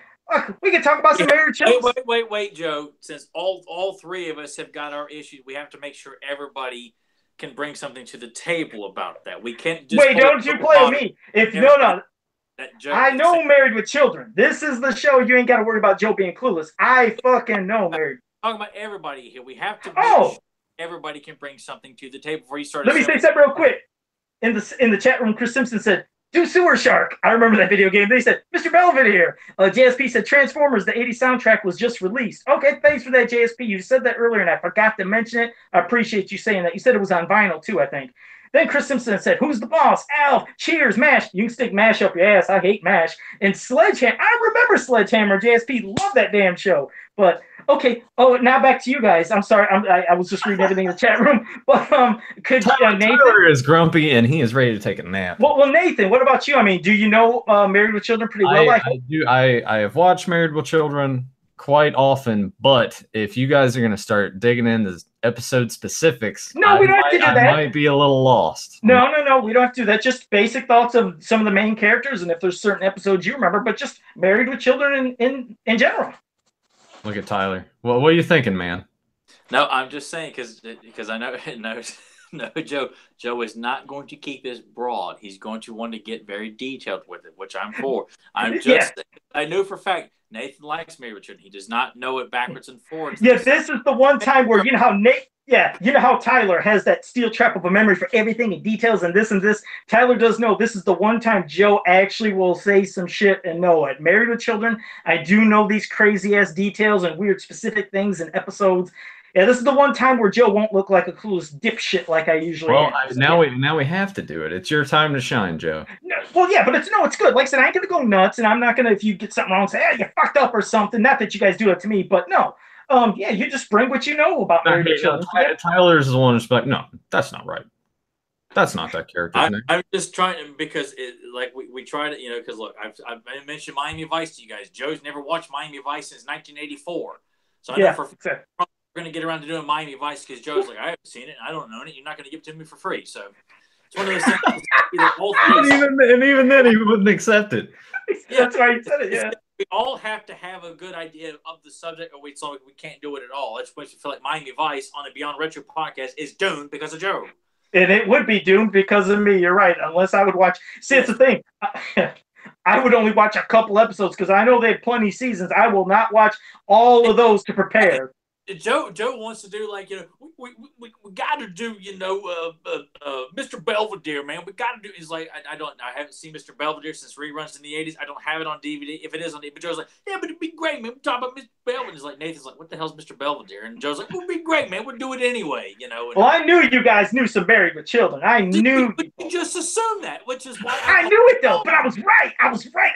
We can talk about some Married Children. Wait, Joe. Since all three of us have got our issues, we have to make sure everybody can bring something to the table about that. We can't just wait. Don't you play with me? No. I know Married with Children. This is the show. You ain't got to worry about Joe being clueless. I fucking know Married. Talking about everybody here. We have to. Make sure everybody can bring something to the table before you start. Let me say something real quick. In the chat room, Chris Simpson said, "Do Sewer Shark." I remember that video game. They said, "Mr. Belvin here." JSP said, "Transformers, the 80s soundtrack was just released." Okay, thanks for that, JSP. You said that earlier, and I forgot to mention it. I appreciate you saying that. You said it was on vinyl, too, I think. Then Chris Simpson said, "Who's the boss? Alf, Cheers, MASH." You can stick MASH up your ass. I hate MASH. And Sledgehammer. I remember Sledgehammer. JSP loved that damn show. But, okay. Oh, now back to you guys. I'm sorry. I was just reading everything in the chat room. But could Nathan... Tyler is grumpy, and he is ready to take a nap. Well, Nathan, what about you? I mean, do you know Married with Children pretty well? I do. I have watched Married with Children quite often, but if you guys are going to start digging into episode specifics, no, we don't have to do that. I might be a little lost. No, we don't have to do that. Just basic thoughts of some of the main characters, and if there's certain episodes you remember, but just Married with Children in general. Look at Tyler. What are you thinking, man? No, I'm just saying because I know No, Joe is not going to keep this broad. He's going to want to get very detailed with it, which I'm for. I know for a fact Nathan likes Married with Children. He does not know it backwards and forwards. Yeah, this is the one time where you know how you know how Tyler has that steel trap of a memory for everything and details and this and this. Tyler does know this is the one time Joe actually will say some shit and know it. Married with Children, I do know these crazy ass details and weird specific things and episodes. Yeah, this is the one time where Joe won't look like a clueless dipshit like I usually am. Now we have to do it. It's your time to shine, Joe. No, well, yeah, but it's good. Like I said, I ain't gonna go nuts, and I'm not gonna, if you get something wrong, say, "Hey, you fucked up" or something. Not that you guys do it to me, but no. Yeah, you just bring what you know about Married with Children. Tyler's the one who's like, no, that's not right. That's not that character's name. I'm just trying to, because we try to, you know, because look, I've mentioned Miami Vice to you guys. Joe's never watched Miami Vice since 1984, so I know we're going to get around to doing Miami Vice because Joe's like, I haven't seen it. I don't know it. You're not going to give it to me for free. So it's one of those things. and even then, he wouldn't accept it. Yeah, that's why he said it, yeah. We all have to have a good idea of the subject, or we can't do it at all. That's why I feel like Miami Vice on the Beyond Retro podcast is doomed because of Joe. And it would be doomed because of me. You're right. Unless I would watch. See, it's the thing. I would only watch a couple episodes because I know they have plenty of seasons. I will not watch all of those to prepare. Joe wants to do, like, you know, we got to do, you know, Mr. Belvedere, man. We got to do. He's like, I haven't seen Mr. Belvedere since reruns in the 80s. I don't have it on DVD. If it is on DVD, but Joe's like, yeah, but it'd be great, man. We talk about Mr. Belvedere. He's like, Nathan's like, what the hell's Mr. Belvedere? And Joe's like, it'd be great, man. We'll do it anyway, you know. Well, I knew you guys knew some Married with Children. I knew. But you just assumed that, which is why I knew it though. But I was right.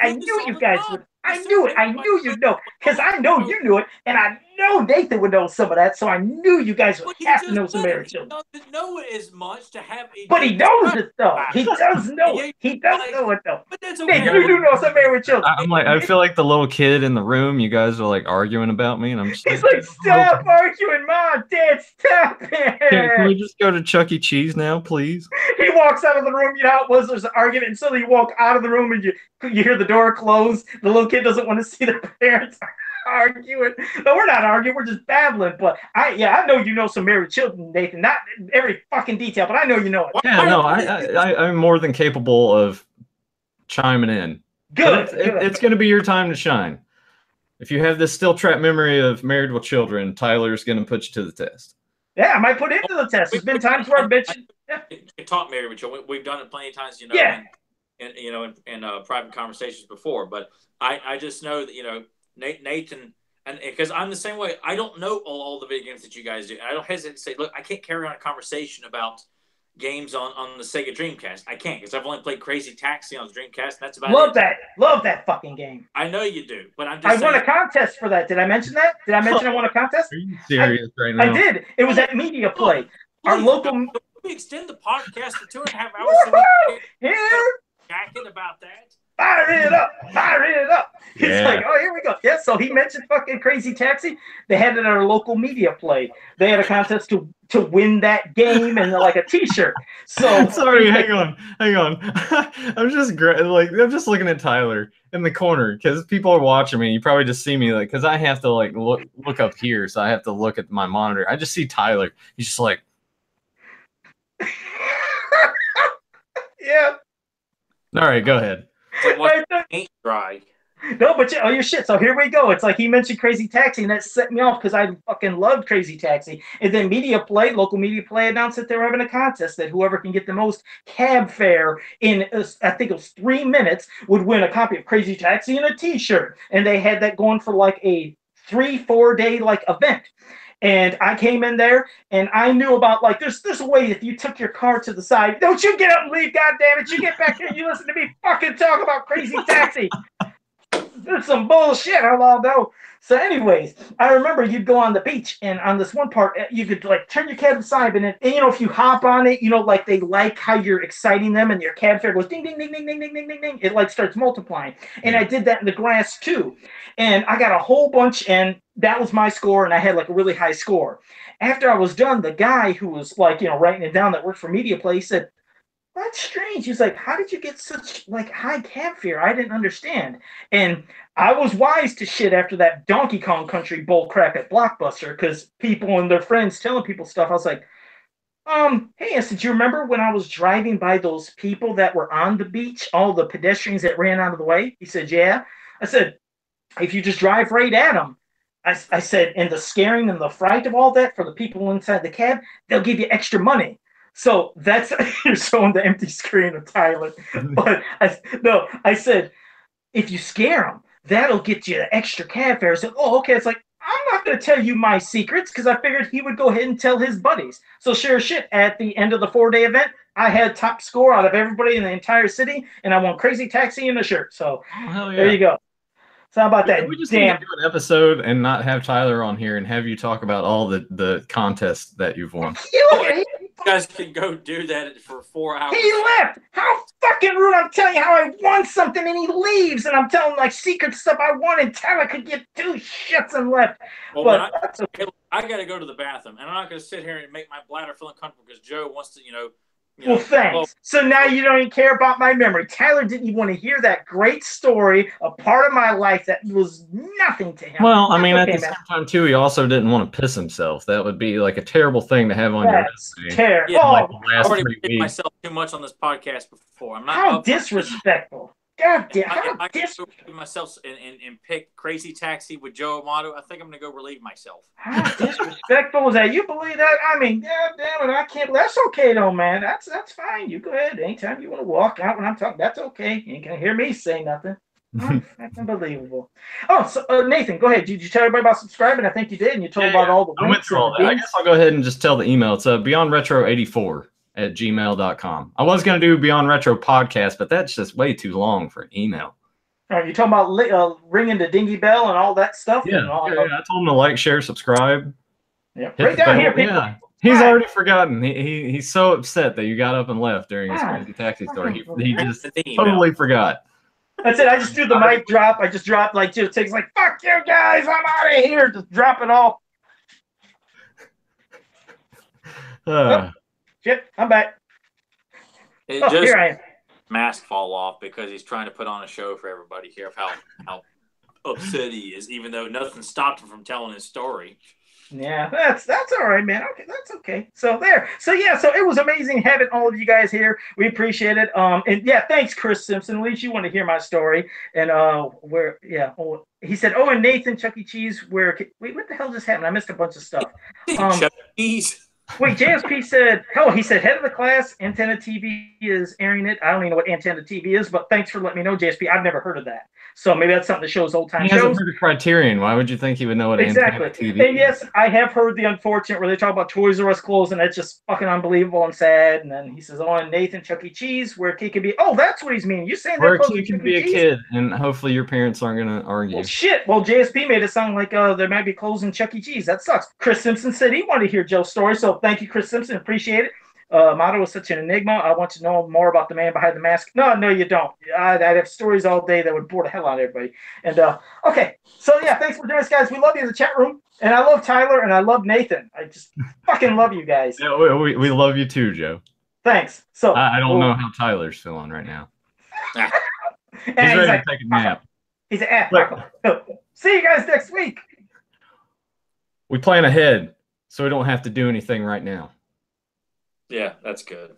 I knew you guys would. I knew it. I knew you'd know because I know you knew it, and I know Nathan would know some of that. So I knew you guys would have to know some Married Children. He doesn't know it as much to have. But he knows it though. He does know it. He does know it though. But that's okay. Nathan, you do know some Married Children. I'm like, I feel like the little kid in the room. You guys are like arguing about me, and I'm just. He's like, stop arguing, Mom, Dad, stop it. Can we just go to Chuck E. Cheese now, please? He walks out of the room. You know how it was. There's an argument, and suddenly you walk out of the room, and you hear the door close. The little kid doesn't want to see their parents arguing. No, we're not arguing. We're just babbling. But I know you know some Married Children, Nathan. Not every fucking detail, but I know you know it. Yeah, no, I'm more than capable of chiming in. Good. It's going to be your time to shine. If you have this still trap memory of Married with Children, Tyler's going to put you to the test. Yeah, I might put it into the test. There's been times where I've mentioned. Taught Married with Children. We've done it plenty of times, you know. Yeah. In private conversations before, but I just know that, you know, Nathan, and because I'm the same way. I don't know all the video games that you guys do. I don't hesitate to say, look, I can't carry on a conversation about games on the Sega Dreamcast. I can't, because I've only played Crazy Taxi on the Dreamcast, and that's about it. Love that fucking game. I know you do, but I'm just I won a contest for that. Did I mention that? Did I mention I won a contest? Are you serious right now? I did. It was at Media Play. Our local. Can we extend the podcast to 2.5 hours? Here. Jacking about that. Fire it up. He's like, oh, here we go. Yeah, so he mentioned fucking Crazy Taxi. They had it at our local Media Play. They had a contest to win that game and like a T-shirt. So sorry, hang on. I'm just looking at Tyler in the corner because people are watching me. You probably just see me like because I have to like look up here, so I have to look at my monitor. I just see Tyler. He's just like, yeah. All right, go ahead. Ain't dry. No, but your shit. So here we go. It's like he mentioned Crazy Taxi, and that set me off because I fucking loved Crazy Taxi. And then local Media Play announced that they were having a contest that whoever can get the most cab fare in, I think it was 3 minutes, would win a copy of Crazy Taxi and a T-shirt. And they had that going for like a 3-4 day like event. And I came in there, and I knew about, like, there's a way if you took your car to the side. Don't you get up and leave, goddammit. You get back here and you listen to me fucking talk about Crazy Taxi. There's some bullshit, although. So anyways, I remember you'd go on the beach, and on this one part, you could, like, turn your cab aside, and you know, if you hop on it, you know, like, they like how you're exciting them, and your cab fare goes ding, ding, ding, ding, ding, ding, ding, ding, ding. It, like, starts multiplying. And I did that in the grass, too. And I got a whole bunch, and that was my score, and I had, like, a really high score. After I was done, the guy who was, like, you know, writing it down that worked for Media Play said, that's strange. He's like, how did you get such like high cab fare? I didn't understand. And I was wise to shit after that Donkey Kong Country bull crap at Blockbuster because people and their friends telling people stuff. I was like, Hey, I said, do you remember when I was driving by those people that were on the beach, all the pedestrians that ran out of the way? He said, yeah. I said, if you just drive right at them, I said, and the scaring and the fright of all that for the people inside the cab, they'll give you extra money. So that's you're showing the empty screen of Tyler. But I said, if you scare them, that'll get you extra cab fare. I said, oh, okay. It's like, I'm not going to tell you my secrets because I figured he would go ahead and tell his buddies. So sure shit, at the end of the 4-day event, I had top score out of everybody in the entire city, and I won Crazy Taxi and a shirt. So there you go. So how about that? We just need to do an episode and not have Tyler on here and have you talk about all the contests that you've won. You guys can go do that for 4 hours. He left. How fucking rude! I'm telling you how I won something, and he leaves, and I'm telling him like secret stuff I wanted. Tyler could get 2 shits and left. Well, but I got to go to the bathroom, and I'm not going to sit here and make my bladder feel uncomfortable because Joe wants to, well, thanks. So now you don't even care about my memory. Tyler didn't even want to hear that great story, a part of my life that was nothing to him. Well, I mean, at the same time, too, he also didn't want to piss himself. That would be like a terrible thing to have on your resume. Terrible. Yeah, I've already pissed myself too much on this podcast before. I'm not. How disrespectful. God damn. I can go myself and pick Crazy Taxi with Joe Amato. I think I'm going to go relieve myself. How disrespectful was that? You believe that? I mean, damn it, I can't. That's okay, though, man. That's fine. You go ahead. Anytime you want to walk out when I'm talking, that's okay. You ain't going to hear me say nothing. That's unbelievable. Oh, so Nathan, go ahead. Did you tell everybody about subscribing? I think you did, and you told about all the. I went through all that. I guess I'll go ahead and just tell the email. It's beyondretro84@gmail.com. I was going to do Beyond Retro podcast, but that's just way too long for an email. All right, you talking about ringing the dingy bell and all that stuff? Yeah, I told him to like, share, subscribe. Yeah, right down here, people. Yeah. He's already forgotten. He's so upset that you got up and left during his Crazy Taxi story. He just totally forgot. That's it. I just do the mic drop. I just dropped like 2 takes. Like, fuck you guys, I'm out of here. Just drop it all. Shit, I'm back. Here I am. Mask fall off because he's trying to put on a show for everybody here of how upset he is, even though nothing stopped him from telling his story. Yeah, that's all right, man. Okay, that's okay. So there. So yeah, so it was amazing having all of you guys here. We appreciate it. And yeah, thanks, Chris Simpson. At least you want to hear my story. And he said, oh, and Nathan, Chuck E. Cheese, wait, what the hell just happened? I missed a bunch of stuff. Chuck E. Cheese. Wait, JSP said, he said, head of the class, Antenna TV is airing it. I don't even know what Antenna TV is, but thanks for letting me know, JSP. I've never heard of that. So maybe that's something that shows old-time shows. He hasn't heard the Criterion. Why would you think he would know what Antenna TV is? And yes, I have heard the unfortunate where they talk about Toys R Us clothes, and it's just fucking unbelievable and sad. And then he says, oh, and Nathan, Chuck E. Cheese, where a kid can be. Oh, that's what he's meaning. You're saying where a kid can be a kid, and hopefully your parents aren't going to argue. Well, shit. Well, JSP made it sound like there might be clothes in Chuck E. Cheese. That sucks. Chris Simpson said he wanted to hear Joe's story, so thank you, Chris Simpson. Appreciate it. Mato is such an enigma. I want to know more about the man behind the mask. No, you don't. I'd have stories all day that would bore the hell out of everybody. And okay, so yeah, thanks for joining us, guys. We love you in the chat room, and I love Tyler, and I love Nathan. I just fucking love you guys. Yeah, we love you too, Joe. Thanks. So I don't know how Tyler's feeling right now. He's ready to take a nap. He's an ass. See you guys next week. We plan ahead, so we don't have to do anything right now. Yeah, that's good.